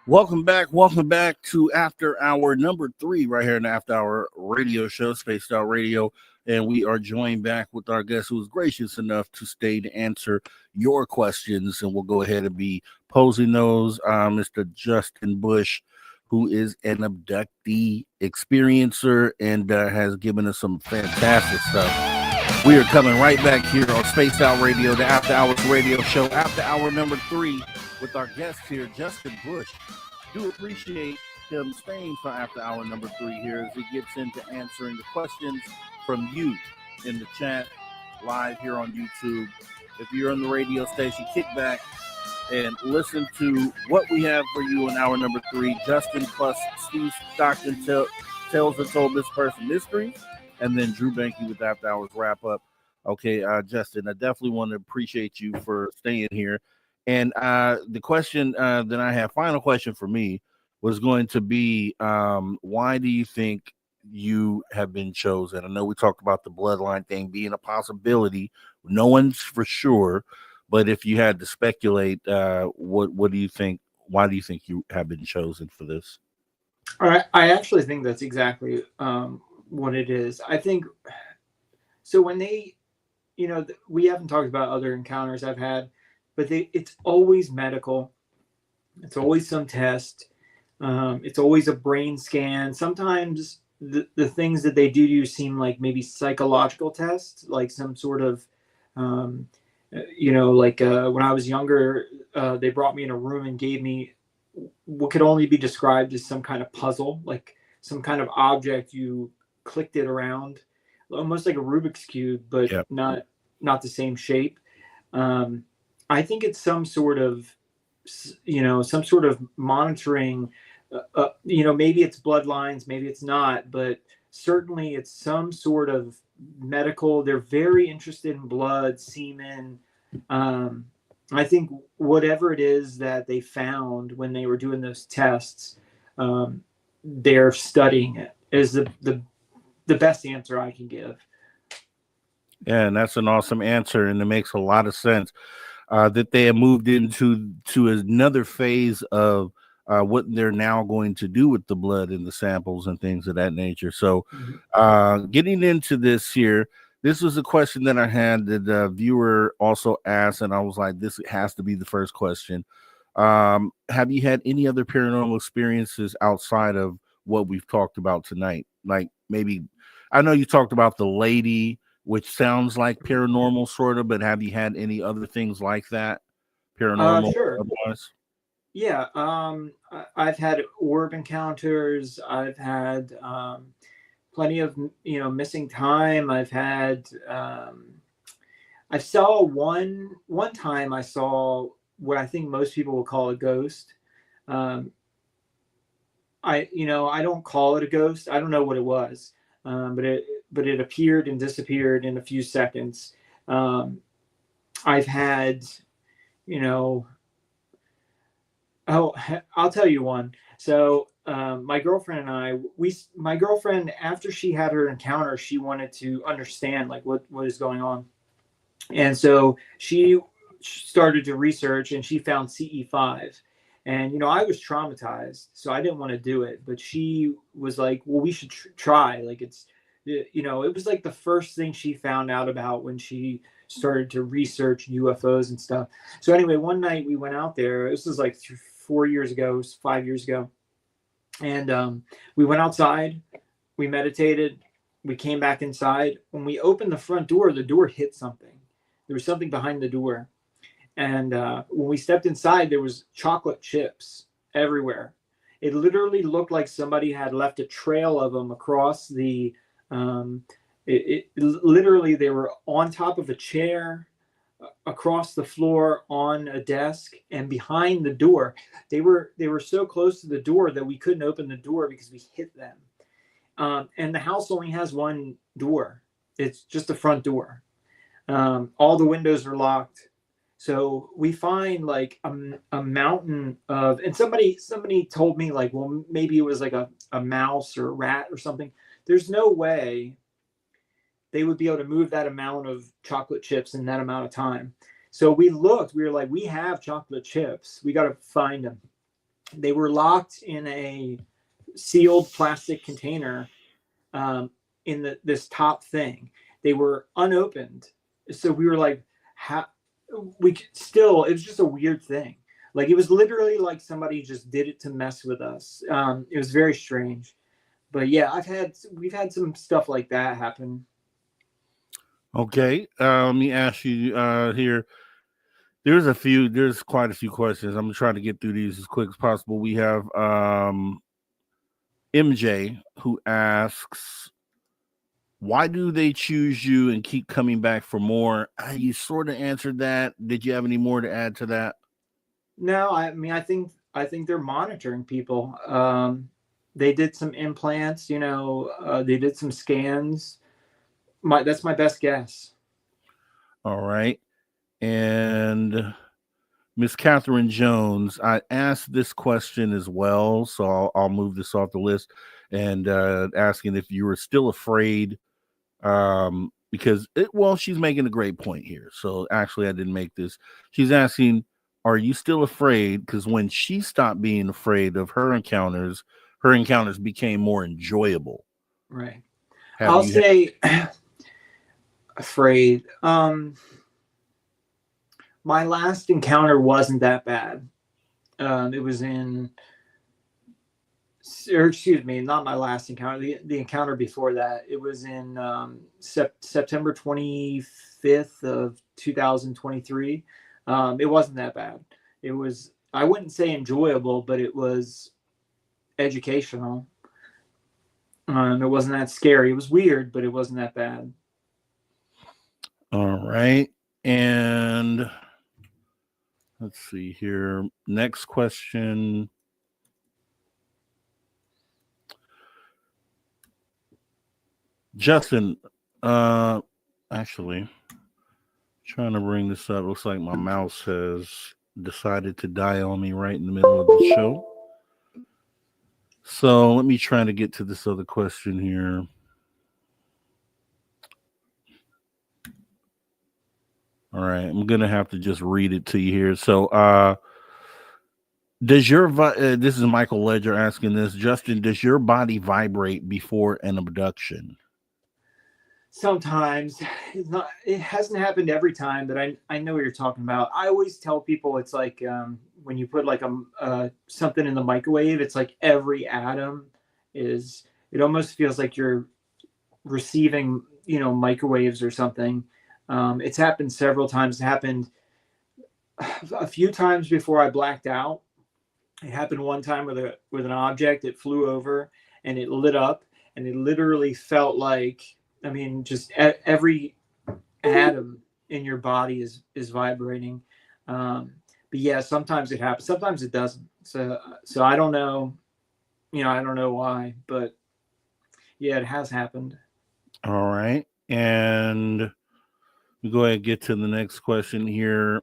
Welcome back to After Hour number 3 right here in the After Hour radio show, Spaced Out Radio. And we are joined back with our guest who was gracious enough to stay to answer your questions. And we'll go ahead and be posing those. Mr. Justin Bush, who is an abductee experiencer and has given us some fantastic stuff. We are coming right back here on Spaced Out Radio, the After Hours radio show, After Hour number 3, with our guest here, Justin Bush. Do appreciate him staying for After Hour number 3 here as he gets into answering the questions from you in the chat live here on YouTube. If you're on the radio station, kick back and listen to what we have for you in hour number 3. Justin plus Steve Stockton tells the Told This Person Mysteries, and then Drew Banky with After Hours wrap up. Okay, Justin, I definitely want to appreciate you for staying here. And the question that I have, final question for me, was going to be, why do you think you have been chosen? I know we talked about the bloodline thing being a possibility. No one's for sure. But if you had to speculate, what do you think? Why do you think you have been chosen for this? All right. I actually think that's exactly what it is. I think so. When they, we haven't talked about other encounters I've had, but it's always medical. It's always some test. It's always a brain scan. Sometimes the things that they do to you seem like maybe psychological tests, like some sort of, when I was younger, they brought me in a room and gave me what could only be described as some kind of puzzle, like some kind of object. You clicked it around, almost like a Rubik's Cube, but not the same shape. I think it's some sort of monitoring, maybe it's bloodlines, maybe it's not, but certainly it's some sort of medical. They're very interested in blood, semen. I think whatever it is that they found when they were doing those tests, they're studying it is the best answer I can give. Yeah, and that's an awesome answer, and it makes a lot of sense. That they have moved into another phase of what they're now going to do with the blood and the samples and things of that nature. So getting into this here, this was a question that I had that the viewer also asked, and I was like, this has to be the first question. Have you had any other paranormal experiences outside of what we've talked about tonight? Like maybe, I know you talked about the lady, which sounds like paranormal sort of, but have you had any other things like that? Paranormal? Sure. Otherwise? Yeah. I've had orb encounters. I've had plenty of, missing time. I've had, I saw one time I saw what I think most people will call a ghost. I don't call it a ghost. I don't know what it was. But it appeared and disappeared in a few seconds. I've had, I'll tell you one. So my girlfriend and my girlfriend, after she had her encounter, she wanted to understand like what is going on. And so she started to research and she found CE5. And, I was traumatized, so I didn't want to do it. But she was like, well, we should try. Like it was like the first thing she found out about when she started to research UFOs and stuff. So anyway, one night we went out there. This was like 4 years ago, 5 years ago. And we went outside, we meditated, we came back inside. When we opened the front door, the door hit something. There was something behind the door. And when we stepped inside, there was chocolate chips everywhere. It literally looked like somebody had left a trail of them across the, literally they were on top of a chair, across the floor on a desk and behind the door. They were so close to the door that we couldn't open the door because we hit them. And the house only has one door. It's just the front door. All the windows are locked. So we find like a mountain of, and somebody told me like, well, maybe it was like a mouse or a rat or something. There's no way they would be able to move that amount of chocolate chips in that amount of time. So we looked, we were like, we have chocolate chips. We got to find them. They were locked in a sealed plastic container in this top thing. They were unopened. So we were like, we could still, it was just a weird thing. Like it was literally like somebody just did it to mess with us. It was very strange. But yeah, we've had some stuff like that happen. Okay, let me ask you here. There's quite a few questions. I'm trying to get through these as quick as possible. We have MJ who asks, why do they choose you and keep coming back for more? You sort of answered that. Did you have any more to add to that? No, I mean, I think they're monitoring people. They did some implants, they did some scans. That's my best guess. All right. And Miss Catherine Jones, I asked this question as well, so I'll move this off the list, and asking if you were still afraid, because she's making a great point here. So actually, I didn't make this. She's asking, are you still afraid? Because when she stopped being afraid of her encounters became more enjoyable. Right. I'll say afraid. My last encounter wasn't that bad. It was not my last encounter. The encounter before that, it was in September 25th of 2023. It wasn't that bad. It was, I wouldn't say enjoyable, but it was educational. It wasn't that scary. It was weird, but it wasn't that bad. All right. And let's see here. Next question. Justin, actually, trying to bring this up. Looks like my mouse has decided to die on me right in the middle of the show. So let me try to get to this other question here. All right, I'm gonna have to just read it to you here. So, does your this is Michael Ledger asking this, Justin? Does your body vibrate before an abduction? Sometimes. It hasn't happened every time, but I know what you're talking about. I always tell people it's like when you put like something in the microwave, it's like every atom is. It almost feels like you're receiving, microwaves or something. It's happened several times. It happened a few times before I blacked out. It happened one time with an object. It flew over and it lit up, and it literally felt like, just every atom in your body is vibrating. But yeah, sometimes it happens. Sometimes it doesn't. So I don't know. I don't know why, but yeah, it has happened. All right, and we go ahead and get to the next question here.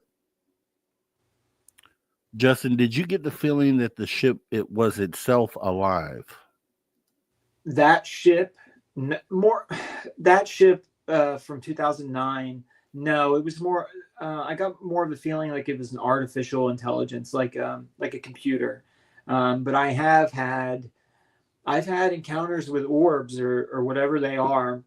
Justin, did you get the feeling that the ship, it was itself alive? That ship, from 2009. No, it was more. I got more of a feeling like it was an artificial intelligence, like a computer. But I've had encounters with orbs or whatever they are,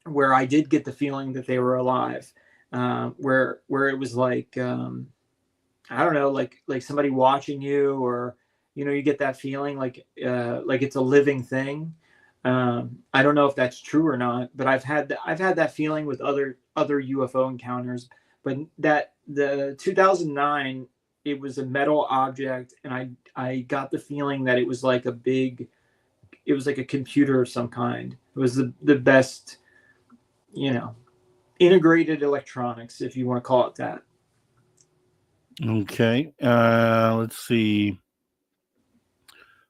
where I did get the feeling that they were alive, where it was like, I don't know, like somebody watching you, or, you get that feeling like it's a living thing. I don't know if that's true or not, but I've had that feeling with other UFO encounters. But the 2009, it was a metal object, and I got the feeling that it was like a computer of some kind. It was the best, it integrated electronics, if you want to call it that. Okay. Let's see.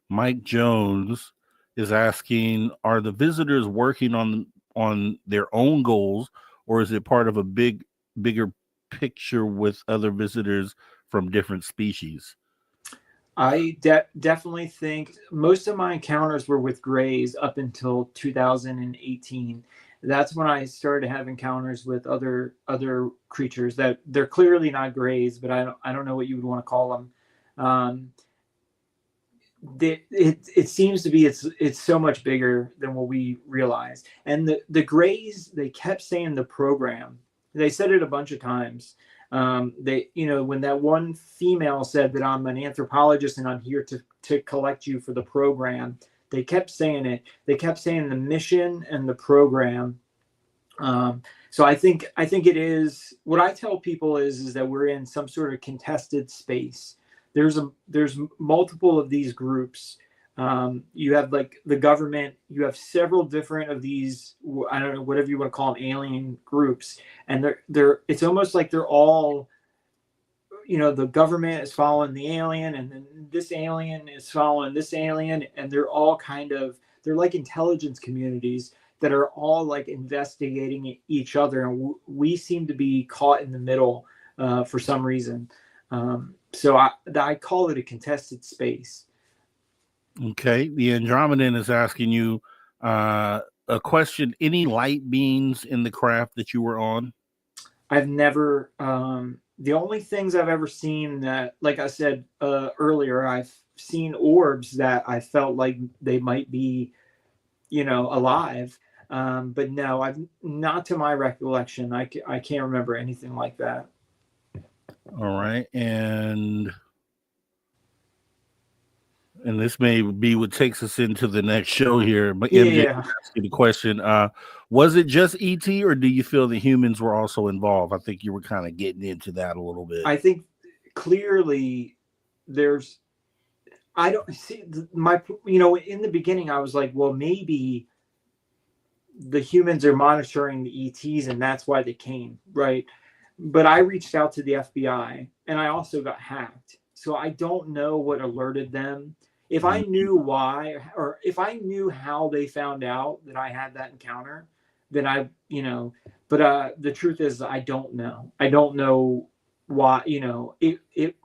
Mike Jones is asking, are the visitors working on their own goals, or is it part of a bigger picture with other visitors from different species? I definitely think most of my encounters were with grays up until 2018. That's when I started to have encounters with other creatures that they're clearly not grays, but I don't know what you would want to call them. It seems to be it's so much bigger than what we realize. And the grays, they kept saying the program. They said it a bunch of times. They, when that one female said that I'm an anthropologist and I'm here to collect you for the program, they kept saying it. They kept saying the mission and the program. So I think it is, what I tell people is that we're in some sort of contested space. There's multiple of these groups. You have like the government, you have several different of these, I don't know, whatever you want to call them, alien groups. And it's almost like they're all, the government is following the alien, and then this alien is following this alien. And they're all they're like intelligence communities that are all like investigating each other. And we seem to be caught in the middle for some reason. So I call it a contested space. Okay. The Andromedan is asking you a question. Any light beings in the craft that you were on? I've never, the only things I've ever seen that, like I said earlier, I've seen orbs that I felt like they might be, alive. But no, I've not, to my recollection. I can't remember anything like that. All right. And this may be what takes us into the next show here. But MJ, ask you the question: was it just ET, or do you feel the humans were also involved? I think you were kind of getting into that a little bit. I think clearly I don't see in the beginning I was like, well, maybe the humans are monitoring the ETs and that's why they came, right? But I reached out to the FBI and I also got hacked. So I don't know what alerted them. If I knew why, or if I knew how they found out that I had that encounter, then but the truth is I don't know. I don't know why, it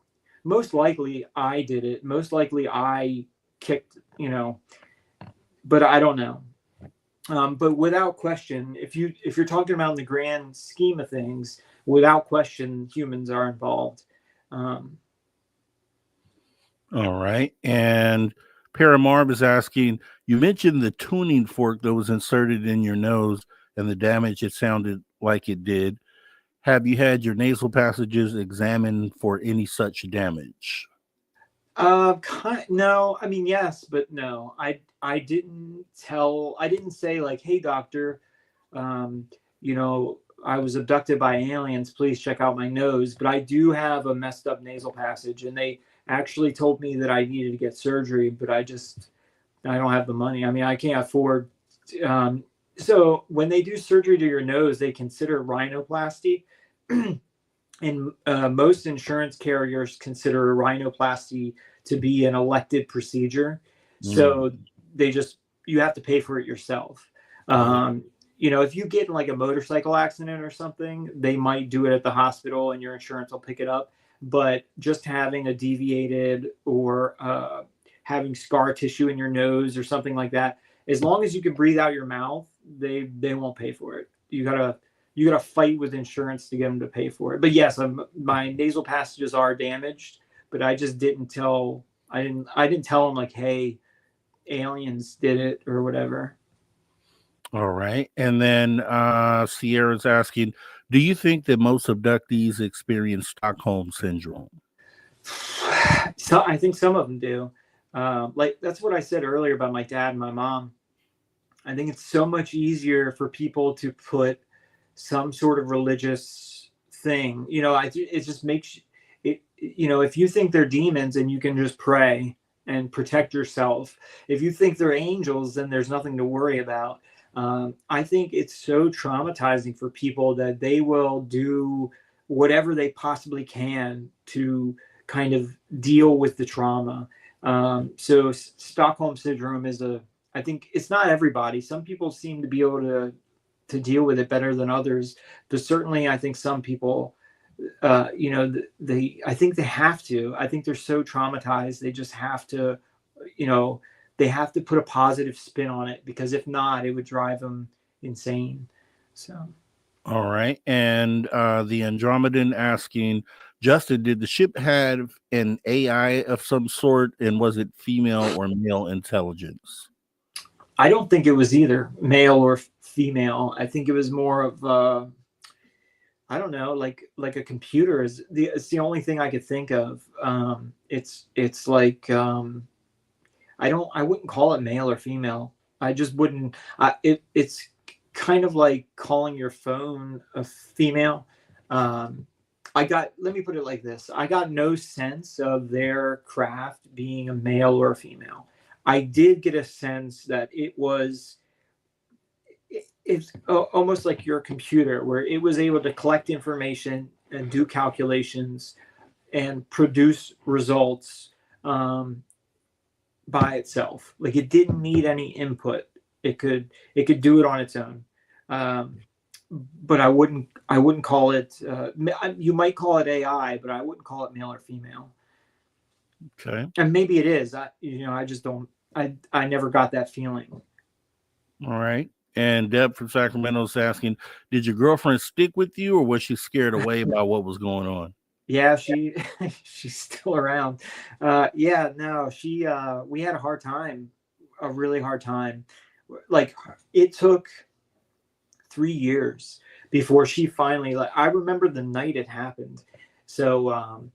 most likely I did it. Most likely I kicked, but I don't know. But without question, if you're talking about in the grand scheme of things, without question, humans are involved. All right. And Paramarb is asking, you mentioned the tuning fork that was inserted in your nose and the damage it sounded like it did. Have you had your nasal passages examined for any such damage? No, I mean, yes, but no, I didn't say like, hey, doctor, I was abducted by aliens. Please check out my nose. But I do have a messed up nasal passage, and they actually told me that I needed to get surgery, but I don't have the money. I mean, I can't afford. So when they do surgery to your nose, they consider rhinoplasty. And most insurance carriers consider rhinoplasty to be an elective procedure. So you have to pay for it yourself. If you get in like a motorcycle accident or something, they might do it at the hospital and your insurance will pick it up. But just having a deviated or having scar tissue in your nose or something like that, as long as you can breathe out your mouth, they won't pay for it. You gotta fight with insurance to get them to pay for it. But yes, my nasal passages are damaged, but I just didn't tell. I didn't tell them like, hey, aliens did it or whatever. All right. And then Sierra's asking, do you think that most abductees experience Stockholm syndrome? So I think some of them do. Like that's what I said earlier about my dad and my mom. I think it's so much easier for people to put some sort of religious thing. It just makes it. If you think they're demons and you can just pray and protect yourself. If you think they're angels, then there's nothing to worry about. I think it's so traumatizing for people that they will do whatever they possibly can to kind of deal with the trauma. So Stockholm syndrome is I think it's not everybody. Some people seem to be able to deal with it better than others, but certainly I think some people, I think they have to. I think they're so traumatized, they just have to, they have to put a positive spin on it, because if not, it would drive them insane. So. All right. And the Andromedan asking, Justin, did the ship have an AI of some sort, and was it female or male intelligence? I don't think it was either male or female. I think it was more of I don't know, like a computer it's the only thing I could think of. It's like I wouldn't call it male or female. I just wouldn't. It's kind of like calling your phone a female. Let me put it like this. I got no sense of their craft being a male or a female. I did get a sense that it's almost like your computer, where it was able to collect information and do calculations and produce results by itself. Like, it didn't need any input. It could do it on its own. But I wouldn't call it. You might call it AI, but I wouldn't call it male or female. Okay. And maybe it is. I just don't. I never got that feeling. All right. And Deb from Sacramento is asking, did your girlfriend stick with you, or was she scared away by what was going on? Yeah, she's still around. Yeah, no, we had a really hard time. Like, it took 3 years before she finally, I remember the night it happened. So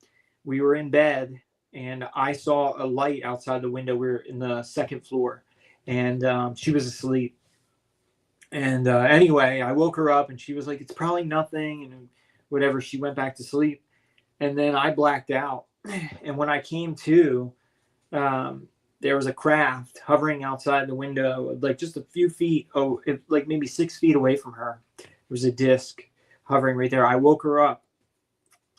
we were in bed, and I saw a light outside the window. We were in the second floor, and she was asleep. And anyway, I woke her up, and she was like, it's probably nothing, and whatever. She went back to sleep, and then I blacked out. And when I came to, there was a craft hovering outside the window, like just a few feet, like maybe 6 feet away from her. There was a disc hovering right there. I woke her up,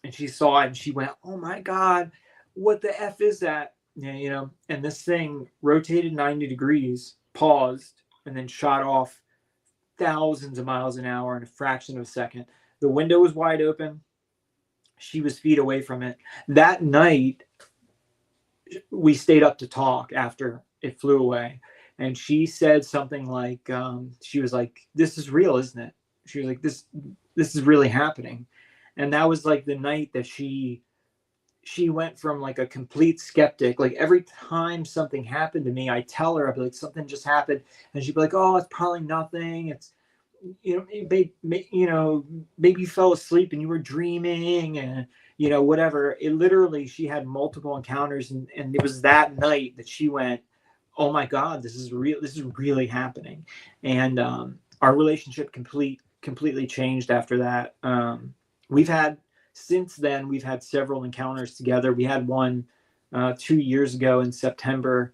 and she saw it, and she went, oh my God, what the F is that? Yeah, and this thing rotated 90 degrees, paused, and then shot off thousands of miles an hour in a fraction of a second. The window was wide open. She was feet away from it. That night, we stayed up to talk after it flew away. And she said something like, she was like, this is real, isn't it? She was like, this is really happening. And that was like the night that she went from like a complete skeptic. Like, every time something happened to me, I tell her, I'd be like, something just happened. And she'd be like, oh, it's probably nothing. It's, maybe you fell asleep and you were dreaming, and, whatever. It literally, she had multiple encounters. And it was that night that she went, oh my God, this is real. This is really happening. And our relationship completely changed after that. Since then, we've had several encounters together. We had one 2 years ago in September.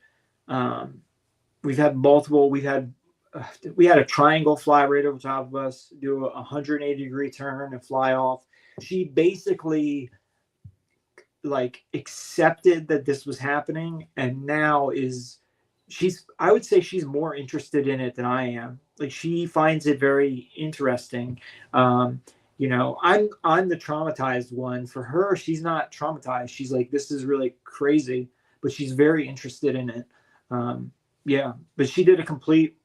We've had multiple. We had a triangle fly right over top of us, do a 180-degree turn and fly off. She basically accepted that this was happening, and now I would say she's more interested in it than I am. Like, she finds it very interesting. I'm the traumatized one. For her, she's not traumatized. She's like, this is really crazy, but she's very interested in it. Yeah, but she did a complete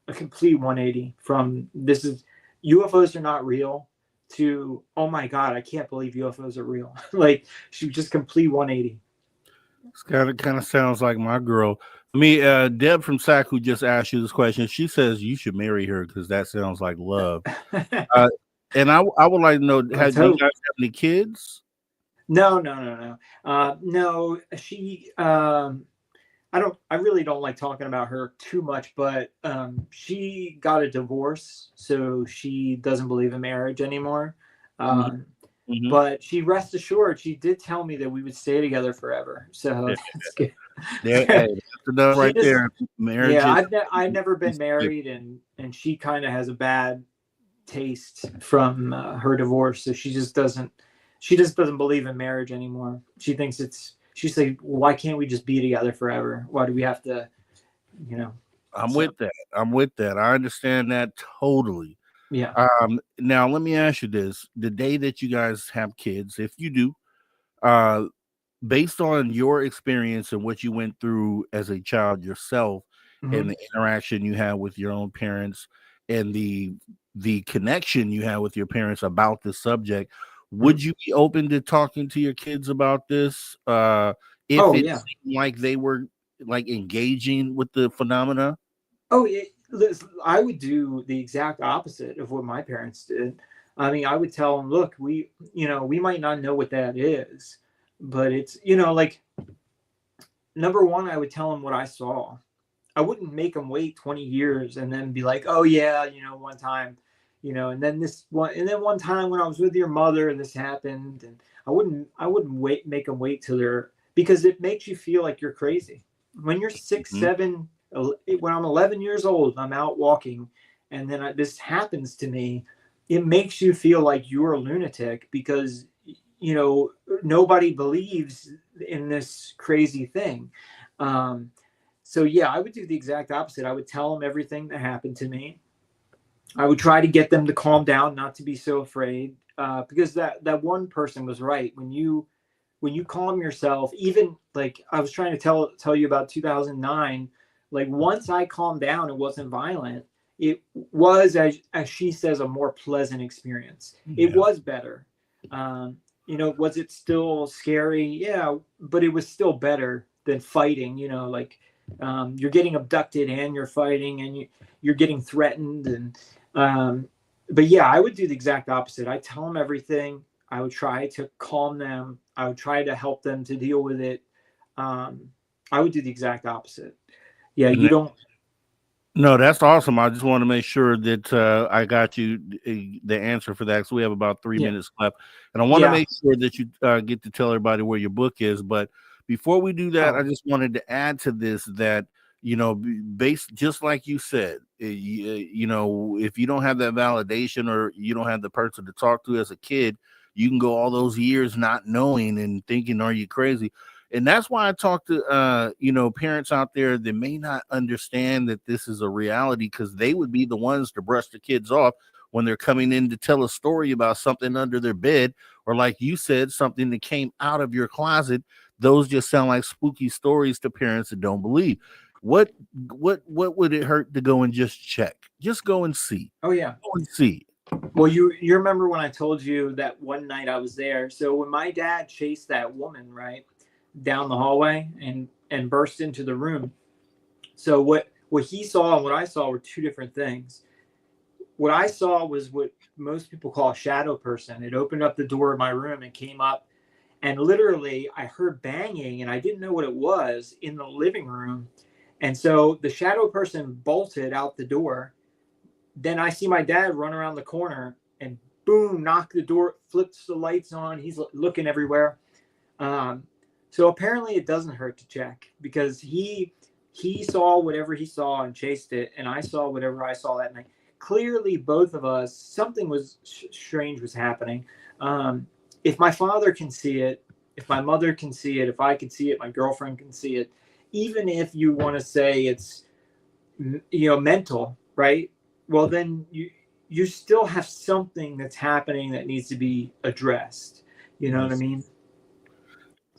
180 from UFOs are not real to, oh my God, I can't believe UFOs are real. Like, she just complete 180. It's kind of sounds like my girl. Deb from SAC, who just asked you this question, she says you should marry her because that sounds like love. And I would like to know, do you guys have any kids? No. No, she, I really don't like talking about her too much, but she got a divorce, so she doesn't believe in marriage anymore. Mhm. but she rest assured, she did tell me that we would stay together forever. So Yeah. that's good. Hey, that's enough She right just, there. Marriage yeah, is I've never been married, and she kind of has a bad taste from her divorce, so she just doesn't believe in marriage anymore. She thinks she's like, why can't we just be together forever? Why do we have to, you know? I'm So with that. I'm with that. I understand that totally. yeah. Now let me ask you this: the day that you guys have kids, if you do, uh, based on your experience and what you went through as a child yourself, and Mhm. the interaction you had with your own parents, and the connection you had with your parents about this subject, would you be open to talking to your kids about this? If Oh it yeah. seemed like they were like engaging with the phenomena? Oh, listen, I would do the exact opposite of what my parents did. I mean, I would tell them, look, we might not know what that is, but it's, like, number one, I would tell them what I saw. I wouldn't make them wait 20 years and then be like, oh yeah, one time, and then one time when I was with your mother, this happened, and I wouldn't make them wait till because it makes you feel like you're crazy. When you're six, Mhm. 7, when I'm 11 years old, I'm out walking, and then this happens to me. It makes you feel like you're a lunatic because nobody believes in this crazy thing. Um, so yeah, I would do the exact opposite. I would tell them everything that happened to me. I would try to get them to calm down, not to be so afraid, because that one person was right. When you calm yourself, even like I was trying to tell you about 2009. Like once I calmed down and wasn't violent, it was, as she says, a more pleasant experience. It Yeah. was better. Was it still scary? Yeah, but it was still better than fighting. Like you're getting abducted and you're fighting and you're getting threatened um, but yeah, I would do the exact opposite. I tell them everything. I would try to calm them. I would try to help them to deal with it. Um, I would do the exact opposite. Yeah, you don't. No, that's awesome. I just want to make sure that I got you the answer for that. So we have about 3 Yeah, minutes left, and I want to yeah. make sure that you get to tell everybody where your book is. But before we do that, I Oh, just wanted to add to this that based just like you said, if you don't have that validation or you don't have the person to talk to as a kid, you can go all those years not knowing and thinking, "Are you crazy?" And that's why I talk to parents out there that may not understand that this is a reality, because they would be the ones to brush the kids off when they're coming in to tell a story about something under their bed, or like you said, something that came out of your closet. Those just sound like spooky stories to parents that don't believe. What would it hurt to go and just check? Just go and see. oh yeah. Go and see. Well, you remember when I told you that one night I was there? So when my dad chased that woman right down the hallway and burst into the room. So what he saw and what I saw were two different things. What I saw was what most people call a shadow person. It opened up the door of my room and came up, and literally I heard banging and I didn't know what it was in the living room. And so the shadow person bolted out the door. Then I see my dad run around the corner and boom, knock the door, flips the lights on. He's looking everywhere. Um, so apparently it doesn't hurt to check because he saw whatever he saw and chased it, and I saw whatever I saw that night. Clearly, both of us, something was strange was happening. If my father can see it, if my mother can see it, if I can see it, my girlfriend can see it. Even if you want to say it's mental, right? Well, then you still have something that's happening that needs to be addressed. You know what I mean?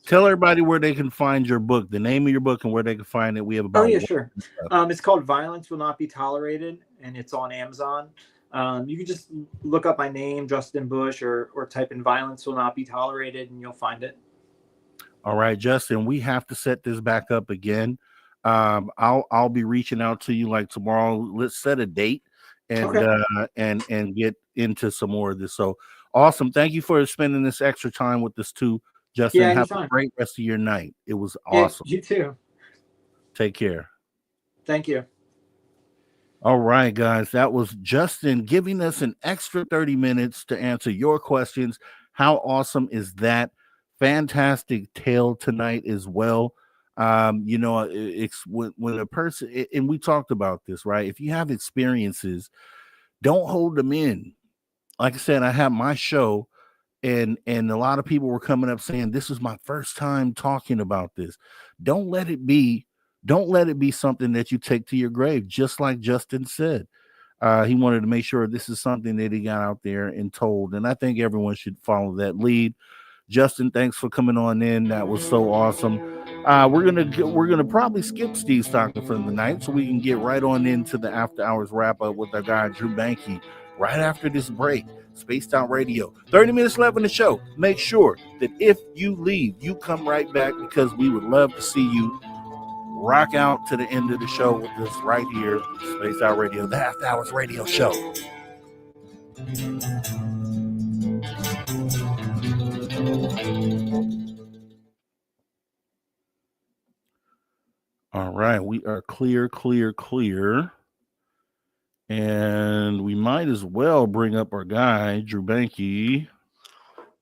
Tell everybody where they can find your book, the name of your book, and where they can find it. We have Oh about yeah, sure. It's called Violence Will Not Be Tolerated, and it's on Amazon. You can just look up my name, Justin Bush, or type in Violence Will Not Be Tolerated, and you'll find it. All right, Justin, we have to set this back up again. I'll be reaching out to you like tomorrow. Let's set a date and Okay. and get into some more of this. So awesome. Thank you for spending this extra time with us too, Justin. Yeah, Have a anytime. great rest of your night. It was Yeah, awesome. you too. Take care. Thank you. All right, guys, that was Justin giving us an extra 30 minutes to answer your questions. How awesome is that? Fantastic tale tonight as well. It's when a person, and we talked about this, right? If you have experiences, don't hold them in. Like I said, I have my show, and a lot of people were coming up saying this is my first time talking about this. Don't let it be. Don't let it be something that you take to your grave. Just like Justin said, he wanted to make sure this is something that he got out there and told. And I think everyone should follow that lead. Justin, thanks for coming on in. That was so awesome. We're gonna probably skip Steve Stockton for the night, so we can get right on into the after hours wrap up with our guy Drew Banky right after this break. Spaced Out Radio. 30 minutes left in the show. Make sure that if you leave, you come right back, because we would love to see you rock out to the end of the show with us right here, Spaced Out Radio, the After Hours Radio Show. All right, we are clear. And we might as well bring up our guy, Drew Banky,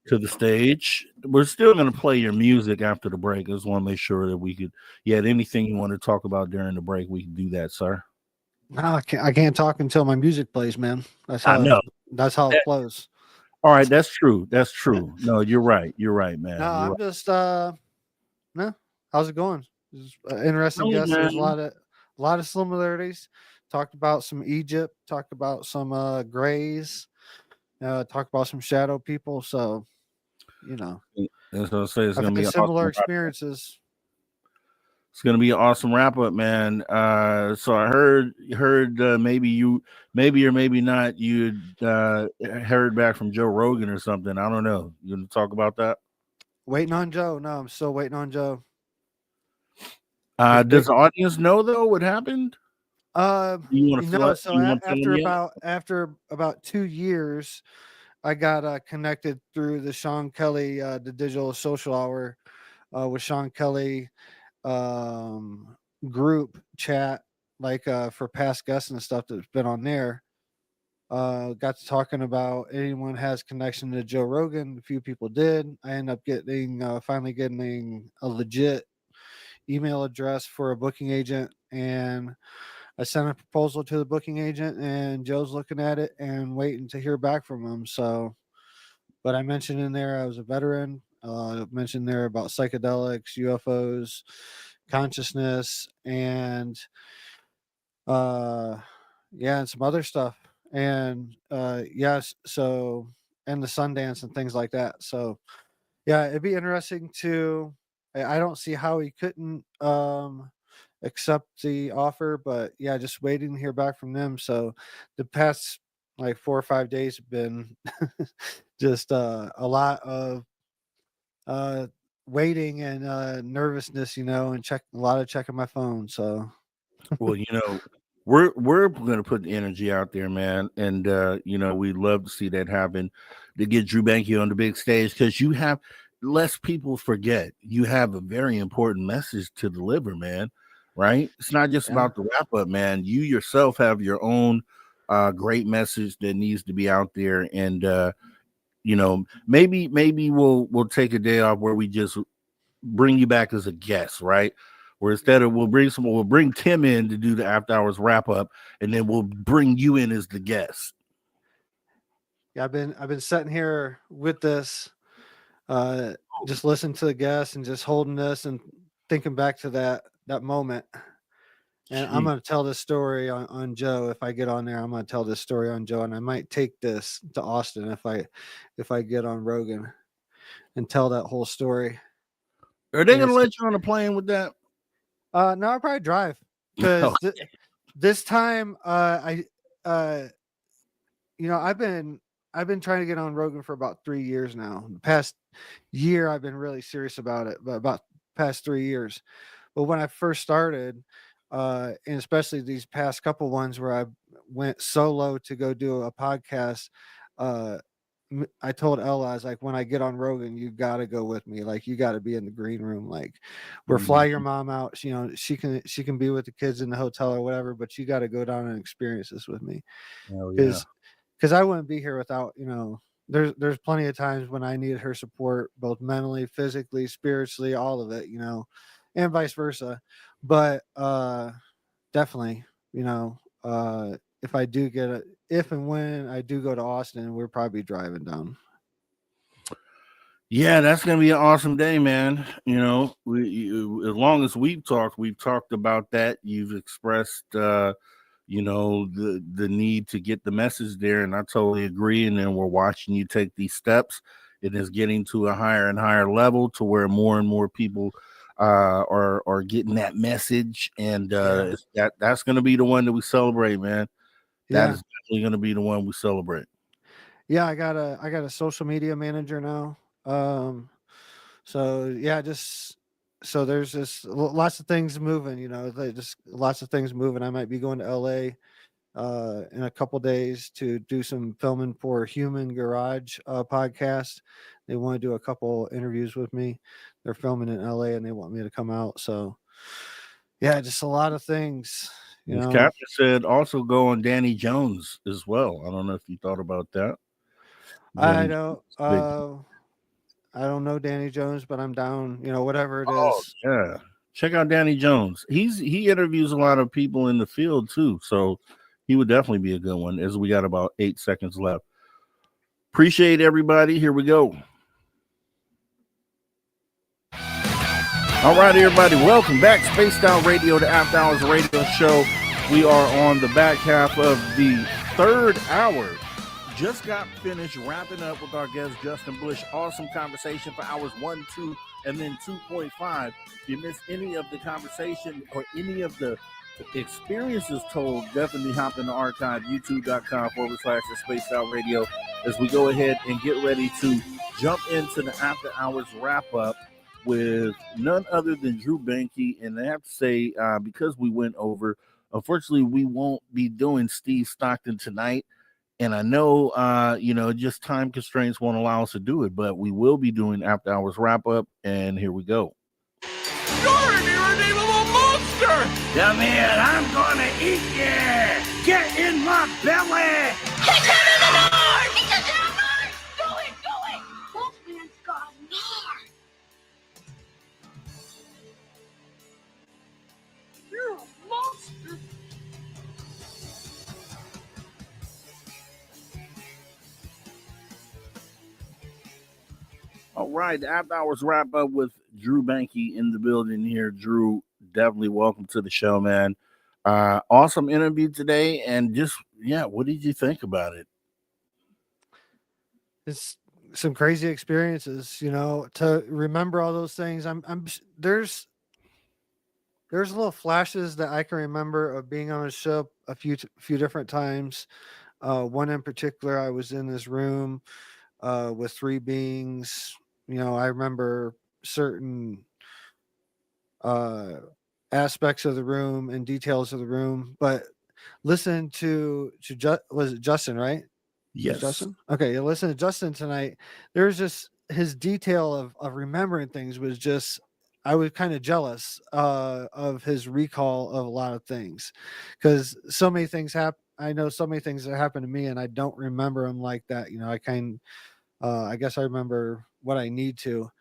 to the stage. We're still going to play your music after the break. I just want to make sure that we could, anything you want to talk about during the break, we can do that, sir. No, I can't talk until my music plays, man. That's how it flows. All right, that's true. No, you're right, man. No, I'm just no. How's it going? It's interesting guest. There's a lot of similarities. Talked about some Egypt, talked about some grays, talked about some shadow people. So, that's what I say. It's going to be similar experiences. It's going to be an awesome wrap up, man. So I heard maybe or maybe not you heard back from Joe Rogan or something. I don't know. You want to talk about that? Waiting on Joe. No, I'm still waiting on Joe. Does the audience know though what happened? After about 2 years, I got connected through the Sean Kelly, the Digital Social Hour, with Sean Kelly group chat, like for past guests and stuff that's been on there. Got to talking about anyone has connection to Joe Rogan. A few people did. I ended up finally getting a legit email address for a booking agent, and I sent a proposal to the booking agent, and Joe's looking at it and waiting to hear back from him. So, but I mentioned in there I was a veteran. Mentioned there about psychedelics, UFOs, consciousness, and and some other stuff. And so, and the Sundance and things like that. So, yeah, it'd be interesting to. I don't see how he couldn't accept the offer, but yeah, just waiting to hear back from them. So the past like 4 or 5 days have been just a lot of waiting and nervousness, and a lot of checking my phone. So well, we're going to put the energy out there, man, and we'd love to see that happen, to get Drew Banky on the big stage, because you have, lest people forget, you have a very important message to deliver, man. Right? It's not just about the wrap up, man. You yourself have your own great message that needs to be out there, and maybe we'll take a day off where we just bring you back as a guest, right? Where instead of we'll bring Tim in to do the after hours wrap up, and then we'll bring you in as the guest. Yeah, I've been sitting here with this, just listening to the guests and just holding this and thinking back to that moment. And I'm going to tell this story on Joe. If I get on there, I'm going to tell this story on Joe, and I might take this to Austin if I get on Rogan and tell that whole story. Are they going to let you on a plane with that? No, I'll probably drive, because this time I've been trying to get on Rogan for about 3 years now. The past year I've been really serious about it, but about past 3 years. But when I first started, and especially these past couple ones where I went solo to go do a podcast, I told Ella, I was like, when I get on Rogan, you got to go with me. Like, you got to be in the green room. Like, we're fly your mom out. She can be with the kids in the hotel or whatever, but you got to go down and experience this with me. Because I wouldn't be here without, there's plenty of times when I need her support, both mentally, physically, spiritually, all of it, and vice versa. But definitely, if I do if and when I do go to Austin, we're probably driving down. Yeah, that's gonna be an awesome day, man. As long as we've talked about that. You've expressed, the need to get the message there, and I totally agree. And then we're watching you take these steps. It is getting to a higher and higher level to where more and more people are getting that message, and that's gonna be the one that we celebrate, man. That Yeah. is definitely gonna be the one we celebrate. Yeah, I got a social media manager now. So yeah, so there's just lots of things moving, just lots of things moving. I might be going to LA in a couple days to do some filming for Human Garage podcast. They want to do a couple interviews with me. They're filming in LA and they want me to come out. So yeah, just a lot of things. Captain said also go on Danny Jones as well. I don't know if you thought about that. I don't know Danny Jones, but I'm down, whatever it is. Yeah. Check out Danny Jones. He interviews a lot of people in the field too. So he would definitely be a good one, as we got about 8 seconds left. Appreciate everybody. Here we go. All right, everybody. Welcome back. Spaced Out Radio, the After Hours Radio Show. We are on the back half of the third hour. Just got finished wrapping up with our guest, Justin Bush. Awesome conversation for hours 1, 2, and then 2.5. If you missed any of the conversation or any of the experiences told, definitely hop in the archive, youtube.com/the Spaced Out Radio, as we go ahead and get ready to jump into the After Hours wrap up with none other than Drew Benke. And I have to say, because we went over, unfortunately, we won't be doing Steve Stockton tonight. And I know, just time constraints won't allow us to do it, but we will be doing After Hours wrap up. And here we go. You're an irredeemable monster! Come here, I'm gonna eat you! Get in my belly! Kick him in the nard! He doesn't have knives! Go it! Wolfman's got knives! You're a monster! All right, the After Hours wrap up with Drew Benke in the building here. Drew, definitely welcome to the show, man. Awesome interview today, and what did you think about it? It's some crazy experiences, to remember all those things. There's little flashes that I can remember of being on a show a few different times. One in particular, I was in this room with three beings. I remember certain aspects of the room and details of the room, but listen to was it Justin, right? Yes. Justin? Okay, listen to Justin tonight. There's just his detail of remembering things was just, I was kind of jealous of his recall of a lot of things, because so many things happen. I know so many things that happened to me and I don't remember them like that. I guess I remember what I need to,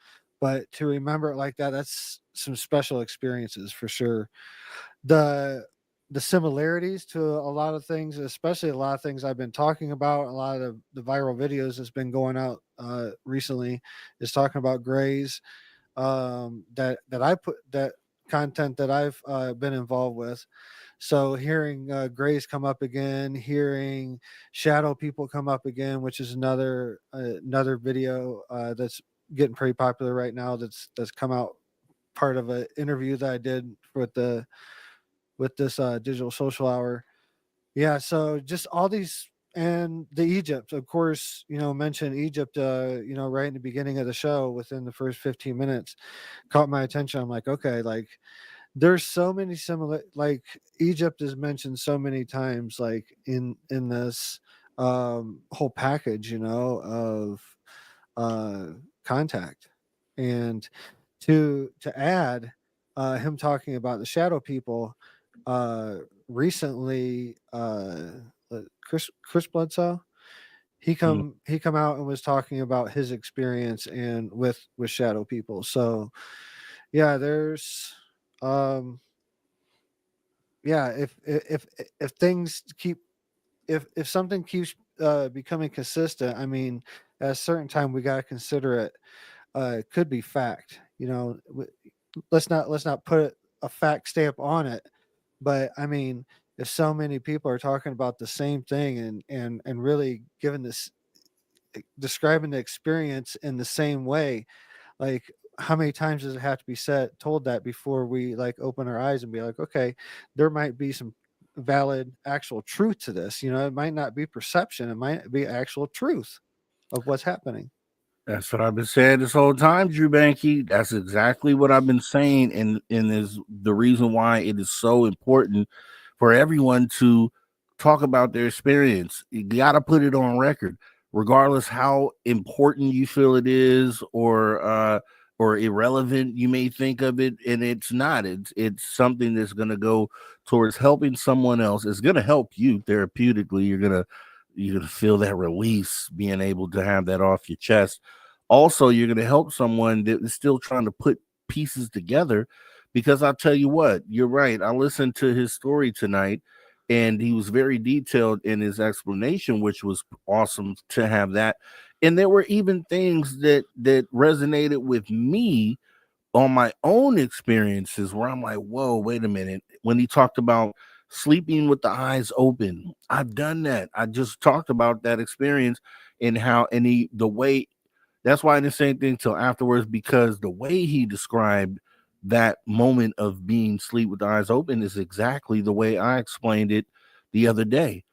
but to remember it like that, that's some special experiences for sure. The similarities to a lot of things, especially a lot of things I've been talking about, a lot of the viral videos that's been going out recently is talking about Grays, that I put, that content that I've been involved with. So hearing Grays come up again, hearing Shadow People come up again, which is another video that's getting pretty popular right now. That's come out, part of an interview that I did with this Digital Social Hour. Yeah, so just all these, and the Egypt, of course, mention Egypt, right in the beginning of the show, within the first 15 minutes, caught my attention. I'm like, okay, like there's so many similar, like Egypt is mentioned so many times, like in this whole package, of Contact. And to add him talking about the Shadow People recently, Chris Bledsoe, he come out and was talking about his experience and with shadow people. So yeah, there's yeah, if things keep, if something keeps becoming consistent, I mean, at a certain time we got to consider it. It could be fact, you know. Let's not put a fact stamp on it, but I mean, if so many people are talking about the same thing and really giving this, describing the experience in the same way, like how many times does it have to be told that before we like open our eyes and be like, okay, there might be some valid actual truth to this. You know, it might not be perception, it might be actual truth of what's happening. That's what I've been saying this whole time, Drew Banky. That's exactly what I've been saying, and is the reason why it is so important for everyone to talk about their experience. You got to put it on record, regardless how important you feel it is, or irrelevant you may think of it. And it's not. It's something that's going to go towards helping someone else. It's going to help you therapeutically. You're gonna feel that release, being able to have that off your chest. Also, you're going to help someone that is still trying to put pieces together, because I'll tell you what, you're right. I listened to his story tonight, and he was very detailed in his explanation, which was awesome to have that. And there were even things that resonated with me on my own experiences where I'm like, whoa, wait a minute. When he talked about sleeping with the eyes open, I've done that. I just talked about that experience, and how, and the way, that's why I didn't say anything till afterwards, because the way he described that moment of being sleep with the eyes open is exactly the way I explained it the other day.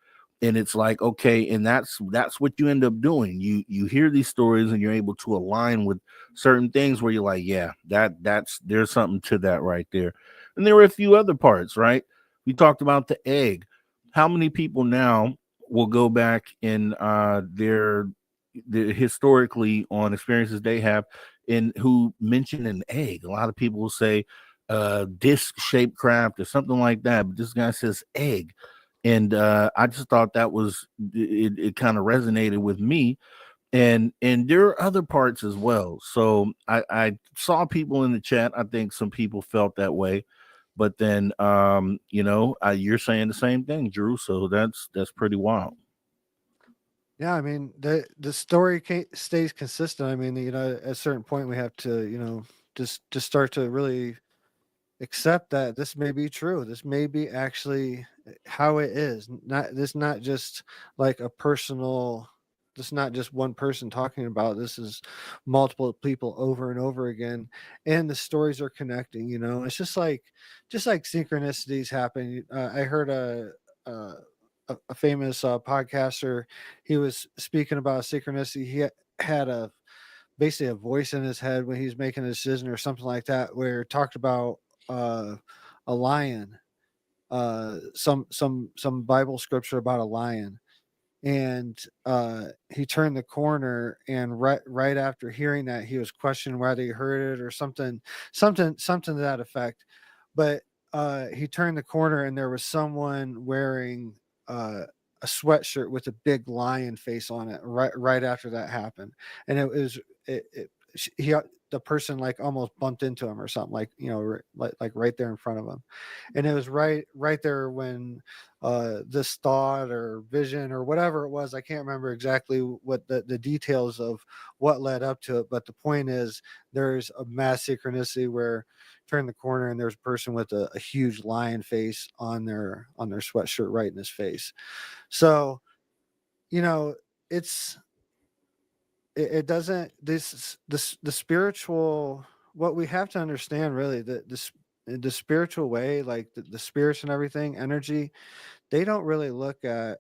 And it's like, okay, and that's what you end up doing. You hear these stories and you're able to align with certain things where you're like, yeah, that's there's something to that right there. And there were a few other parts, right? We talked about the egg. How many people now will go back in their historically on experiences they have, and who mention an egg? A lot of people will say disc shaped craft or something like that, but this guy says egg. And I just thought that was it kind of resonated with me. And there are other parts as well. So I saw people in the chat. I think some people felt that way, but then you're saying the same thing, Drew. So that's pretty wild. Yeah, I mean, the story stays consistent. I mean, you know, at a certain point we have to, you know, just start to really accept that this may be true. This may be actually how it is. Not just like a personal. This not just one person talking about. This is multiple people over and over again, and the stories are connecting. You know, it's just like synchronicities happen. I heard a a famous podcaster. He was speaking about synchronicity. He had a basically a voice in his head when he's making a decision or something like that, where it talked about uh, a lion, some Bible scripture about a lion, and he turned the corner, and right after hearing that, he was questioning whether he heard it or something to that effect. But he turned the corner, and there was someone wearing a sweatshirt with a big lion face on it right after that happened. And it was it he the person like almost bumped into him or something, like, you know, like right there in front of him. And it was right there when this thought or vision or whatever it was, I can't remember exactly what the details of what led up to it, but the point is there's a mass synchronicity where turn the corner and there's a person with a huge lion face on their sweatshirt right in his face. So, you know, it doesn't, the spiritual, what we have to understand really, the spiritual way, like the spirits and everything, energy, they don't really look at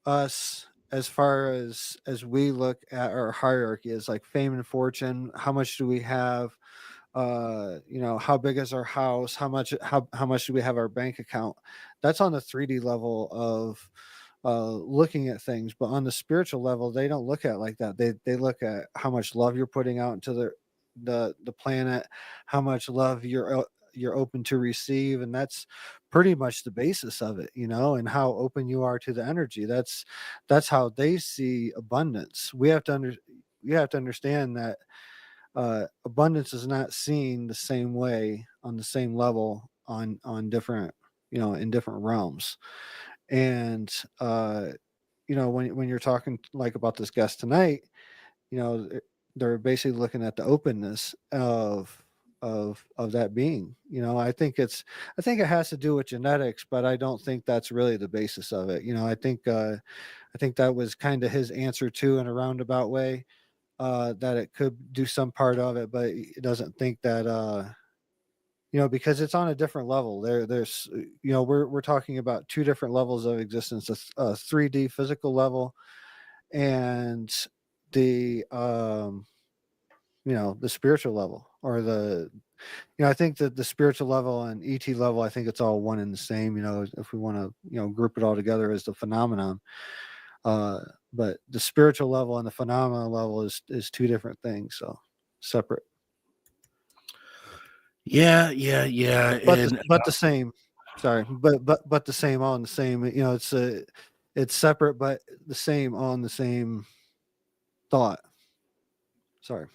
us as far as we look at our hierarchy as like fame and fortune. How much do we have? You know, how big is our house? How much do we have our bank account? That's on the 3D level of looking at things. But on the spiritual level, they don't look at it like that. They look at how much love you're putting out into the planet, how much love you're open to receive, and that's pretty much the basis of it, and how open you are to the energy. That's how they see abundance. We have to understand that abundance is not seen the same way on the same level on different, in different realms. And when you're talking like about this guest tonight, they're basically looking at the openness of that being. I think it has to do with genetics, but I don't think that's really the basis of it. I think that was kind of his answer too, in a roundabout way, that it could do some part of it, but it doesn't think that because it's on a different level. There's we're talking about two different levels of existence: a 3D physical level, and the the spiritual level, or I think that the spiritual level and ET level, I think it's all one and the same. If we want to group it all together as the phenomenon. But the spiritual level and the phenomenal level is two different things, so separate. Yeah. But the same. Sorry, but the same, all in the same. It's separate, but the same, all in the same thought. Sorry.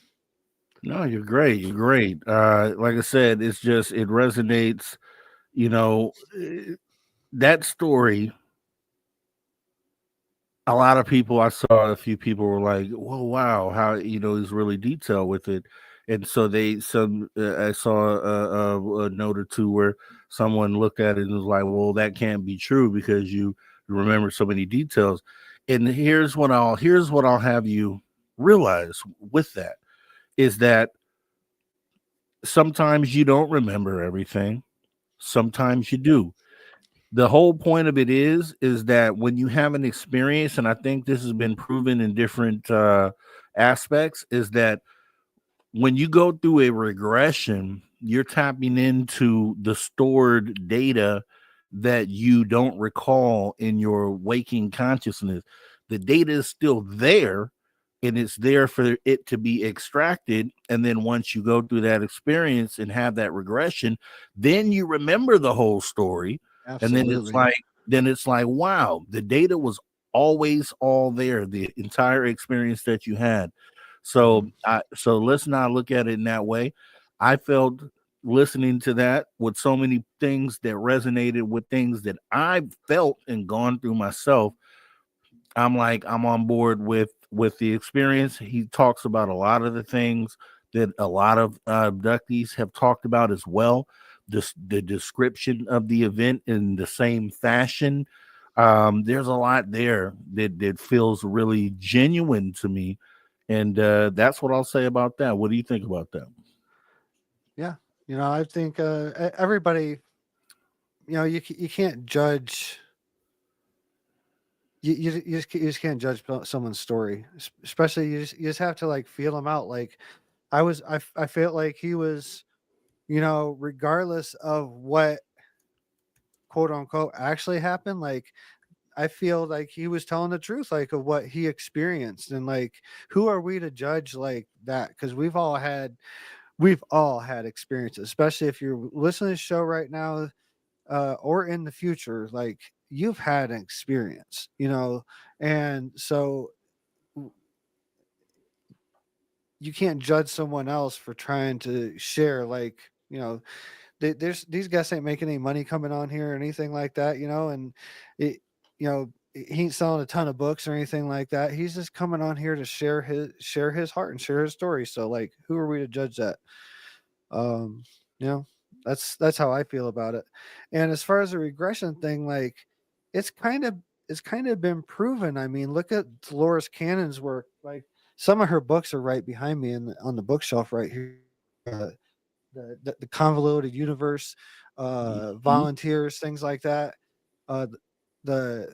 No, you're great. You're great. Like I said, it resonates. That story. A lot of people, I saw a few people were like, "Whoa, wow, how he's really detailed with it." And so I saw a note or two where someone looked at it and was like, "Well, that can't be true because you remember so many details." And here's what I'll have you realize with that is that sometimes you don't remember everything, sometimes you do. The whole point of it is that when you have an experience, and I think this has been proven in different aspects, is that when you go through a regression, you're tapping into the stored data that you don't recall in your waking consciousness. The data is still there, and it's there for it to be extracted. And then once you go through that experience and have that regression, then you remember the whole story. Absolutely. And then it's like, wow, the data was always all there, the entire experience that you had. So let's not look at it in that way. I felt listening to that with so many things that resonated with things that I've felt and gone through myself. I'm on board with the experience. He talks about a lot of the things that a lot of abductees have talked about as well. The description of the event in the same fashion. There's a lot there that feels really genuine to me. And that's what I'll say about that. What do you think about that? Yeah. I think everybody, you can't judge. You just can't judge someone's story, especially you just have to like feel them out. Like I felt like he was, regardless of what quote unquote actually happened, like I feel like he was telling the truth, like of what he experienced. And like, who are we to judge like that? Because we've all had experiences, especially if you're listening to the show right now, or in the future, like you've had an experience, and so you can't judge someone else for trying to share, like, there's these guys ain't making any money coming on here or anything like that, and it, he ain't selling a ton of books or anything like that. He's just coming on here to share his heart and share his story. So like, who are we to judge that? That's how I feel about it. And as far as the regression thing, like it's kind of been proven. I mean, look at Dolores Cannon's work. Like some of her books are right behind me on the bookshelf right here. The convoluted universe, volunteers, things like that. The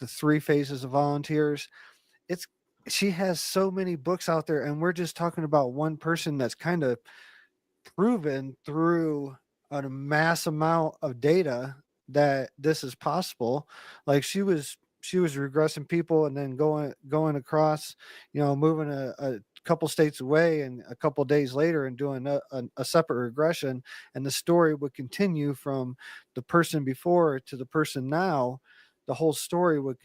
three phases of volunteers. She has so many books out there, and we're just talking about one person that's kind of proven through a mass amount of data that this is possible. Like she was regressing people and then going across, moving a couple states away and a couple days later and doing a separate regression, and the story would continue from the person before to the person now. The whole story would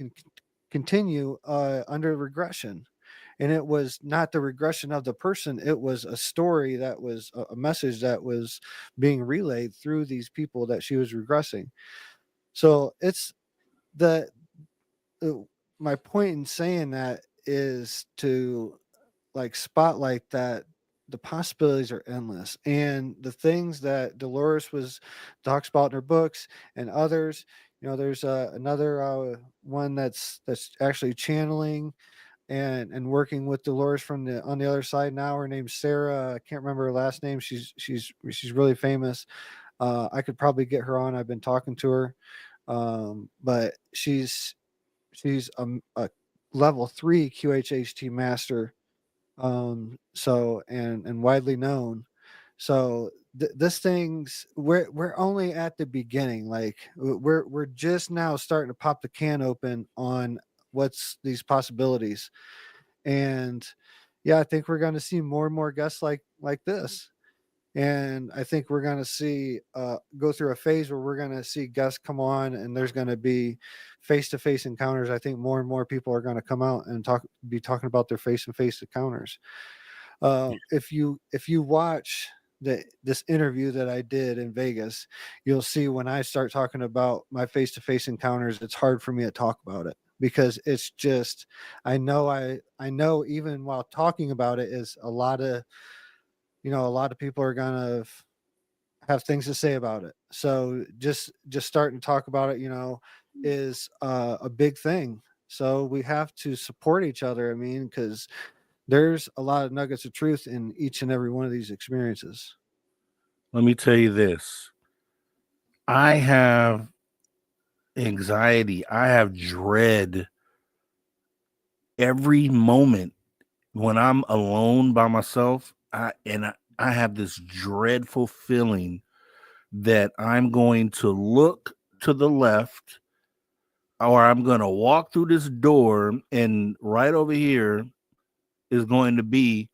continue under regression. And it was not the regression of the person, it was a story that was a message that was being relayed through these people that she was regressing. So it's the my point in saying that is to like spotlight that the possibilities are endless, and the things that Dolores talks about in her books and others. There's another one that's actually channeling and working with Dolores on the other side now. Her name's Sarah. I can't remember her last name. She's really famous. I could probably get her on. I've been talking to her, but she's a level 3 QHHT master, so and widely known. So this thing's we're only at the beginning. Like we're just now starting to pop the can open on what's these possibilities. And yeah, I think we're going to see more and more guests like this. And I think we're going to see go through a phase where we're going to see guests come on, and there's going to be face-to-face encounters. I think more and more people are going to come out and be talking about their face-to-face encounters. If you watch this interview that I did in Vegas, you'll see when I start talking about my face-to-face encounters, it's hard for me to talk about it, because it's just, I know even while talking about it is a lot of people are gonna have things to say about it. So just starting to talk about it, is a big thing. So we have to support each other. I mean, because there's a lot of nuggets of truth in each and every one of these experiences. Let me tell you this. I have anxiety. I have dread every moment when I'm alone by myself. I have this dreadful feeling that I'm going to look to the left, or I'm going to walk through this door, and right over here is going to be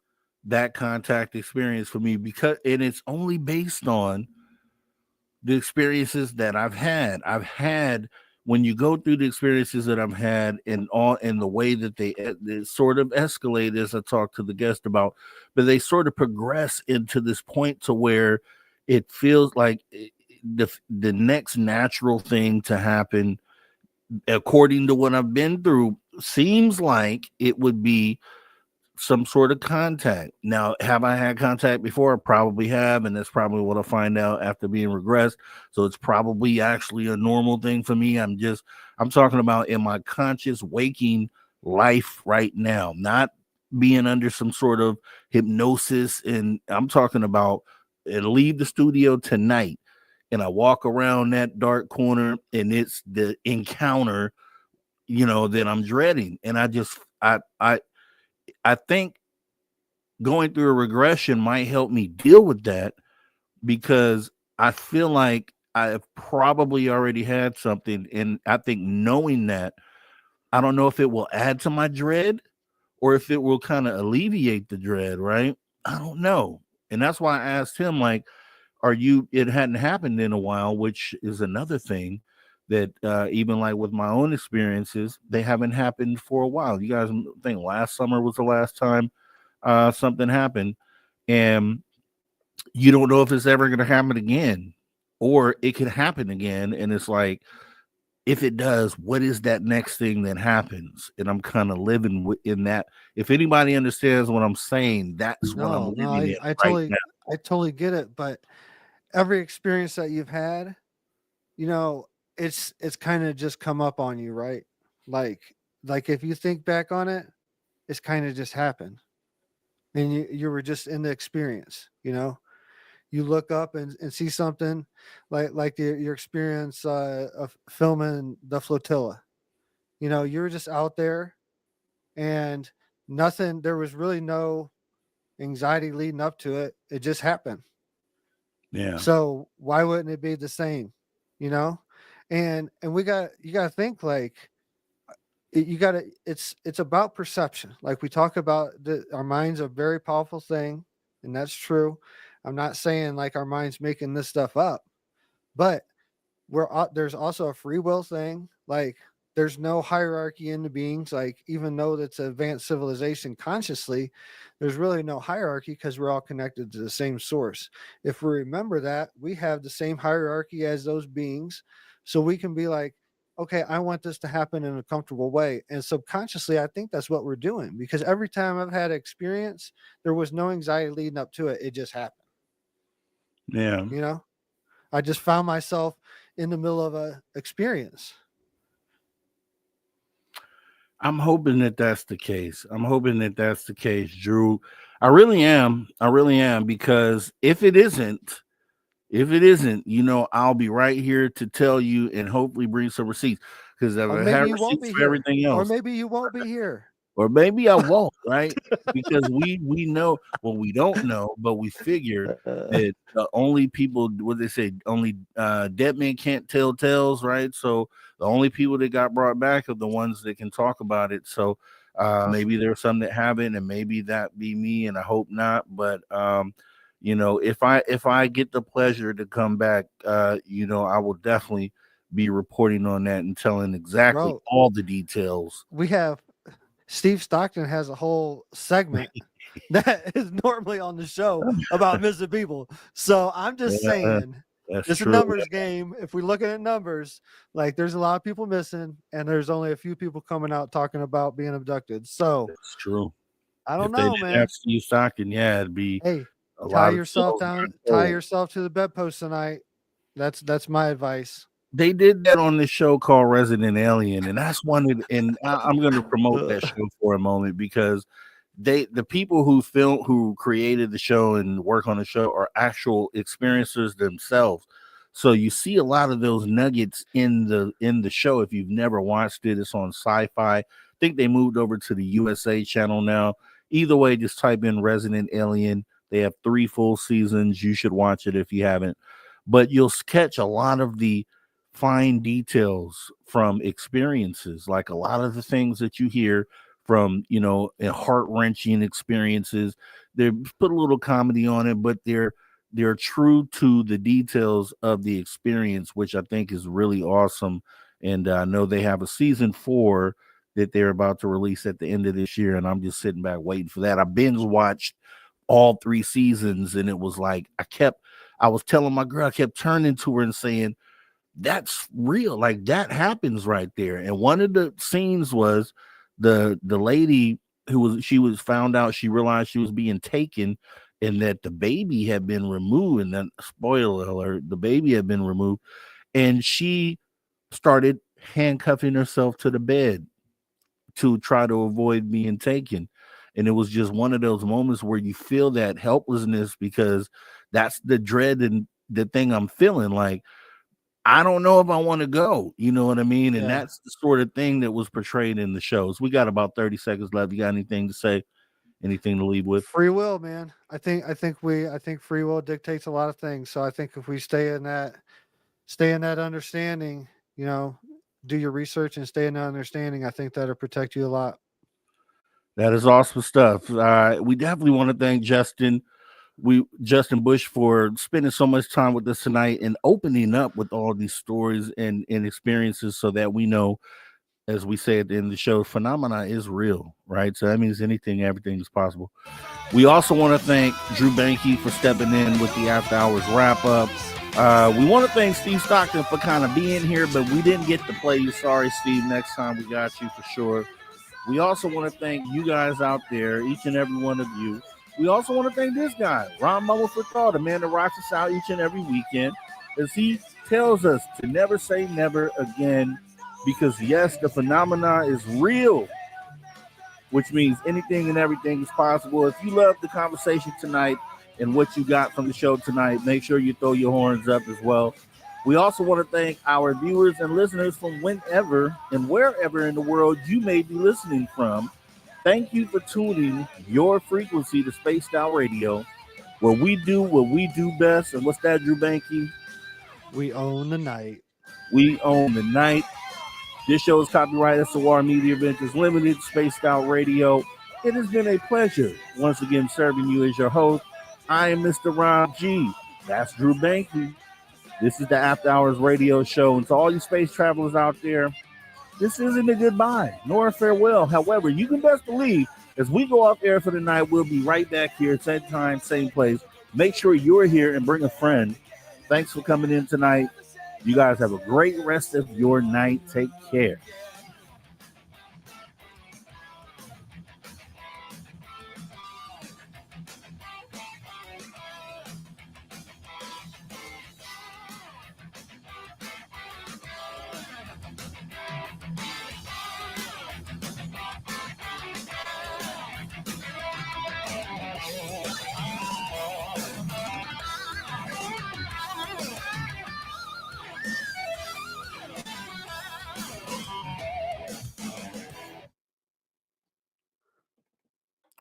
that contact experience for me, and it's only based on the experiences that I've had. When you go through the experiences that I've had, and the way that they sort of escalate, as I talk to the guest about, but they sort of progress into this point to where it feels like the next natural thing to happen, according to what I've been through, seems like it would be some sort of contact. Now, have I had contact before? I probably have, and that's probably what I'll find out after being regressed. So it's probably actually a normal thing for me. I'm talking about in my conscious waking life right now, not being under some sort of hypnosis. And I'm talking about leave the studio tonight and I walk around that dark corner, and it's the encounter, that I'm dreading. And I think going through a regression might help me deal with that, because I feel like I've probably already had something. And I think knowing that, I don't know if it will add to my dread or if it will kind of alleviate the dread, right? I don't know. And that's why I asked him, like, it hadn't happened in a while, which is another thing that even like with my own experiences, they haven't happened for a while. You guys think last summer was the last time something happened, and you don't know if it's ever going to happen again, or it could happen again. And it's like, if it does, what is that next thing that happens? And I'm kind of living in that. If anybody understands what I'm saying, that's what I'm living in. I totally get it. But every experience that you've had, it's kind of just come up on you, right? Like if you think back on it, it's kind of just happened, and you were just in the experience. You look up and see something like your experience of filming the flotilla. You were just out there, and nothing. There was really no anxiety leading up to it. It just happened. Yeah. So why wouldn't it be the same? And you got to think, like, you got to, it's about perception. Like we talk about, our mind's a very powerful thing, and that's true. I'm not saying like our mind's making this stuff up, but there's also a free will thing. Like there's no hierarchy in the beings. Like even though that's advanced civilization consciously, there's really no hierarchy because we're all connected to the same source. If we remember that, we have the same hierarchy as those beings, so we can be like, okay, I want this to happen in a comfortable way. And subconsciously, I think that's what we're doing, because every time I've had experience, there was no anxiety leading up to it. It just happened. Yeah. You know, I just found myself in the middle of a experience. I'm hoping that that's the case. I'm hoping that that's the case, Drew. I really am. I really am, because if it isn't, you know, I'll be right here to tell you and hopefully bring some receipts, because I have receipts for everything else. Or maybe you won't be here. Or maybe I won't, right? Because we know, well, we don't know, but we figure that the only people, what they say, only dead men can't tell tales, right? So the only people that got brought back are the ones that can talk about it. So maybe there's some that haven't, and maybe that be me, and I hope not. But you know, if I get the pleasure to come back, you know, I will definitely be reporting on that and telling exactly all the details. We have Steve Stockton has a whole segment that is normally on the show about missing people. So I'm just saying, it's a numbers game. If we look at numbers, like there's a lot of people missing, and there's only a few people coming out talking about being abducted. So that's true. I don't know, man. Have Steve Stockton, yeah, it'd be. Hey, tie yourself down, tie yourself to the bedpost tonight. That's my advice. They did that on this show called Resident Alien, and that's one. And I'm going to promote that show for a moment, because the people who created the show and work on the show are actual experiencers themselves. So you see a lot of those nuggets in the show. If you've never watched it, it's on Sci-Fi. I think they moved over to the USA channel now. Either way, just type in Resident Alien. They have 3 full seasons. You should watch it if you haven't. But you'll catch a lot of the fine details from experiences, like a lot of the things that you hear from, you know, heart-wrenching experiences. They put a little comedy on it, but they're true to the details of the experience, which I think is really awesome. And I know they have a season 4 that they're about to release at the end of this year, and I'm just sitting back waiting for that. I binge watched all 3 seasons, and it was like I was telling my girl, I kept turning to her and saying, that's real, like that happens right there. And one of the scenes was the lady she was found out, she realized she was being taken, and that the baby had been removed, and then, spoiler alert, the baby had been removed, and she started handcuffing herself to the bed to try to avoid being taken. And it was just one of those moments where you feel that helplessness, because that's the dread and the thing I'm feeling. Like, I don't know if I want to go, you know what I mean? And that's the sort of thing that was portrayed in the shows. We got about 30 seconds left. You got anything to say? Anything to leave with? Free will, man. I think free will dictates a lot of things. So I think if we stay in that understanding, you know, do your research and stay in that understanding, I think that'll protect you a lot. That is awesome stuff. We definitely want to thank Justin Bush for spending so much time with us tonight and opening up with all these stories and experiences, so that we know, as we say at the end of the show, phenomena is real, right? So that means everything is possible. We also want to thank Drew Banke for stepping in with the After Hours wrap up. We want to thank Steve Stockton for kind of being here, but we didn't get to play you. Sorry, Steve. Next time we got you for sure. We also want to thank you guys out there, each and every one of you. We also want to thank this guy, Ron Mummerford, the man that rocks us out each and every weekend, as he tells us to never say never again, because yes, the phenomena is real, which means anything and everything is possible. If you love the conversation tonight and what you got from the show tonight, make sure you throw your horns up as well. We also want to thank our viewers and listeners from whenever and wherever in the world you may be listening from. Thank you for tuning your frequency to Spaced Out Radio, where we do what we do best. And what's that, Drew Banke? We own the night. We own the night. This show is copyright SOR Media Ventures Limited, Spaced Out Radio. It has been a pleasure once again serving you as your host. I am Mr. Rob G. That's Drew Banky. This is the After Hours Radio Show. And to all you space travelers out there, this isn't a goodbye nor a farewell. However, you can best believe as we go off air for the night, we'll be right back here, same time, same place. Make sure you're here and bring a friend. Thanks for coming in tonight. You guys have a great rest of your night. Take care.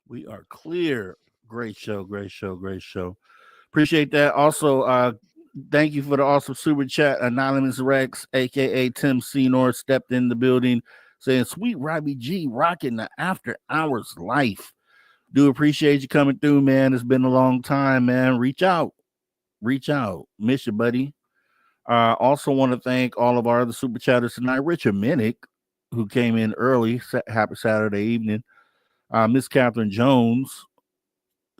We are clear. Great show, great show, great show. Appreciate that. Also, thank you for the awesome super chat. Anonymous Rex, aka Tim Senor, stepped in the building saying, "Sweet Robbie G, rocking the After Hours life." Do appreciate you coming through, man. It's been a long time, man. Reach out. Miss you, buddy. Also want to thank all of our other super chatters tonight. Richard Minnick, who came in early. Happy Saturday evening. Miss Catherine Jones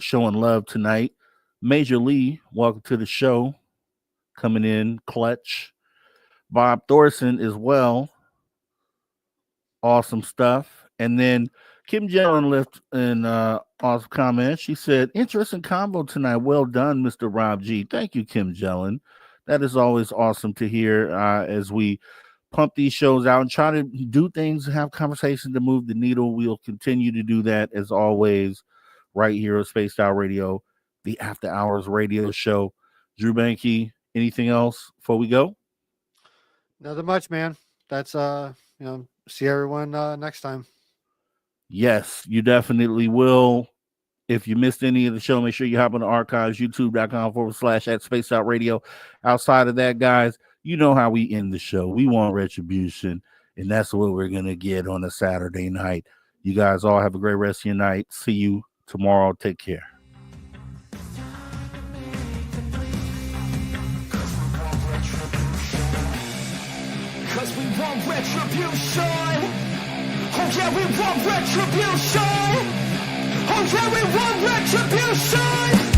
showing love tonight. Major Lee, welcome to the show. Coming in clutch. Bob Thorson as well. Awesome stuff. And then Kim Jellen left an awesome comment. She said, interesting combo tonight. Well done, Mr. Rob G. Thank you, Kim Jellen. That is always awesome to hear as we pump these shows out and try to do things, have conversations to move the needle. We'll continue to do that as always right here on Spaced Out Radio, the After Hours Radio Show. Drew Banky, anything else before we go? Nothing much, man. That's see everyone next time. Yes, you definitely will. If you missed any of the show, make sure you hop on the archives, youtube.com/@SpacedOutRadio. Outside of that, guys, you know how we end the show. We want retribution, and that's what we're going to get on a Saturday night. You guys all have a great rest of your night. See you tomorrow. Take care. Cause we want retribution. Oh yeah, we want retribution. Oh yeah, we want retribution.